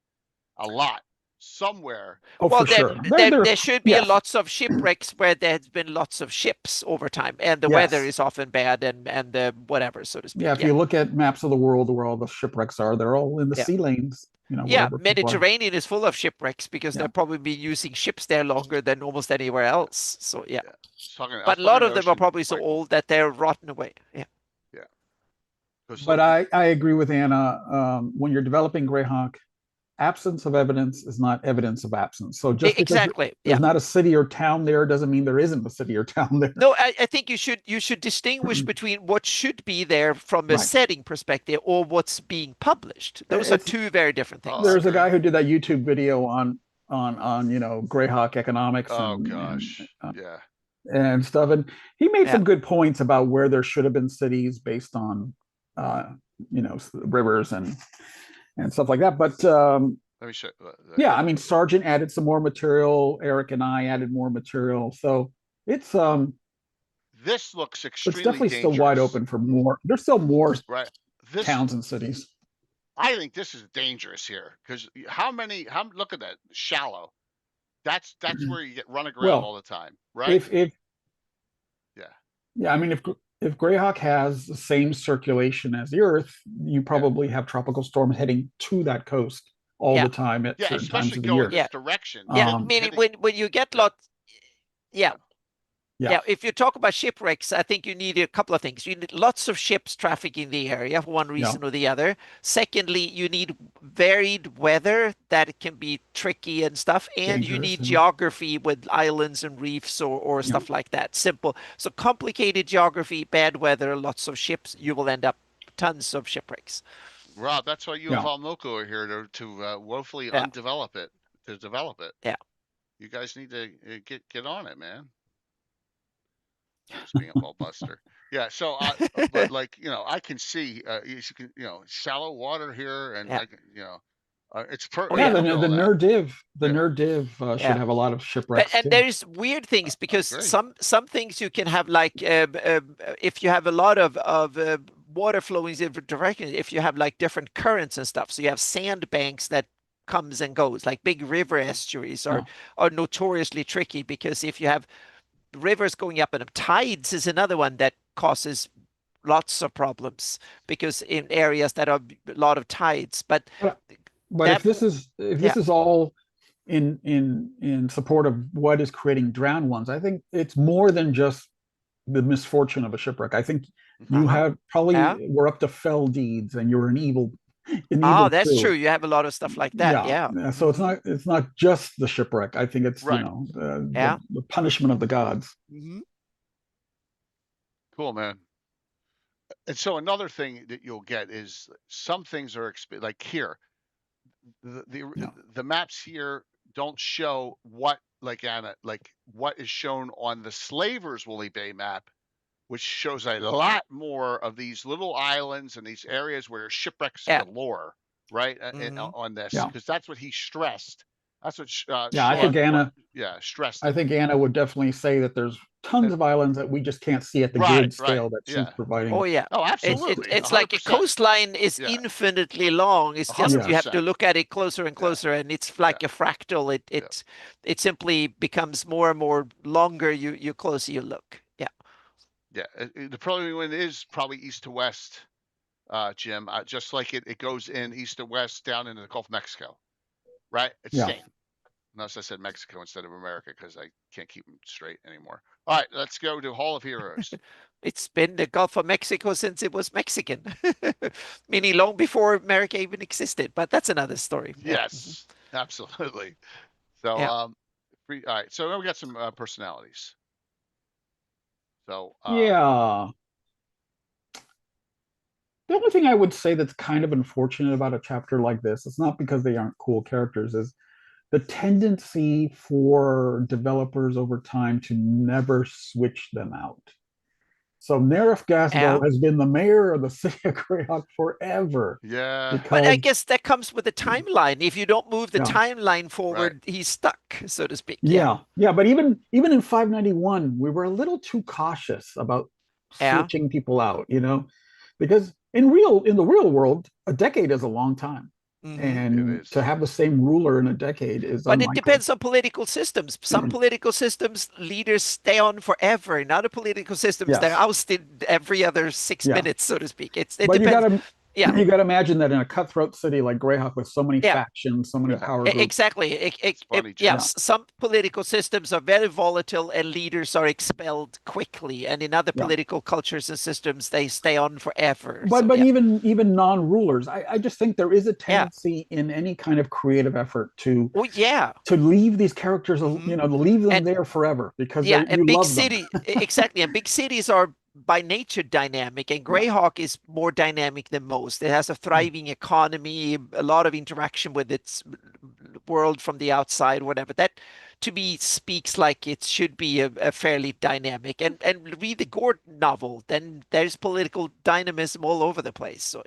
A lot. Somewhere. Oh, well, for sure. There should be lots of shipwrecks where there's been lots of ships over time, and the weather is often bad, and the whatever, so to speak. Yeah, if you look at maps of the world where all the shipwrecks are, they're all in the sea lanes. Mediterranean is full of shipwrecks because they'll probably be using ships there longer than almost anywhere else. So but a lot of them are probably so old that they're rotten away. Yeah. But I agree with Anna. When you're developing Greyhawk, absence of evidence is not evidence of absence. So just because there's not a city or town there doesn't mean there isn't a city or town there. No, I think you should distinguish between what should be there from a setting perspective or what's being published. Those are two very different things. There's a guy who did that YouTube video on Greyhawk economics and stuff, and he made some good points about where there should have been cities based on rivers and stuff like that. But let me show. I mean, Sargent added some more material. Eric and I added more material. So it's this looks extremely. It's definitely dangerous. still wide open for more. There's still more This, towns and cities. I think this is dangerous here because look at that shallow. That's where you get run aground all the time, right? I mean, if Greyhawk has the same circulation as the Earth, you probably have tropical storms heading to that coast all the time at certain times of the year. This direction. I mean, when you get lots, if you talk about shipwrecks, I think you need a couple of things. You need lots of ships trafficking the area for one reason or the other. Secondly, you need varied weather that can be tricky and stuff. And you need geography with islands and reefs or stuff like that. Simple. So complicated geography, bad weather, lots of ships, you will end up tons of shipwrecks. Rob, that's why you and Valmoko are here to woefully develop it. Yeah. You guys need to get on it, man. Just being a ball buster. Yeah, so but I can see shallow water here, and it's the Nerd Div should have a lot of shipwrecks. And there's weird things because some things you can have if you have a lot of water flowing in different directions, if you have different currents and stuff, so you have sandbanks that comes and goes, like big river estuaries are notoriously tricky because if you have rivers going up and tides is another one that causes lots of problems because in areas that are a lot of tides. But if this is all in support of what is creating drowned ones, I think it's more than just the misfortune of a shipwreck. I think you have probably were up to fell deeds and you're an evil. That's true. You have a lot of stuff like that. Yeah. So it's not just the shipwreck. I think it's the punishment of the gods. Mm-hmm. Cool, man. And so another thing that you'll get is some things are like here. The maps here don't show what what is shown on the Slavers Woolly Bay map, which shows a lot more of these little islands and these areas where shipwrecks galore, right? On this, because that's what he stressed. That's what. I think Anna. Stressed. I think Anna would definitely say that there's tons of islands that we just can't see at the grid scale that she's providing. Oh yeah. Oh, absolutely. It's like a coastline is infinitely long. It's just you have to look at it closer and closer, and it's like a fractal. It simply becomes more and more longer you closer you look. Yeah. Yeah, the probably one is probably east to west, Jim. Just like it goes in east to west down into the Gulf of Mexico, right? It's the same. Unless I said Mexico instead of America because I can't keep them straight anymore. All right, let's go to Hall of Heroes. It's been the Gulf of Mexico since it was Mexican, meaning long before America even existed. But that's another story. Yes, absolutely. So, all right. So we got some personalities. So, yeah. The only thing I would say that's kind of unfortunate about a chapter like this, it's not because they aren't cool characters, is the tendency for developers over time to never switch them out. So Nerif Gasbo has been the mayor of the city of Greyhawk forever. Yeah. But I guess that comes with the timeline. If you don't move the timeline forward, right. he's stuck, so to speak. Yeah. But even in 591, we were a little too cautious about switching people out, because in the real world, a decade is a long time. And to have the same ruler in a decade is but unlikely. It depends on political systems. Some political systems leaders stay on forever. In other political systems, they're ousted every other 6 minutes, so to speak. It depends. You got to imagine that in a cutthroat city like Greyhawk with so many factions, so many power groups. Exactly. Some political systems are very volatile and leaders are expelled quickly. And in other political cultures and systems, they stay on forever. But even non-rulers, I just think there is a tendency in any kind of creative effort to leave these characters, to leave them there forever because you love them. Exactly. And big cities are by nature dynamic, and Greyhawk is more dynamic than most. It has a thriving economy, a lot of interaction with its world from the outside, whatever. That to me speaks like it should be a fairly dynamic. And read the Gordon novel, then there's political dynamism all over the place. So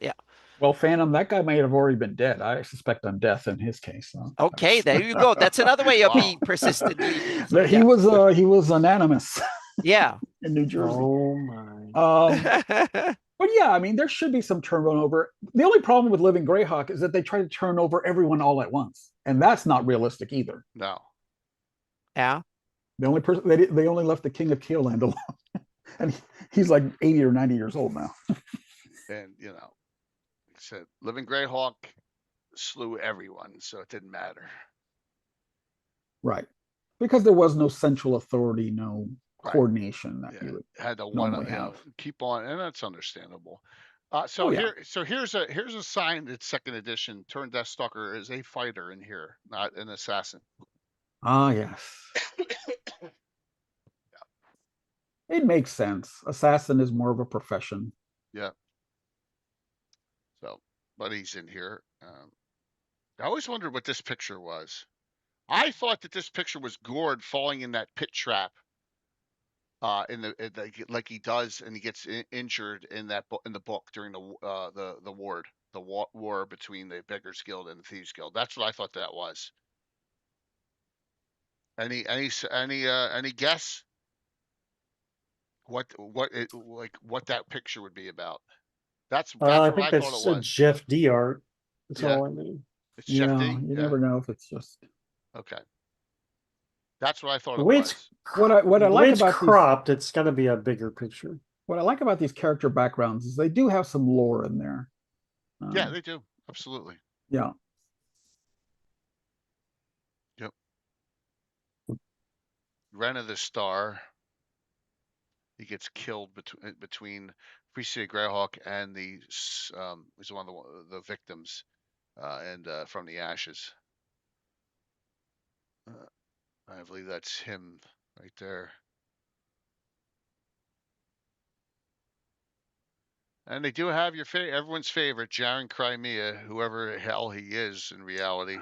Well, Phantom, that guy may have already been dead. I suspect on death in his case. Okay, there you go. That's another way of being persistent. He was anonymous. Yeah. In New Jersey. Oh my. But yeah, I mean, there should be some turnover. The only problem with Living Greyhawk is that they try to turn over everyone all at once, and that's not realistic either. No. Yeah. The only person they only left the King of Keelland alone, and he's like 80 or 90 years old now. And like I said, Living Greyhawk slew everyone, so it didn't matter. Right, because there was no central authority, no coordination that you would had to have. Keep on, and that's understandable. Here's a sign that second edition turned Deathstalker is a fighter in here, not an assassin. Ah, yes. It makes sense. Assassin is more of a profession. Yeah. So, but he's in here. I always wondered what this picture was. I thought that this picture was Gord falling in that pit trap. Like he does, and he gets injured in the book during the war between the Beggars Guild and the Thieves Guild. That's what I thought that was. Any guess what that picture would be about? That's I think that's a Jeff D art. That's all I mean. It's Jeff D. You never know if it's just okay. That's what I thought it was. What I like about cropped, it's got to be a bigger picture. What I like about these character backgrounds is they do have some lore in there. Yeah, they do. Absolutely. Yeah. Yep. Ren of the Star. He gets killed between Free City Greyhawk and he's one of the victims, and from the ashes. I believe that's him right there. And they do have everyone's favorite, Jaren Crimea, whoever the hell he is in reality.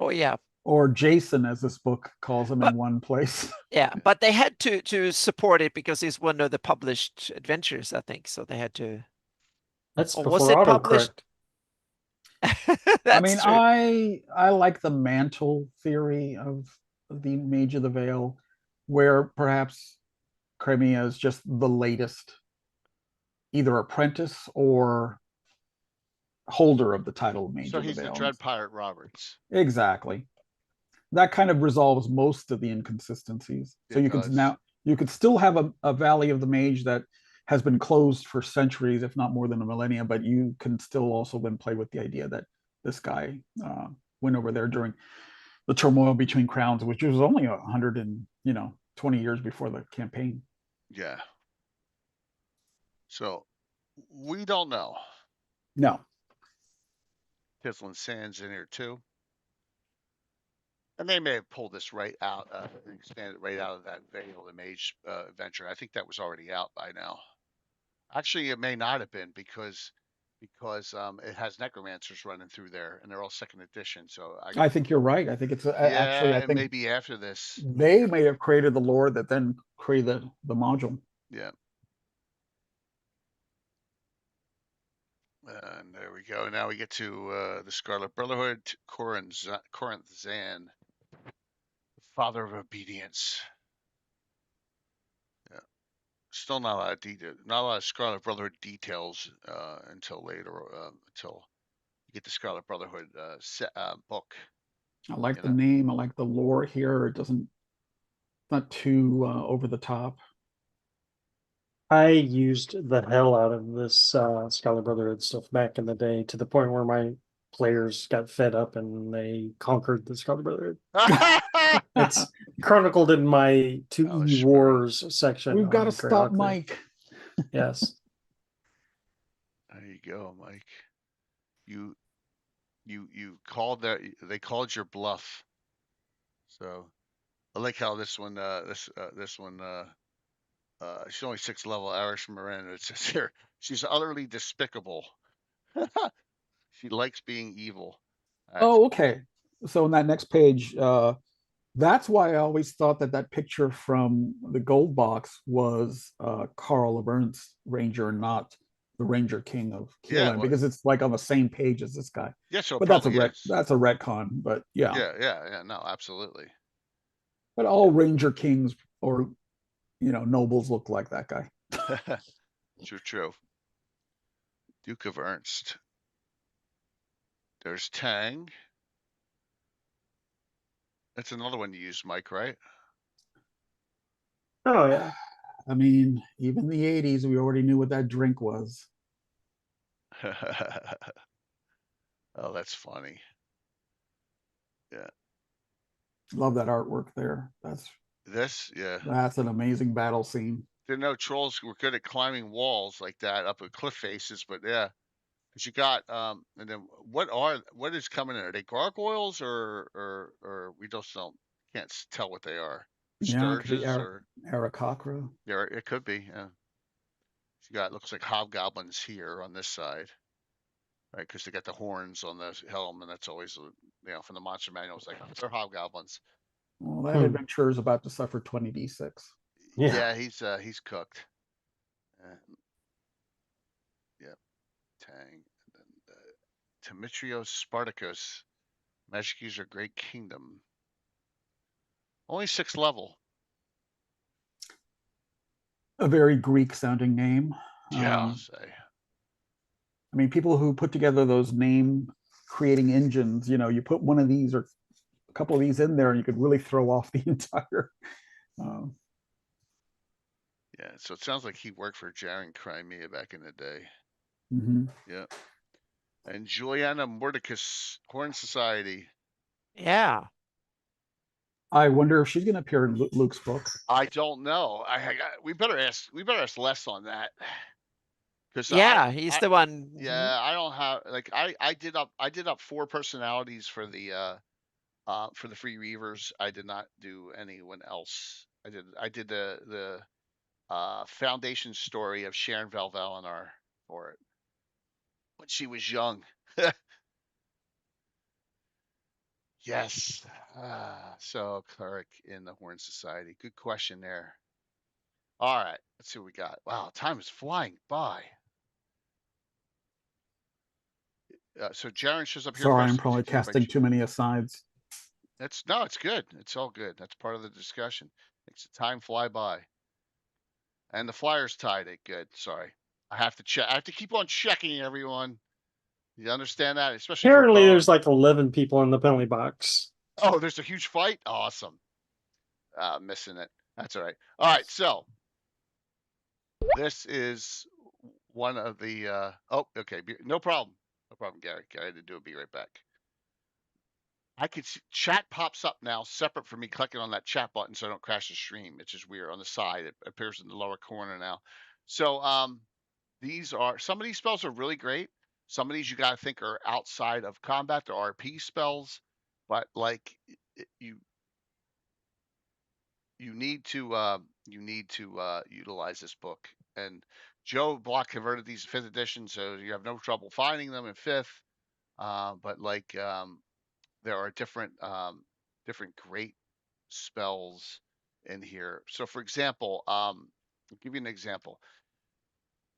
Oh, yeah. Or Jason, as this book calls him in one place. Yeah, but they had to support it because it's one of the published adventures, I think. So they had to. That's before autocorrect. I mean, I like the mantle theory of the Mage of the Veil, where perhaps Crimea is just the latest, either apprentice or holder of the title of Mage of the Veil. So he's the Dread Pirate Roberts. Exactly. That kind of resolves most of the inconsistencies. So you can You could still have a Valley of the Mage that has been closed for centuries, if not more than a millennia, but you can still also then play with the idea that this guy went over there during the turmoil between crowns, which was only 120 years before the campaign. Yeah. So we don't know. No. Tislin Sands in here too. And they may have pulled this right out, expanded right out of that Veil of the Mage adventure. I think that was already out by now. Actually, it may not have been because it has necromancers running through there, and they're all second edition. So I think you're right. I think it's actually. I think maybe after this, they may have created the lore that then created the module. Yeah. And there we go. Now we get to the Scarlet Brotherhood, Corinth Zan, the Father of Obedience. Yeah. Still not a lot of detail, not a lot of Scarlet Brotherhood details until later, until you get the Scarlet Brotherhood book. I like the name. I like the lore here. It doesn't, not too over the top. I used the hell out of this Scarlet Brotherhood stuff back in the day to the point where my players got fed up and they conquered the Scarlet Brotherhood. It's chronicled in my 2E Wars section. We've got to stop Mike. Yes. There you go, Mike. You called that. They called your bluff. So I like how this one. This one. She's only 6th level, Irish Marin. It says here, she's utterly despicable. She likes being evil. Okay. So in that next page, that's why I always thought that picture from the gold box was Carl Lavern's Ranger, not the Ranger King of Keelan, because it's like on the same page as this guy. Yeah, so but that's a retcon. But yeah, no, absolutely. But all Ranger Kings or nobles look like that guy. True. Duke of Ernst. There's Tang. That's another one you use, Mike, right? Oh yeah. I mean, even the 80s, we already knew what that drink was. Oh, that's funny. Yeah. Love that artwork there. That's an amazing battle scene. Didn't know trolls were good at climbing walls like that up at cliff faces, but yeah. Because you got and then what is coming in? Are they gargoyles or we just can't tell what they are? Sturges or Aarakocra? Yeah, it could be. Yeah. You got looks like hobgoblins here on this side, right? Because they got the horns on the helm, and that's always from the monster manual. It's like they're hobgoblins. Well, that adventurer is about to suffer 20d6. Yeah, he's cooked. Yep. Tang. And then Demetrios Spartacus, Magic User Great Kingdom. Only 6th level. A very Greek sounding name. Yeah, I'll say. I mean, people who put together those name creating engines, you put one of these or a couple of these in there and you could really throw off the entire. Yeah, so it sounds like he worked for Jaren Crimea back in the day. Mm-hmm. Yeah. And Juliana Mordecus, Horn Society. Yeah. I wonder if she's going to appear in Luke's book. I don't know. We better ask Les on that. He's the one. Yeah, I don't have I did up 4 personalities for the Free Reavers. I did not do anyone else. I did the foundation story of Sharon Valvalinar for it when she was young. Yes. So cleric in the Horn Society. Good question there. All right, let's see what we got. Wow, time is flying by. So Jaren shows up here. Sorry, I'm probably casting too many asides. It's good. It's all good. That's part of the discussion. Makes the time fly by. And the Flyers tied it. Good. Sorry. I have to check. I have to keep on checking, everyone. You understand that? Especially apparently there's like 11 people in the penalty box. Oh, there's a huge fight? Awesome. Missing it. That's all right. All right, so this is one of the. Oh, okay, no problem, no problem, Gary. Gary had to do it. Be right back. I could see chat pops up now, separate from me clicking on that chat button, so I don't crash the stream. It's just weird on the side. It appears in the lower corner now. So these are some of these spells are really great. Some of these you got to think are outside of combat. They're RP spells, but like you need to utilize this book. And Joe Block converted these 5th edition, so you have no trouble finding them in 5th. But like there are different great spells in here. So for example, I'll give you an example.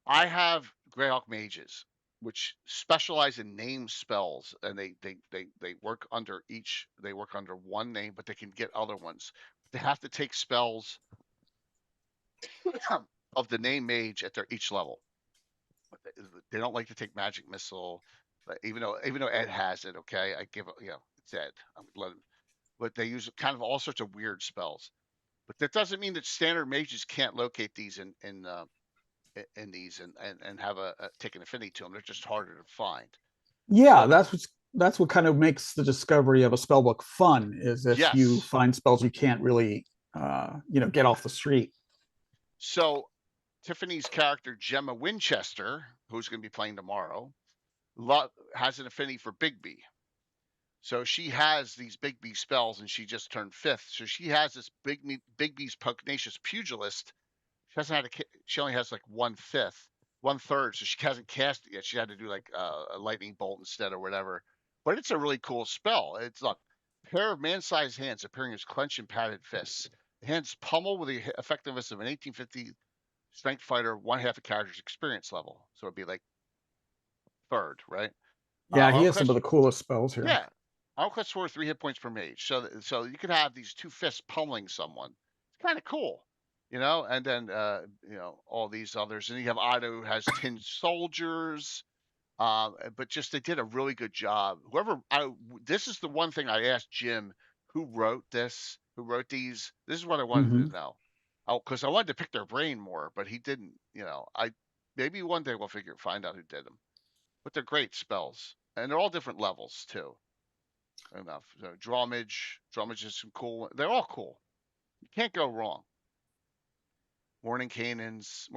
I have Greyhawk mages, which specialize in name spells, and they work under one name, but they can get other ones. They have to take spells of the name mage at their each level. They don't like to take magic missile, but even though Ed has it, okay, I give it's Ed. I'm let him, but they use kind of all sorts of weird spells. But that doesn't mean that standard mages can't locate these in these and have take an affinity to them. They're just harder to find. Yeah, so, that's what kind of makes the discovery of a spell book fun, is if you find spells you can't really get off the street. So Tiffany's character Gemma Winchester, who's going to be playing tomorrow, has an affinity for Bigby. So she has these Bigby spells, and she just turned 5th. So she has this Bigby's Pugnacious Pugilist. She only has like 1/5, 1/3. So she hasn't cast it yet. She had to do like a lightning bolt instead or whatever. But it's a really cool spell. It's a pair of man-sized hands appearing as clenched and padded fists. The hands pummel with the effectiveness of an 1850 strength fighter, 1/2 a character's experience level. So it'd be like 3rd, right? Yeah, he has some of the coolest spells here. Yeah. Outclass for 3 hit points per mage. So you could have these 2 fists pummeling someone. It's kind of cool, and then all these others. And you have Otto, who has tin soldiers. But just they did a really good job. This is the one thing I asked Jim, who wrote these. This is what I wanted to know. Because I wanted to pick their brain more, but he didn't. Maybe one day we'll find out who did them. But they're great spells, and they're all different levels too. Enough. So Drawmage is some cool. They're all cool. You can't go wrong. Morning Canon has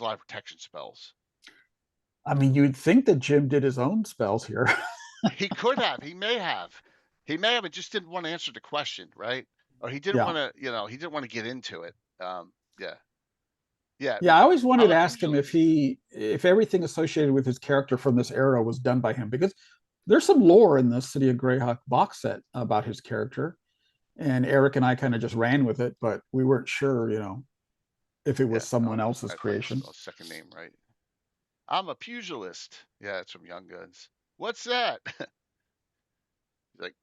a lot of protection spells. I mean, you'd think that Jim did his own spells here. He could have. He may have. But just didn't want to answer the question, right? Or he didn't want to. He didn't want to get into it. Yeah. I always wanted to ask him if everything associated with his character from this era was done by him, because there's some lore in the City of Greyhawk box set about his character, and Eric and I kind of just ran with it, but we weren't sure, if it was someone else's creation. Second name, right? I'm a pugilist. Yeah, it's from Young Guns. What's that? Like,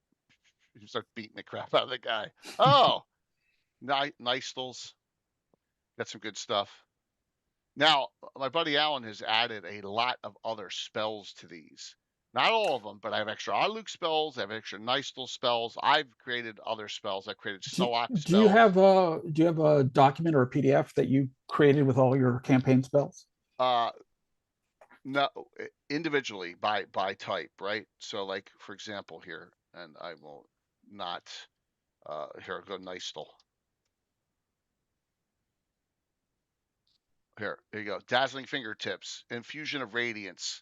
you start beating the crap out of the guy. Oh, Nystals. Got some good stuff. Now, my buddy Alan has added a lot of other spells to these. Not all of them, but I have extra Aluk spells. I have extra Nystal spells. I've created other spells. I created Solak spells. Do you have a document or a PDF that you created with all your campaign spells? No, individually by type, right? So, like for example, here, and I will not. Here, I'll go Nystal. Here you go. Dazzling Fingertips, Infusion of Radiance,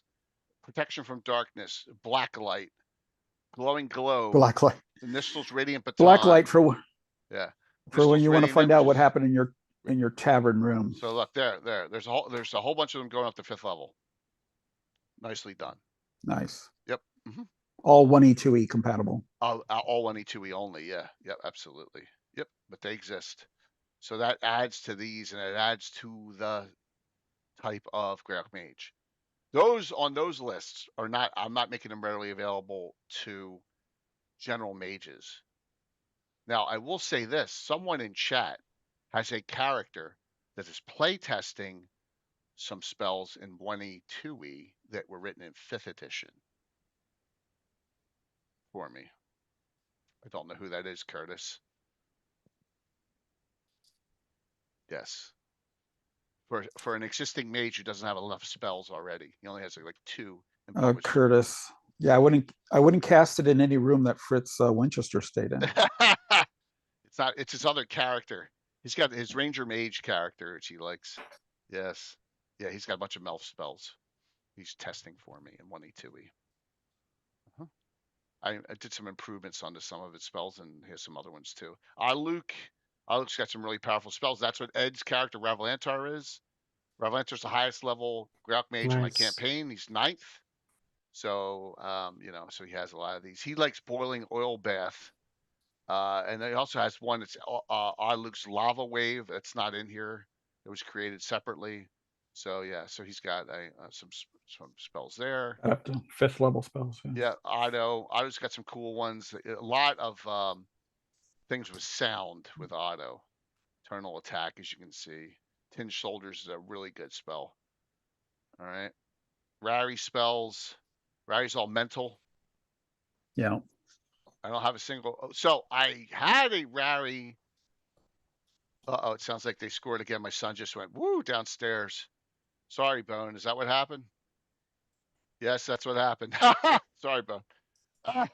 Protection from Darkness, Black Light, Glowing Glow, Black Light, Nystal's Radiant Baton. Black Light for Nystal's when you want to find out what happened in your tavern room. So look there. There's a whole bunch of them going up to 5th level. Nicely done. Nice. Yep. All 1E 2E compatible. All 1E 2E only. Yeah. Yep. Absolutely. Yep. But they exist. So that adds to these, and it adds to the type of Greyhawk Mage. Those on those lists are not. I'm not making them readily available to general mages. Now, I will say this: someone in chat has a character that is playtesting some spells in 1E 2E that were written in 5th edition for me. I don't know who that is, Curtis. Yes. For an existing mage who doesn't have enough spells already, he only has like 2. Curtis. Yeah, I wouldn't cast it in any room that Fritz Winchester stayed in. It's not. It's his other character. He's got his Ranger Mage character, which he likes. Yes. Yeah, he's got a bunch of Melf spells. He's testing for me in 1E2E. I did some improvements onto some of his spells, and here's some other ones too. Luke's got some really powerful spells. That's what Ed's character Ravalantar is. Ravalantar's the highest level Greyhawk Mage in my campaign. He's 9th. So so he has a lot of these. He likes boiling oil bath. And he also has one that's Luke's Lava Wave. That's not in here. It was created separately. So yeah, so he's got some spells there. Up to 5th level spells. Yeah, Otto's got some cool ones. A lot of things with sound with Otto. Eternal Attack, as you can see. Tinged Shoulders is a really good spell. All right. Rary spells. Rary's all mental. Yeah. I don't have a single. So I had a Rary. It sounds like they scored again. My son just went woo downstairs. Sorry, Bone. Is that what happened? Yes, that's what happened. Sorry, Bone. All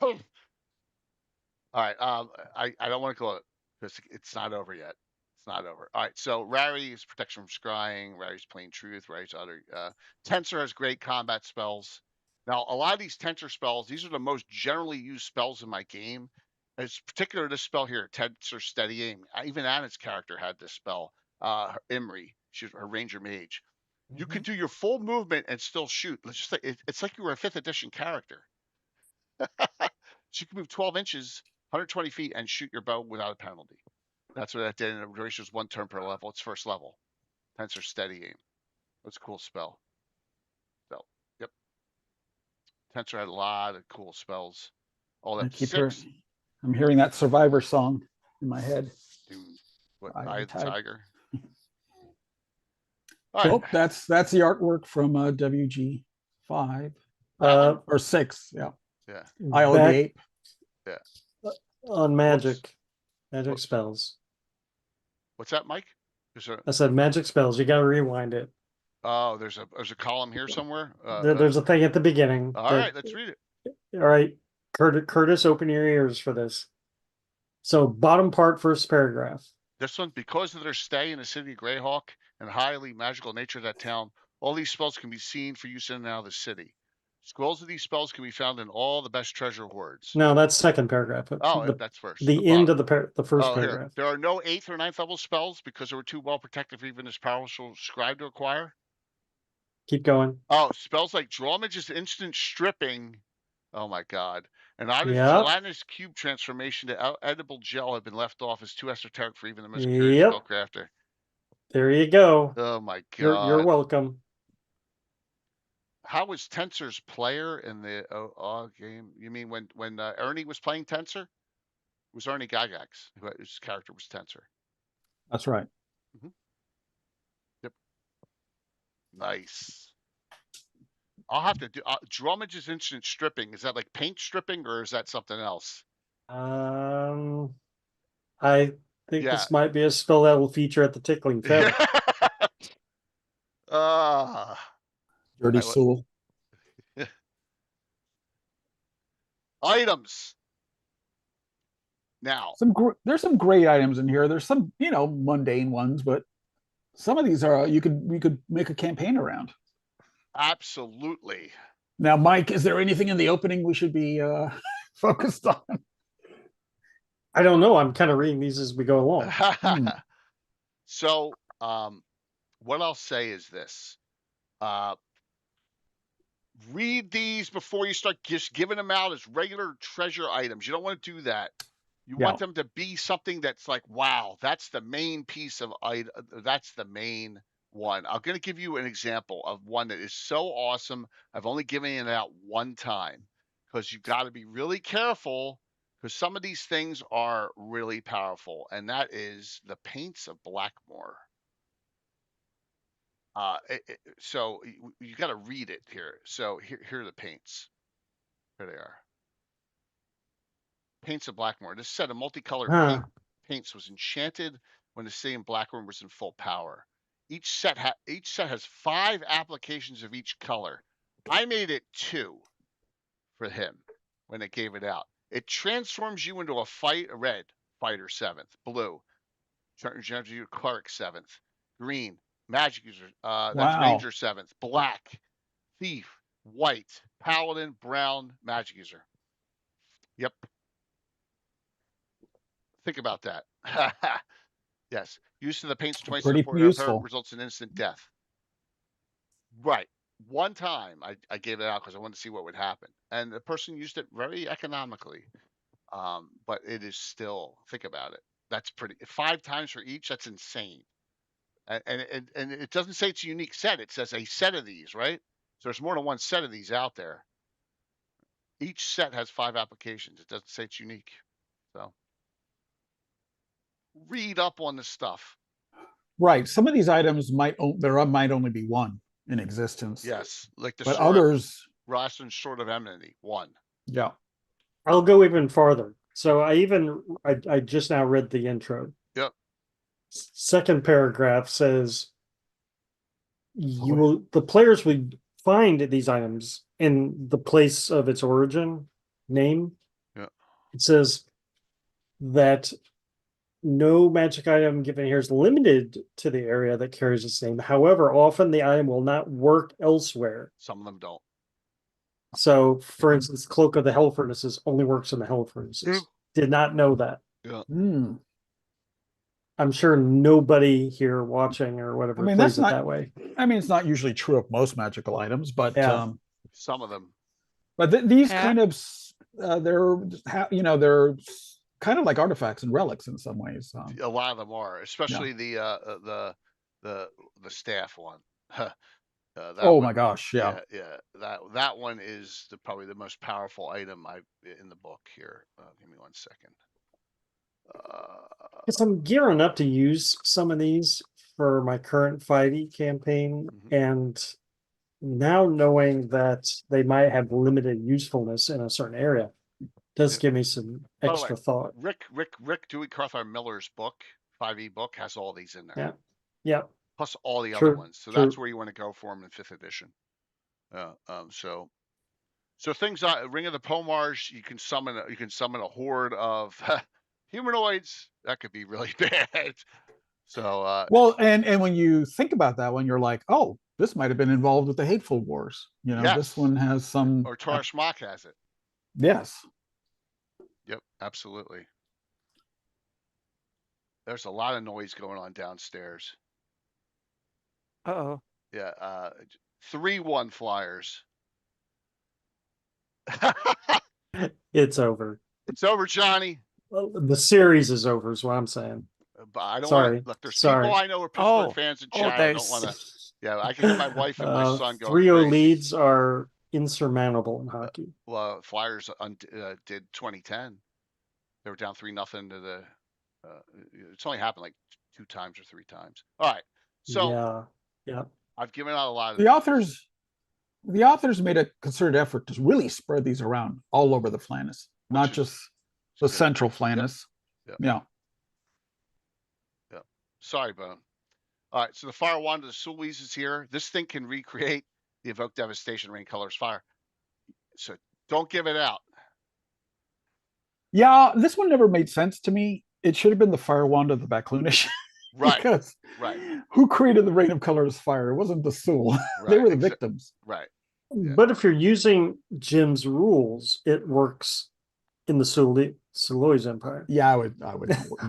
right. I don't want to call it because it's not over yet. It's not over. All right. So Rary is protection from scrying. Rary's plain truth. Rary's other. Tensor has great combat spells. Now, a lot of these Tensor spells, these are the most generally used spells in my game. It's particular this spell here, Tensor Steady Aim. Even Anna's character had this spell. Imri, she's her Ranger Mage. You could do your full movement and still shoot. Let's just say it's like you were a 5th edition character. She can move 12 inches, 120 feet, and shoot your bow without a penalty. That's what that did. And the duration is 1 turn per level. It's 1st level. Tensor Steady Aim. That's a cool spell. So, yep. Tensor had a lot of cool spells. All that 6. I'm hearing that Survivor song in my head. Dude, what? Eye of the Tiger. All right. That's the artwork from WG5 or 6. Yeah. Yeah. Isle of the Ape. Yeah. On magic spells. What's that, Mike? I said magic spells. You got to rewind it. Oh, there's a column here somewhere. There's a thing at the beginning. All right, let's read it. All right, Curtis, open your ears for this. So bottom part, first paragraph. This one, because of their stay in the city of Greyhawk and highly magical nature of that town, all these spells can be seen for use in and out of the city. Scrolls of these spells can be found in all the best treasure hoards. No, that's second paragraph. That's first. The end of the first paragraph. Here. There are no 8th or 9th level spells because they were too well protected for even this powerful scribe to acquire. Keep going. Oh, spells like Drawmage's instant stripping. Oh my God. And Gelatinous cube transformation to edible gel have been left off as too esoteric for even the most curious spellcrafter. There you go. Oh my God. You're welcome. How was Tensor's player in the game? You mean when Ernie was playing Tensor? It was Ernie Gygax, whose character was Tensor. That's right. Mm-hmm. Yep. Nice. I'll have to do Drawmage's instant stripping. Is that like paint stripping or is that something else? I think this might be a spell that will feature at the Tickling Feather. Dirty Soul. Items. Now, there's some great items in here. There's some, mundane ones, but some of these are we could make a campaign around. Absolutely. Now, Mike, is there anything in the opening we should be focused on? I don't know. I'm kind of reading these as we go along. So, what I'll say is this. Read these before you start just giving them out as regular treasure items. You don't want to do that. You want them to be something that's like, wow, that's the main piece of item. That's the main one. I'm going to give you an example of one that is so awesome. I've only given it out one time because you've got to be really careful because some of these things are really powerful. And that is the Paints of Blackmoor. So you got to read it here. So here are the paints. Here they are. Paints of Blackmoor. This set of multicolored paints was enchanted when the City in Blackroom was in full power. Each set has 5 applications of each color. I made it 2 for him when it gave it out. It transforms you into a red fighter 7th, blue turns you cleric 7th, green magic user, that's ranger 7th, black thief, white paladin, brown magic user. Yep. Think about that. Yes. Use of the paints twice pretty useful. results in instant death. Right. One time I gave it out because I wanted to see what would happen. And the person used it very economically. But it is still, think about it. That's pretty 5 times for each. That's insane. And it doesn't say it's a unique set. It says a set of these, right? So there's more than one set of these out there. Each set has 5 applications. It doesn't say it's unique. So read up on the stuff. Right. Some of these items might only be 1 in existence. Yes, like the but others. Roston's Sword of Enmity, 1. Yeah. I'll go even farther. So I just now read the intro. Yep. Second paragraph says the players would find these items in the place of its origin name. Yeah. It says that no magic item given here is limited to the area that carries its name. However, often the item will not work elsewhere. Some of them don't. So, for instance, Cloak of the Hell Furnaces only works in the Hell Furnaces. Did not know that. Yeah. I'm sure nobody here watching or whatever plays it that way. I mean, it's not usually true of most magical items, but some of them. But these kind of they're kind of like artifacts and relics in some ways. A lot of them are, especially the staff one. My gosh, yeah. That one is probably the most powerful item in the book here. Give me 1 second. Because I'm gearing up to use some of these for my current 5e campaign, and now knowing that they might have limited usefulness in a certain area does give me some extra thought. Rick Dewey Carthar Miller's book, 5e book, has all these in there. Yeah. Plus all the other ones. So that's where you want to go for them in 5th edition. So things like Ring of the Pomars, you can summon a horde of humanoids. That could be really bad. So and when you think about that one, you're like, oh, this might have been involved with the Hateful Wars. This one has some. Or Tarash Mach has it. Yes. Yep, absolutely. There's a lot of noise going on downstairs. Uh-oh. Yeah, 3-1 Flyers. It's over. It's over, Johnny. Well, the series is over, is what I'm saying. But I don't Sorry. look, there's people I know are Pittsburgh fans in chat. I don't want to. Yeah, I can get my wife and my son going. 3-0 leads are insurmountable in hockey. Well, Flyers did 2010. They were down 3-0 to the. It's only happened like 2 times or 3 times. All right, so yeah. I've given out a lot of the authors made a concerted effort to really spread these around all over the Flannis, not just the central Flannis. Yep. Yeah. Sorry, Bone. All right, so the Fire Wand of the Sulis is here. This thing can recreate the Evoke Devastation Rain Colors Fire. So don't give it out. Yeah, this one never made sense to me. It should have been the Fire Wand of the Baklunish. Right. Because who created the Rain of Colors Fire? It wasn't the Sul. Right. They were the victims. Right. Yeah. But if you're using Jim's rules, it works in the Suloi's Empire. Yeah, I would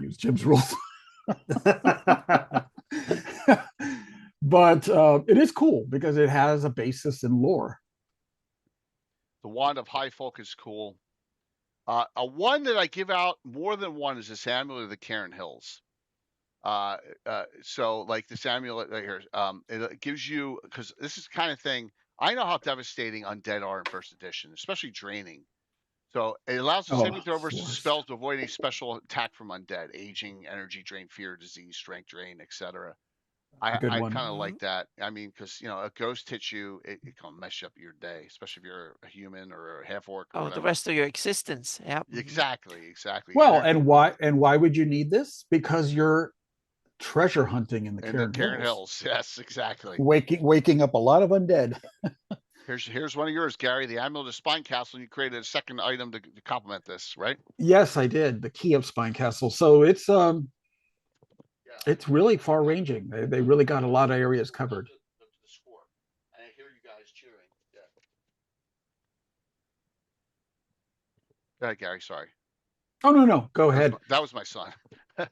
use Jim's rules. But it is cool because it has a basis in lore. The Wand of High Folk is cool. A one that I give out more than one is this Amulet of the Cairn Hills. So like this amulet right here, it gives you, because this is the kind of thing, I know how devastating undead are in 1st edition, especially draining. So it allows the saving throw versus spells to avoid any special attack from undead, aging, energy drain, fear, disease, strength drain, etc. I kind of like that. I mean, because a ghost hits you, it can mess up your day, especially if you're a human or a half orc. The rest of your existence. Yeah. Exactly. Well, and why would you need this? Because you're treasure hunting in the Cairn Hills. Yes, exactly. Waking up a lot of undead. Here's one of yours, Gary. The Amulet of Spine Castle. You created a second item to complement this, right? Yes, I did. The Key of Spine Castle. So it's really far ranging. They really got a lot of areas covered. The score. I hear you guys cheering. Yeah. Go ahead, Gary. Sorry. Oh no. Go ahead. That was my son.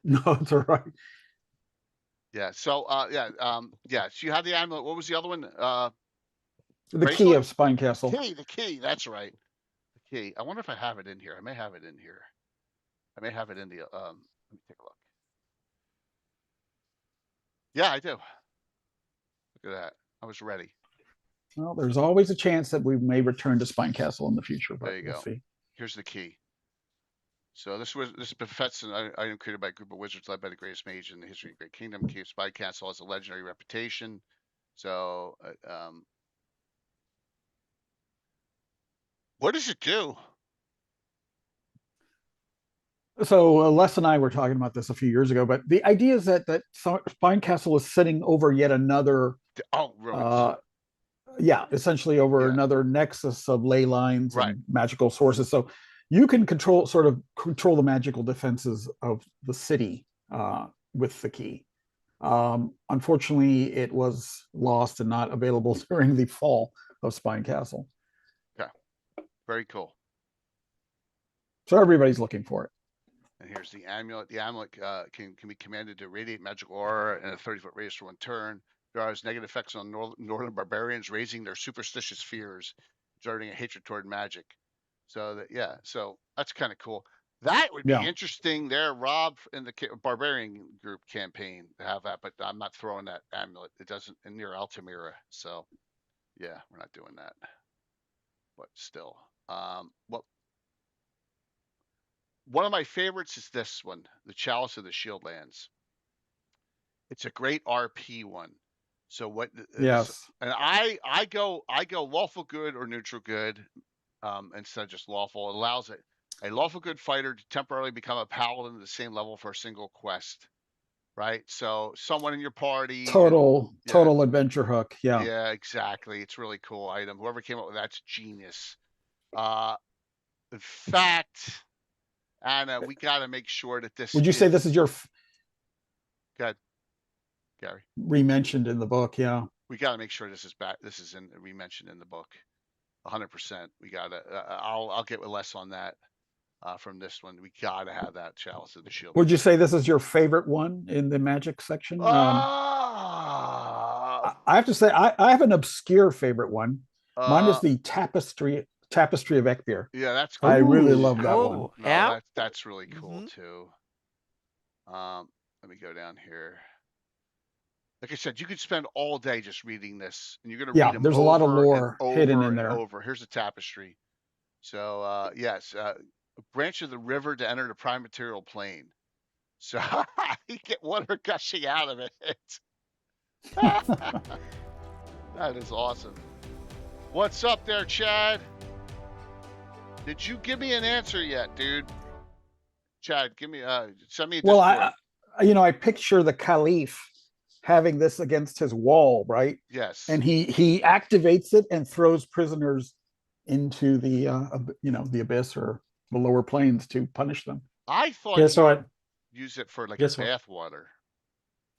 No, it's all right. Yeah. So So you had the amulet. What was the other one? The Key of Spine Castle. The key. That's right. The key. I wonder if I have it in here. I may have it in here. I may have it in the. Let me take a look. Yeah, I do. Look at that. I was ready. Well, there's always a chance that we may return to Spine Castle in the future. But there you go. See. Here's the key. So this befits an item created by a group of wizards led by the greatest mage in the history of the Great Kingdom. Key of Spine Castle has a legendary reputation. So, what does it do? So Les and I were talking about this a few years ago, but the idea is that Spine Castle is sitting over yet another. Ruins. Essentially over another nexus of ley lines and magical sources. So you can control the magical defenses of the city with the key. Unfortunately, it was lost and not available during the fall of Spine Castle. Okay, very cool. So everybody's looking for it. And here's the amulet. The amulet can be commanded to radiate magical aura in a 30-foot radius for one turn. There are negative effects on northern barbarians, raising their superstitious fears, starting a hatred toward magic. So that's kind of cool. That would be interesting there, Rob, in the barbarian group campaign to have that, but I'm not throwing that amulet. It doesn't near Altamira. So yeah, we're not doing that. But still, one of my favorites is this one, the Chalice of the Shieldlands. It's a great RP one. So what? Yes. And I go lawful good or neutral good, instead of just lawful. It allows a lawful good fighter to temporarily become a paladin at the same level for a single quest, right? So someone in your party. Total adventure hook. Yeah. Yeah, exactly. It's a really cool item. Whoever came up with that's genius. In fact, Anna, we got to make sure that this. Would you say this is your? Good. Gary. Re-mentioned in the book, yeah. We got to make sure this is back. This is re-mentioned in the book, 100%. We got to. I'll get with Les on that. From this one, we got to have that Chalice of the Shield. Would you say this is your favorite one in the magic section? I have to say, I have an obscure favorite one. Mine is the Tapestry of Ekbir. Yeah, that's cool. I really love that one. No, that's really cool too. Let me go down here. Like I said, you could spend all day just reading this, and you're going to read them. There's a lot of lore hidden in there. Here's a tapestry. So yes, a branch of the river to enter the prime material plane. So you get water gushing out of it. That is awesome. What's up there, Chad? Did you give me an answer yet, dude? Chad, give me send me a Discord. I picture the Caliph having this against his wall, right? Yes. And he activates it and throws prisoners into the the abyss or the lower planes to punish them. I thought use it for like a bath water.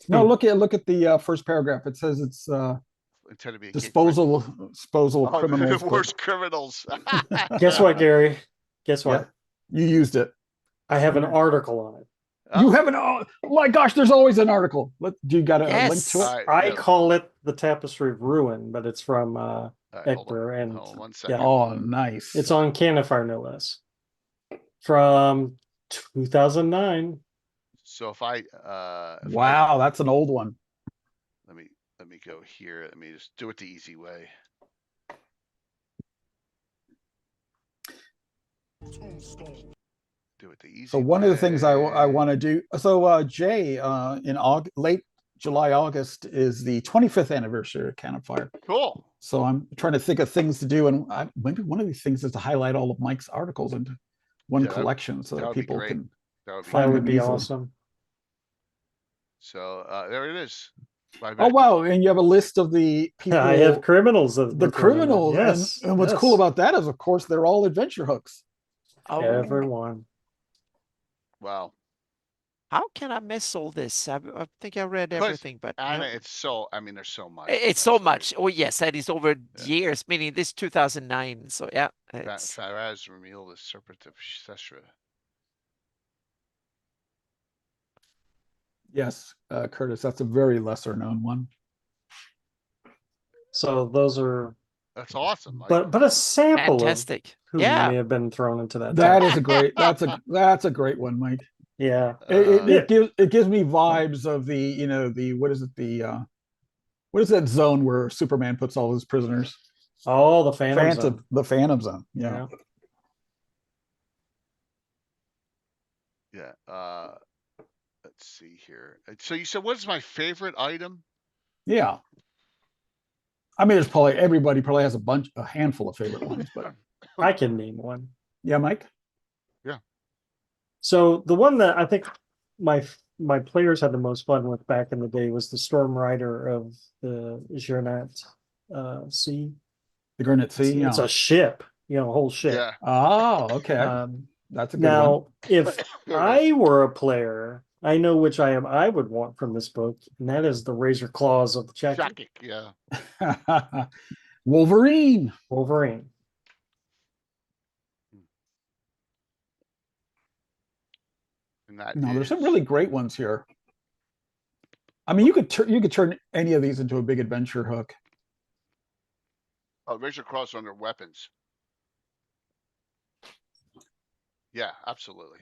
No, look at the first paragraph. It says it's intended to be disposal of criminals. The worst criminals. Guess what, Gary? Guess what? Yeah, you used it. I have an article on it. You have an my gosh, there's always an article. Do you got a link to it? I call it the Tapestry of Ruin, but it's from Ekbir, and hold on 1 second. Oh, nice. It's on Canifire, no less, from 2009. So if I wow, that's an old one. Let me go here. Let me just do it the easy way. Do it the easy So one way. of the things I want to do. So Jay, in late July, August is the 25th anniversary of Canifire. Cool. So I'm trying to think of things to do, and maybe one of these things is to highlight all of Mike's articles into one collection, so that people can. That would be awesome. So there it is. Oh wow! And you have a list of the people. I have criminals of the criminals. Yes. And what's cool about that is, of course, they're all adventure hooks. Oh. Everyone. Wow. How can I miss all this? I think I read everything, but Anna, it's so. I mean, there's so much. It's so much. Oh yes, that is over years. Meaning this 2009. So yeah. Faraz Ramil, the Serpent of Sesra. Yes, Curtis, that's a very lesser known one. So those are. That's awesome. But a sample fantastic. Of who may have been thrown into that. That is a great. That's a great one, Mike. Yeah. It gives me vibes of the what is it what is that zone where Superman puts all his prisoners? Oh, the Phantom Zone. The Phantom Zone. Yeah. Yeah. Let's see here. So you said, what is my favorite item? Yeah. I mean, there's probably everybody has a handful of favorite ones, but I can name one. Yeah, Mike. Yeah. So the one that I think my players had the most fun with back in the day was the Storm Rider of the Gurnet Sea. The Gurnet Sea. It's a ship, a whole ship. Yeah. Oh, okay. That's a good one. Now, if I were a player, I know which item I would want from this book, and that is the Razor Claws of the Chakik. Yeah. Wolverine. There's some really great ones here. I mean, you could turn any of these into a big adventure hook. Oh, Razor Claws under weapons. Yeah, absolutely.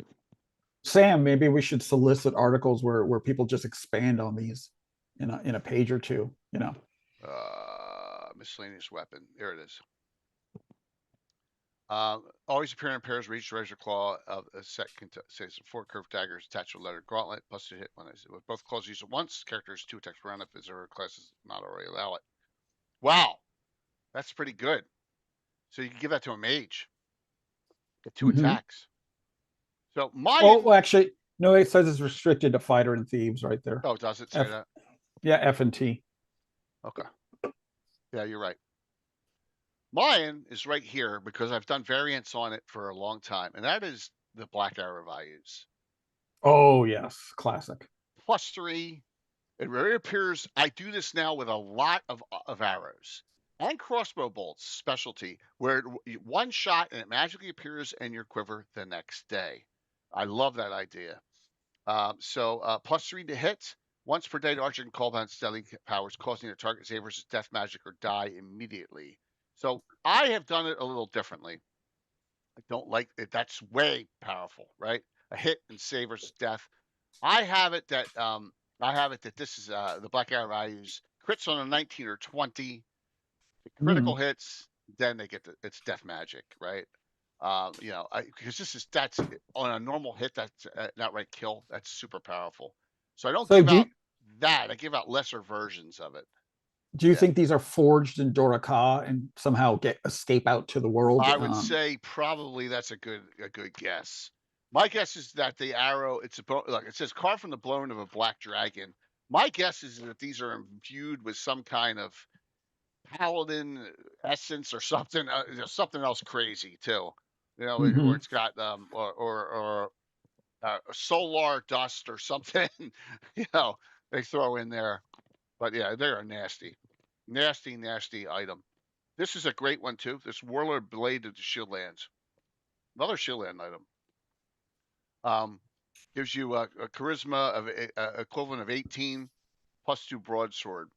Sam, maybe we should solicit articles where people just expand on these in a page or two. Miscellaneous weapon. There it is. Always appear in pairs. Reach Razor Claw of a set says 4 curved daggers attached to a letter gauntlet. Plus to hit when with both claws used at once. Characters 2 attacks per round if his or her class does not already allow it. Wow, that's pretty good. So you can give that to a mage. Get 2 attacks. So actually, no. It says it's restricted to fighter and thieves right there. Oh, does it say that? Yeah, F and T. Okay. Yeah, you're right. Mine is right here because I've done variants on it for a long time, and that is the Black Arrow I use. Oh yes, classic. +3. It reappears. I do this now with a lot of arrows and crossbow bolts, specialty, where one shot and it magically appears in your quiver the next day. I love that idea. +3 to hit. Once per day, the archer can call upon stealthy powers, causing the target save versus death magic or die immediately. So I have done it a little differently. I don't like it. That's way powerful, right? A hit and save versus death. I have it that this is the Black Arrow I use. Crits on a 19 or 20. The critical hits, then they get it's death magic, right? Because that's on a normal hit, that's an outright kill. That's super powerful. So I don't give out that. I give out lesser versions of it. Do you think these are forged in Doraka and somehow escape out to the world? I would say probably that's a good guess. My guess is that the arrow, it says carved from the bone of a black dragon. My guess is that these are imbued with some kind of paladin essence or something, something else crazy too. Where it's got or solar dust or something. They throw in there. But yeah, they're a nasty item. This is a great one too. This Warlord Blade of the Shieldlands, another Shieldland item. Gives you a charisma of equivalent of 18, +2 broadsword.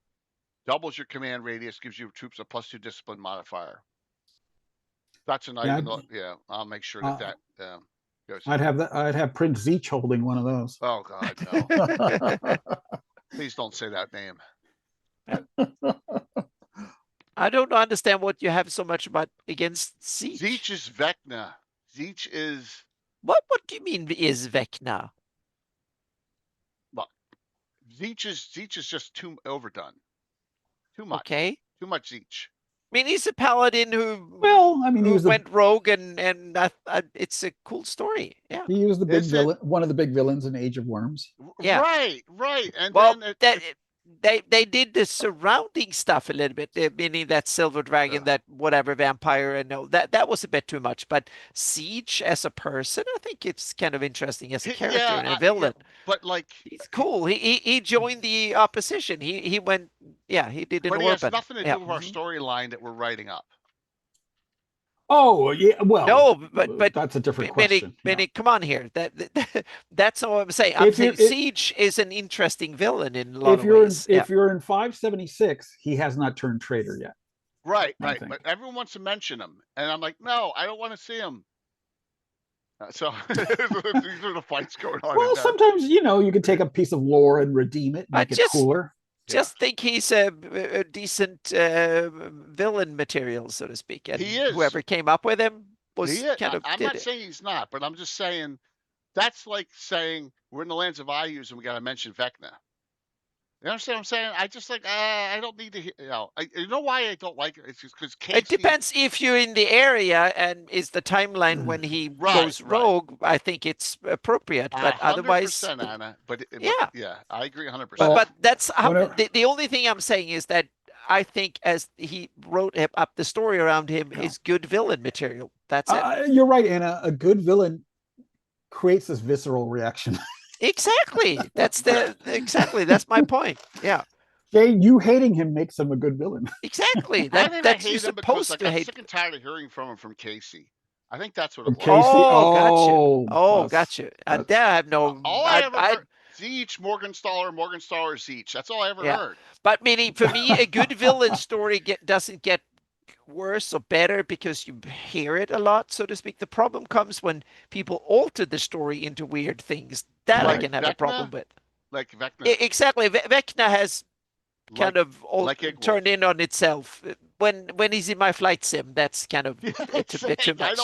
Doubles your command radius. Gives your troops a +2 discipline modifier. That's an item. I'll make sure that goes. I'd have Prince Zeech holding one of those. Oh God, no! Please don't say that name. I don't understand what you have so much about against Zeech. Zeech is Vecna. Zeech is what do you mean is Vecna? Look, Zeech is just too overdone. Too much. Okay. Too much Zeech. mean, he's a paladin who he went rogue, and it's a cool story. Yeah, he was the big villain, one of the big villains in Age of Worms. Yeah, right. And well, then they did the surrounding stuff a little bit, meaning that silver dragon, that whatever vampire, and no, that was a bit too much. But Siege as a person, I think it's kind of interesting as a character and a villain. But like, he's cool. He joined the opposition. He went. Yeah, he did an But orbit. he has nothing to do with our storyline that we're writing up. Oh yeah, well, no, but that's a different question. Benny, come on here. That's all I'm saying. I'm saying Siege is an interesting villain in a lot of ways. If you're in 576, he has not turned traitor yet. Right. But everyone wants to mention him, and I'm like, no, I don't want to see him. So these are the fights going on. Well, sometimes you can take a piece of lore and redeem it, make it cooler. Just think he's a decent villain material, so to speak. And he is. Whoever came up with him was kind of. I'm not saying he's not, but I'm just saying that's like saying we're in the lands of Ayus and we got to mention Vecna. You understand what I'm saying? I just like I don't need to. You know why I don't like it? It's just because Casey. It depends if you're in the area and is the timeline when he goes rogue. I think it's appropriate, but otherwise, Anna. But I agree 100%. But that's the only thing I'm saying is that I think as he wrote up the story around him is good villain material. That's it. You're right, Anna. A good villain creates this visceral reaction. Exactly. That's my point. Yeah. Jay, you hating him makes him a good villain. Exactly. That's you're supposed to hate. I'm sick and tired of hearing from Casey. I think that's what it was. Casey? Gotcha. I have no. All I ever heard. Zeech, Morgenstaller, Zeech. That's all I ever heard. But meaning for me, a good villain story doesn't get worse or better because you hear it a lot, so to speak. The problem comes when people alter the story into weird things. That I can have a problem with. Like Vecna. Exactly. Vecna has kind of turned in on itself. When he's in my flight sim, that's kind of it's a bit too much.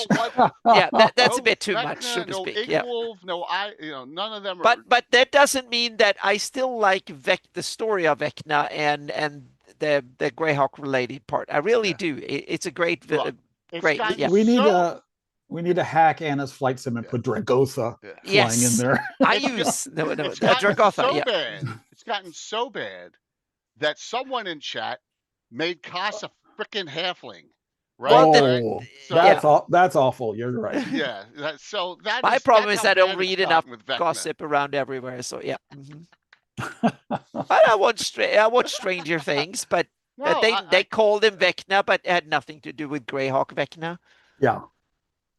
That's a bit too much, so to speak. Wolf, none of them are. But that doesn't mean that I still like the story of Vecna and the Greyhawk related part. I really do. It's a great. We need to hack Anna's flight sim and put Dragotha flying in there. I use Dragotha. Bad. It's gotten so bad that someone in chat made Kaz a freaking halfling. Right? That's awful. You're right. Yeah. My problem is that I don't read enough gossip around everywhere. So yeah. But I watch Stranger Things, but they called him Vecna, but it had nothing to do with Greyhawk Vecna. Yeah.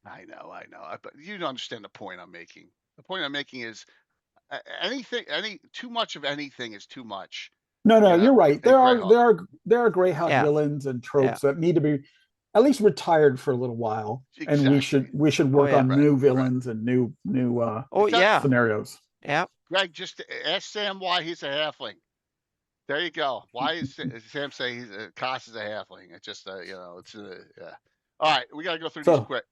I know. But you don't understand the point I'm making. The point I'm making is too much of anything is too much. No, you're right. There are Greyhawk villains and tropes that need to be at least retired for a little while, and we should work on new villains and new scenarios. Yeah. Greg, just ask Sam why he's a halfling. There you go. Why is Sam saying Kaz is a halfling? It's just All right, we got to go through these quick.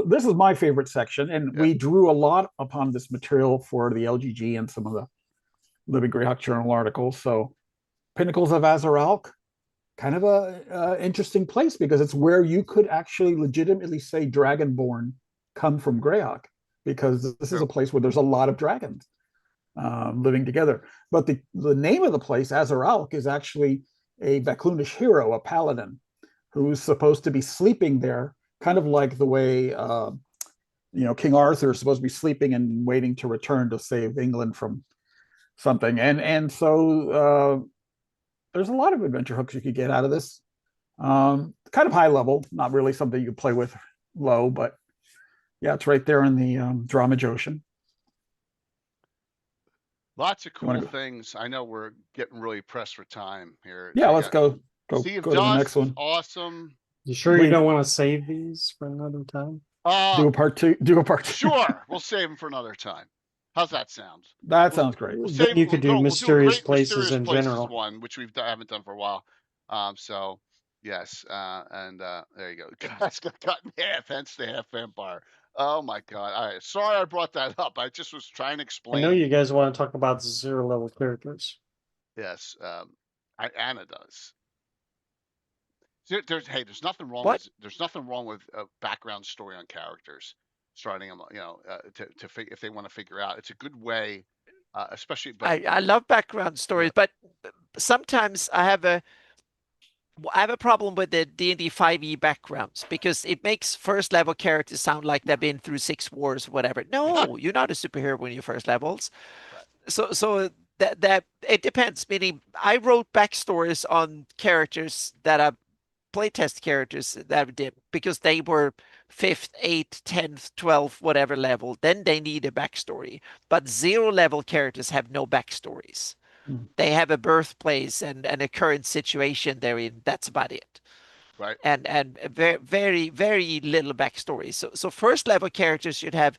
This is my favorite section, and we drew a lot upon this material for the LGG and some of the Living Greyhawk Journal articles. So, Pinnacles of Azaralk, kind of a interesting place because it's where you could actually legitimately say Dragonborn come from Greyhawk, because this is a place where there's a lot of dragons living together. But the name of the place, Azaralk, is actually a Veclunish hero, a paladin, who's supposed to be sleeping there, kind of like the way King Arthur is supposed to be sleeping and waiting to return to save England from something. And so there's a lot of adventure hooks you could get out of this. Kind of high level, not really something you play with low, but yeah, it's right there in the Dramage Ocean. Lots of cool things. I know we're getting really pressed for time here. Yeah, let's go. Go to the next one. Awesome. You sure you don't want to save these for another time? Do a part two. Sure, we'll save them for another time. How's that sound? That sounds great. You could do mysterious places in general. One, which we haven't done for a while. So yes, and there you go. Guys got cut in half, hence the half vampire. Oh my god! All right, sorry I brought that up. I just was trying to explain. I know you guys want to talk about 0 level characters. Yes, Anna does. There's nothing wrong with a background story on characters, starting them, if they want to figure out. It's a good way, especially. But I love background stories, but sometimes I have a problem with the D&D 5e backgrounds because it makes first level characters sound like they've been through 6 wars, whatever. No, you're not a superhero when you're first levels. Right. So that it depends. Meaning, I wrote backstories on characters that are playtest characters that I did because they were 5th, 8th, 10th, 12th, whatever level. Then they need a backstory. But 0 level characters have no backstories. They have a birthplace and a current situation they're in. That's about it. Right. And very, very, very little backstory. So first level characters should have.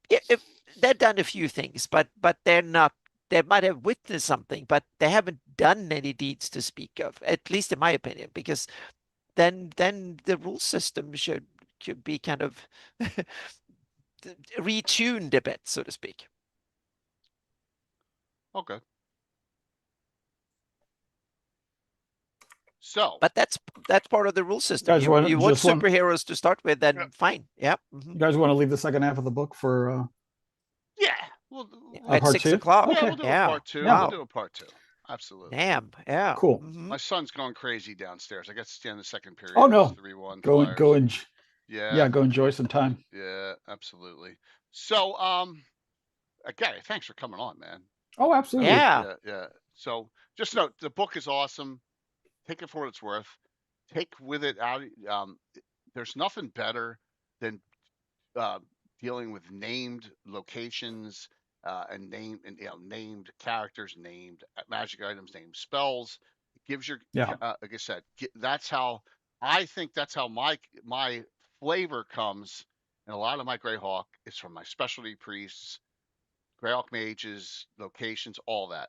If they've done a few things, but they're not. They might have witnessed something, but they haven't done any deeds to speak of, at least in my opinion, because then the rule system should be kind of retuned a bit, so to speak. Okay. So, but that's part of the rule system. You want superheroes to start with, then fine. Yeah. Mm-hmm. You guys want to leave the second half of the book for? Yeah. At 6 o'clock. Okay. Yeah, we'll do a part 2. Wow. We'll do a part 2. Absolutely. Damn. Yeah. Cool. Mm-hmm. My son's going crazy downstairs. I got to stand the second period. Oh no. 3-1. Go enjoy some time. Yeah, absolutely. So, Gary, thanks for coming on, man. Oh, absolutely. Yeah. So, just note, the book is awesome. Take it for what it's worth. Take with it out. There's nothing better than dealing with named locations and named characters, named magic items, named spells. It gives your like I said, that's how I think that's how my flavor comes. And a lot of my Greyhawk is from my specialty priests, Greyhawk mages, locations, all that,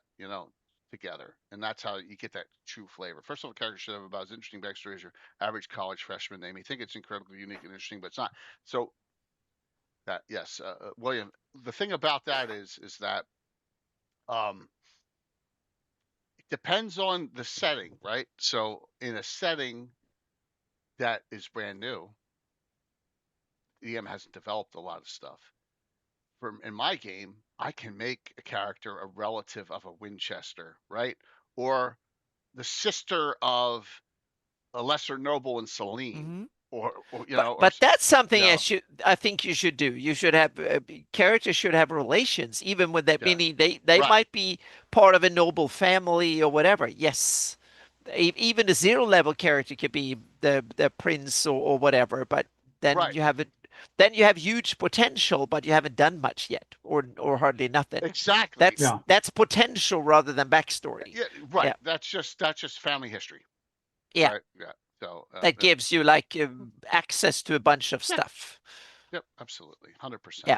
together. And that's how you get that true flavor. First of all, characters should have about as interesting backstory as your average college freshman. They may think it's incredibly unique and interesting, but it's not. So that, yes, William, the thing about that is that it depends on the setting, right? So in a setting that is brand new, EM hasn't developed a lot of stuff. In my game, I can make a character a relative of a Winchester, right? Or the sister of a lesser noble in Selene. Mm-hmm. But that's something I think you should do. You should have characters should have relations, even with that. Meaning they might be part of a noble family or whatever. Yes, even a 0 level character could be the prince or whatever. But then you have it. Then you have huge potential, but you haven't done much yet, or hardly nothing. Exactly. That's potential rather than backstory. Yeah, right. Yeah. That's just family history. Yeah. Right? Yeah. So that gives you like access to a bunch of stuff. Yep. Absolutely. 100%. Yeah.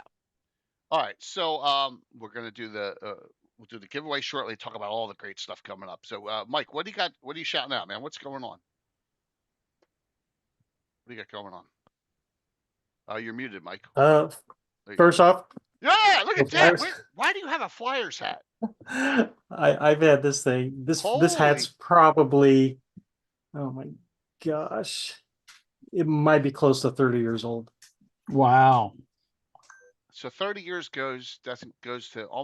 All right. So we're gonna do we'll do the giveaway shortly. Talk about all the great stuff coming up. So Mike, what do you got? What are you shouting out, man? What's going on? What do you got going on? You're muted, Mike. First off, look at that. Why do you have a Flyers hat? I've had this thing. This hat's probably, oh my gosh, it might be close to 30 years old. Wow. So 30 years goes to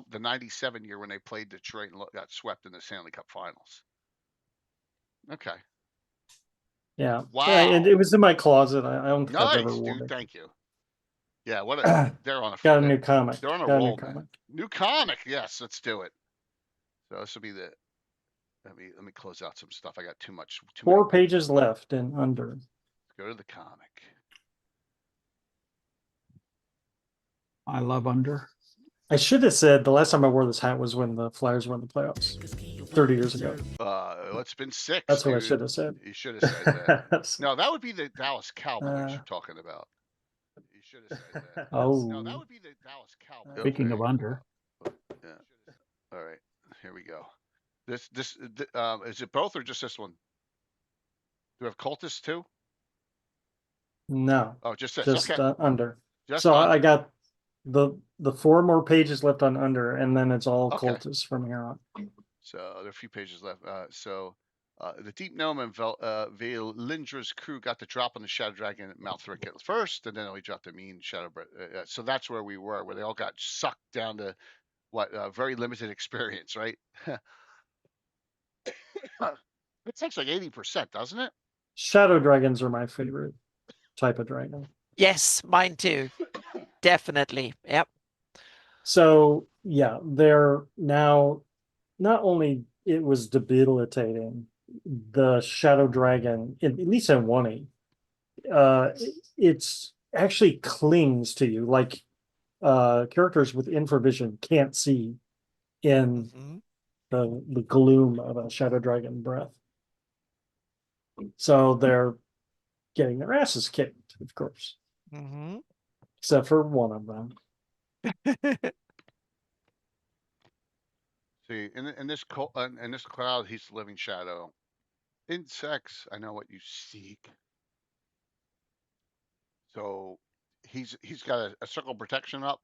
the 97 year when they played Detroit and got swept in the Stanley Cup Finals. Okay. Yeah. Wow. And it was in my closet. I don't think I've ever worn it. Thank you. Yeah. They're on a got a new comic. They're on a roll. New comic. Yes. Let's do it. So this will be let me close out some stuff. I got too much. 4 pages left and under. Let's go to the comic. I love Under. I should have said the last time I wore this hat was when the Flyers won the playoffs 30 years ago. It's been 6. That's what I should have said. You should have said that. No, that would be the Dallas Cowboys you're talking about. You should have said that. No, that would be the Dallas Cowboys. Speaking of Under. Yeah. All right. Here we go. This is it both or just this one? Do we have Cultists too? No. Oh, just this. Just okay. Under. Just so under. I got the 4 more pages left on Under, and then it's all Cultists from here on. So there are a few pages left. So The Deep Gnome and Valindra's crew got the drop on the Shadow Dragon at Mouth Ricket first, and then we dropped the mean Shadow. So that's where we were, where they all got sucked down to what very limited experience, right? It takes like 80%, doesn't it? Shadow dragons are my favorite type of dragon. Yes, mine too. Definitely. Yep. So yeah, they're now not only it was debilitating, the Shadow Dragon, at least in 1E, it's actually clings to you like characters with infravision can't see in the gloom of a Shadow Dragon breath. So they're getting their asses kicked, of course. Except for one of them. See, in this cloud, he's the living shadow. Insects, I know what you seek. So he's got a circle protection up.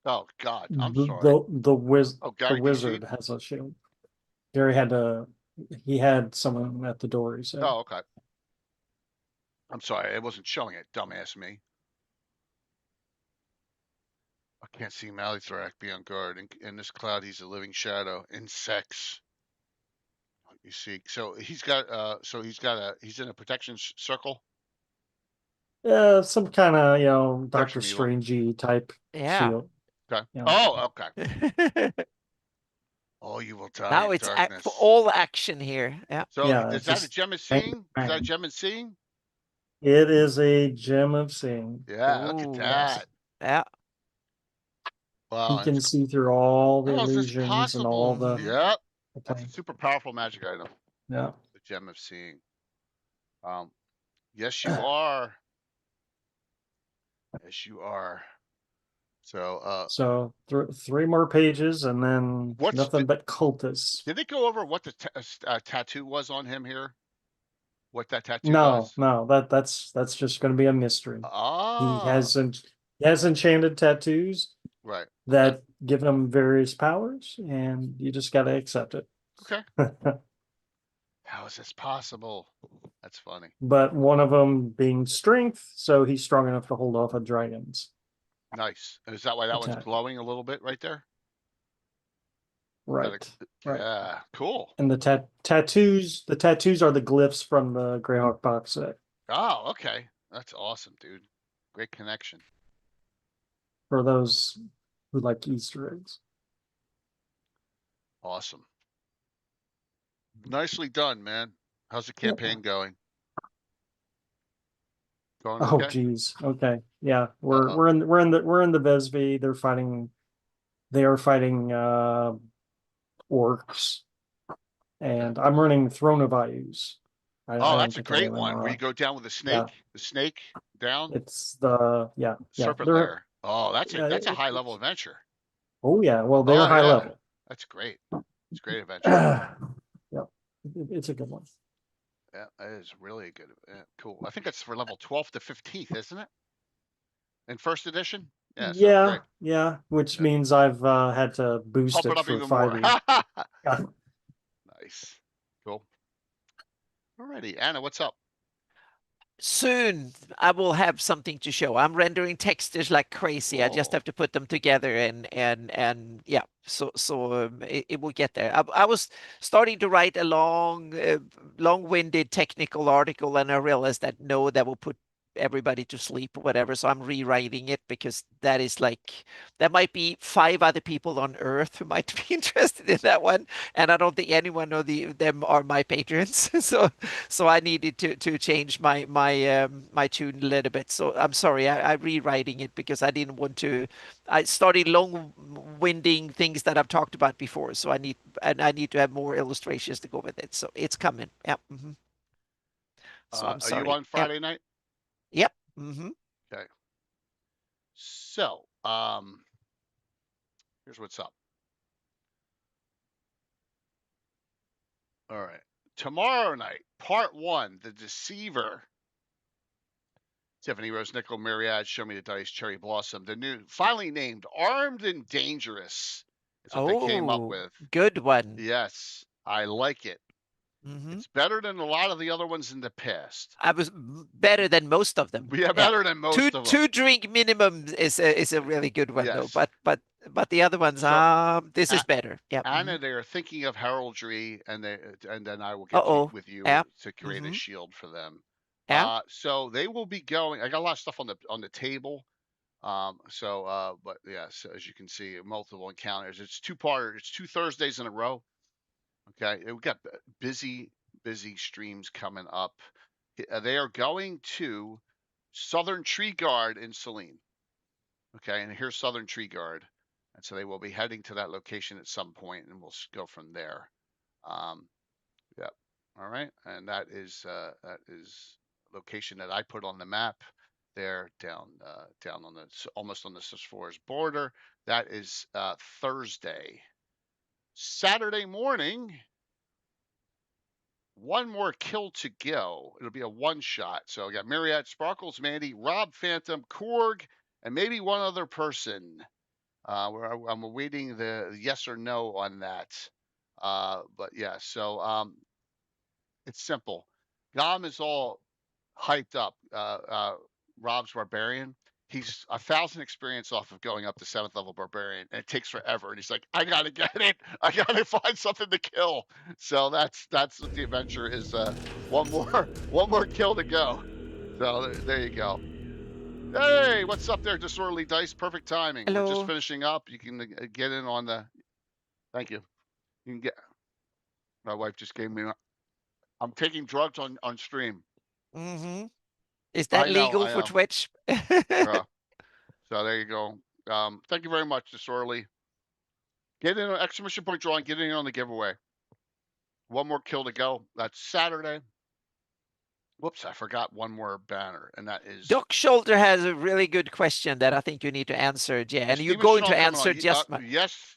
Oh God, I'm sorry. The wizard has a shield. Gary he had someone at the door, he said. Oh, okay. I'm sorry, I wasn't showing it, dumbass me. I can't see Malithrak, be on guard. In this cloud, he's a living shadow. Insects. You see, so he's in a protection circle. Some kind of Doctor Strangey type shield. Okay. Oh, okay. Oh, you will die. Now it's all action here. Yeah. So is that a gem of seeing? Is that a gem of seeing? It is a gem of seeing. Yeah, look at that. Yeah. Wow, he can see through all the illusions and all the. Yep. That's a super powerful magic item. Yeah. The gem of seeing. Yes, you are. Yes, you are. So, three more pages and then nothing but cultists. Did they go over what the tattoo was on him here? What that tattoo was? No, that's just going to be a mystery. He has enchanted tattoos, right? That give him various powers, and you just got to accept it. Okay. How is this possible? That's funny. But one of them being strength, so he's strong enough to hold off of dragons. Nice. And is that why that one's glowing a little bit right there? Right. Yeah. Cool. And the tattoos are the glyphs from the Greyhawk box set. Oh, okay. That's awesome, dude. Great connection. For those who like Easter eggs. Awesome. Nicely done, man. How's the campaign going? Going okay? Oh, geez. Okay. Yeah, we're in the Vesby. They are fighting orcs, and I'm running Throne of Ayus. That's a great one. Where you go down with the snake. Yeah. The snake down. It's the serpent lair. Oh, that's a high level adventure. Oh yeah. Well, they're high level. That's great. It's a great adventure. Yeah, it's a good one. Yeah, it is really good. Cool. I think it's for level 12th to 15th, isn't it? In first edition? Yeah. Which means I've had to boost it for 5 years. Nice. Cool. Alrighty, Anna, what's up? Soon I will have something to show. I'm rendering textures like crazy. I just have to put them together and yeah. So it will get there. I was starting to write a long-winded technical article, and I realized that that will put everybody to sleep or whatever. So I'm rewriting it because that might be 5 other people on Earth who might be interested in that one, and I don't think anyone of them are my patrons. so I needed to change my tune a little bit. So I'm sorry, I'm rewriting it because I didn't want to. I started long-winding things that I've talked about before. So I need to have more illustrations to go with it. So it's coming. Yeah. So I'm sorry. Are you on Friday night? Yep. Okay. So, here's what's up. All right. Tomorrow night, part 1, The Deceiver. Tiffany Rose Nickel, Myriad, Show Me the Dice, Cherry Blossom. The new, finally named Armed and Dangerous. That's what they came up with. Good one. Yes. I like it. It's better than a lot of the other ones in the past. I was better than most of them. Yeah, better than most of them. 2 drink minimum is a really good one though. But the other ones, this is better. Yeah. Anna, they're thinking of heraldry, and then I will get with you to create a shield for them. So they will be going. I got a lot of stuff on the table. But yes, as you can see, multiple encounters. It's 2-part. It's 2 Thursdays in a row. Okay, we've got busy streams coming up. They are going to Southern Tree Guard in Saline. Okay, and here's Southern Tree Guard, and so they will be heading to that location at some point, and we'll go from there. Yep. All right, and that is location that I put on the map there, down on the almost on the Sisfor's border. That is Thursday. Saturday morning, one more kill to go. It'll be a one-shot. So I got Myriad, Sparkles, Mandy, Rob, Phantom, Korg, and maybe one other person. I'm awaiting the yes or no on that. But yeah, so it's simple. Gom is all hyped up. Rob's Barbarian. He's 1,000 experience off of going up to 7th level Barbarian, and it takes forever. And he's like, I gotta get it. I gotta find something to kill. So that's what the adventure is. One more kill to go. So there you go. Hey, what's up there, Disorderly Dice? Perfect timing. Hello. We're just finishing up. You can get in on the. Thank you. You can get. My wife just gave me. I'm taking drugs on stream. Is that legal for Twitch? So there you go. Thank you very much, Disorderly. Get in on exclamation point drawing. Get in on the giveaway. One more kill to go. That's Saturday. Whoops, I forgot one more banner, and that is. Doc Shoulder has a really good question that I think you need to answer. Yeah, and you're going to answer just. Yes.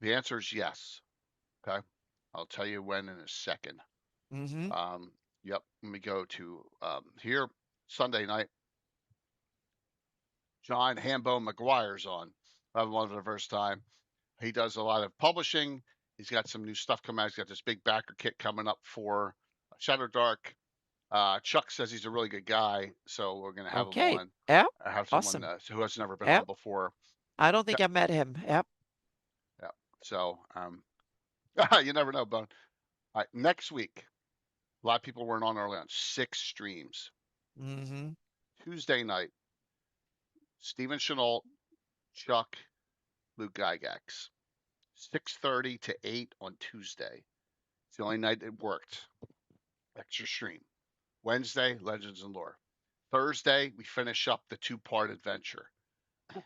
The answer is yes. Okay, I'll tell you when in a second. Yep. Let me go to here. Sunday night. John Hambo McGuire's on. I haven't won for the first time. He does a lot of publishing. He's got some new stuff coming out. He's got this big backer kit coming up for Shadow Dark. Chuck says he's a really good guy, so we're gonna have him on. Yeah. I have awesome. Someone who has never been on before. I don't think I met him. Yep. Yeah. So you never know, Bone. All right, next week. A lot of people weren't on early on. 6 streams. Tuesday night. Steven Chenault, Chuck, Luke Gygax. 6:30 to 8 on Tuesday. It's the only night it worked. Extra stream. Wednesday, Legends and Lore. Thursday, we finish up the 2-part adventure.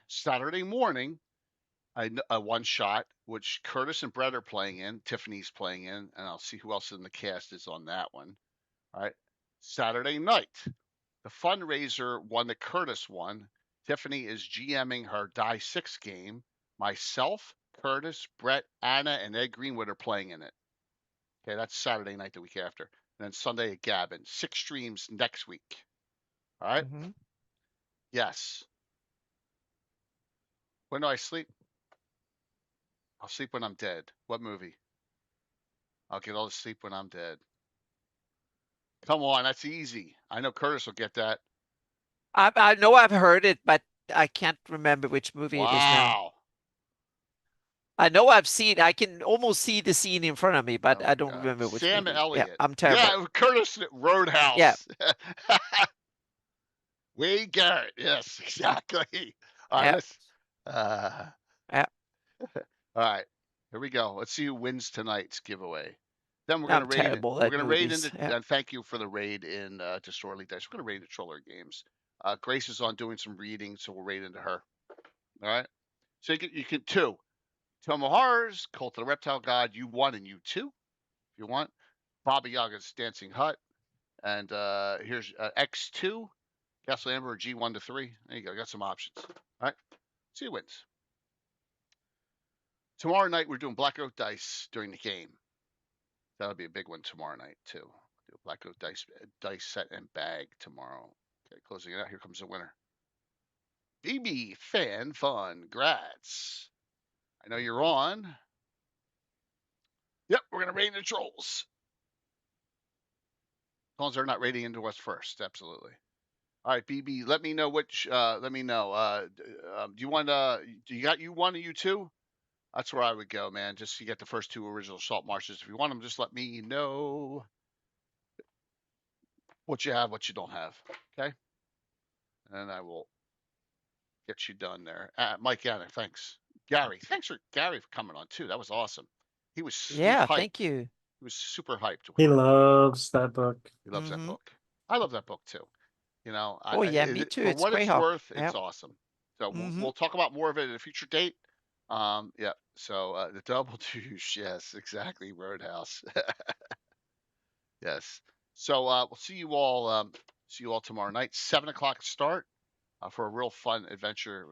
Saturday morning, a one-shot, which Curtis and Brett are playing in. Tiffany's playing in, and I'll see who else in the cast is on that one. All right. Saturday night, the fundraiser one that Curtis won. Tiffany is GMing her Die 6 game. Myself, Curtis, Brett, Anna, and Ed Greenwood are playing in it. Okay, that's Saturday night the week after. And then Sunday at Gavin. 6 streams next week. All right? Yes. When do I sleep? I'll sleep when I'm dead. What movie? I'll get all the sleep when I'm dead. Come on, that's easy. I know Curtis will get that. I know I've heard it, but I can't remember which movie it is now. I know I've seen. I can almost see the scene in front of me, but I don't remember which. Sam movie. Elliott. Yeah, I'm terrible. Yeah, Curtis Roadhouse. Yeah. Wade Garrett. Yes, exactly. All right. Yeah. All right. Here we go. Let's see who wins tonight's giveaway. Then we're going to raid. We're going to raid into. And thank you for the raid in Disorderly Dice. We're going to raid the Troller Games. Grace is on doing some reading, so we'll raid into her. All right. So you can 2. Tomo Horrors, Cult of the Reptile God, you 1 and you 2, if you want. Baba Yaga's Dancing Hut, and here's X2, Castle Amber, G1 to 3. There you go. Got some options. All right. See who wins. Tomorrow night we're doing Black Oak Dice during the game. That'll be a big one tomorrow night too. Do a Black Oak Dice set and bag tomorrow. Okay, closing it out. Here comes the winner. BB Fan Fun. Grats. I know you're on. Yep, we're gonna raid the trolls. As long as they're not raiding into us first, absolutely. All right, BB, let me know which. Let me know. Do you want? Do you got you one or you two? That's where I would go, man. Just to get the first 2 original salt marshes. If you want them, just let me know what you have, what you don't have. Okay, and I will get you done there. Mike Yannick, thanks. Gary, thanks for Gary for coming on too. That was awesome. He was Yeah, hyped. thank you. He was super hyped. He loves that book. He loves that book. I love that book too. You know. Oh yeah, me too. For It's what Greyhawk. it's worth, it's awesome. So we'll talk about more of it at a future date. Yeah. So the double douche, yes, exactly. Roadhouse. Yes. So we'll see you all. See you all tomorrow night, 7:00 start, for a real fun adventure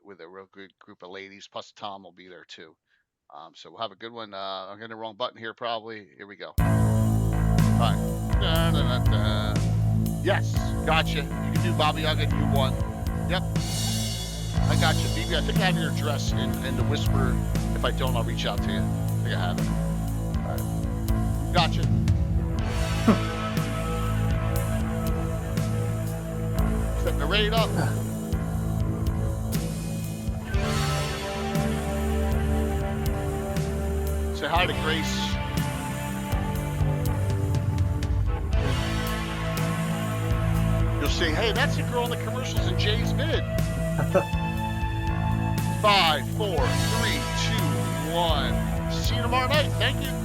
with a real good group of ladies. Plus Tom will be there too. So we'll have a good one. I'm getting the wrong button here probably. Here we go. All right. Da-da-da-da. Yes, gotcha. You can do Bobby Yaga, you won. Yep. I got you, BB. I think I have your address in the whisper. If I don't, I'll reach out to you. I think I have it. All right. Gotcha. Setting the raid up. Say hi to Grace. You'll say, hey, that's the girl in the commercials in Jay's vid. 5, 4, 3, 2, 1. See you tomorrow night. Thank you.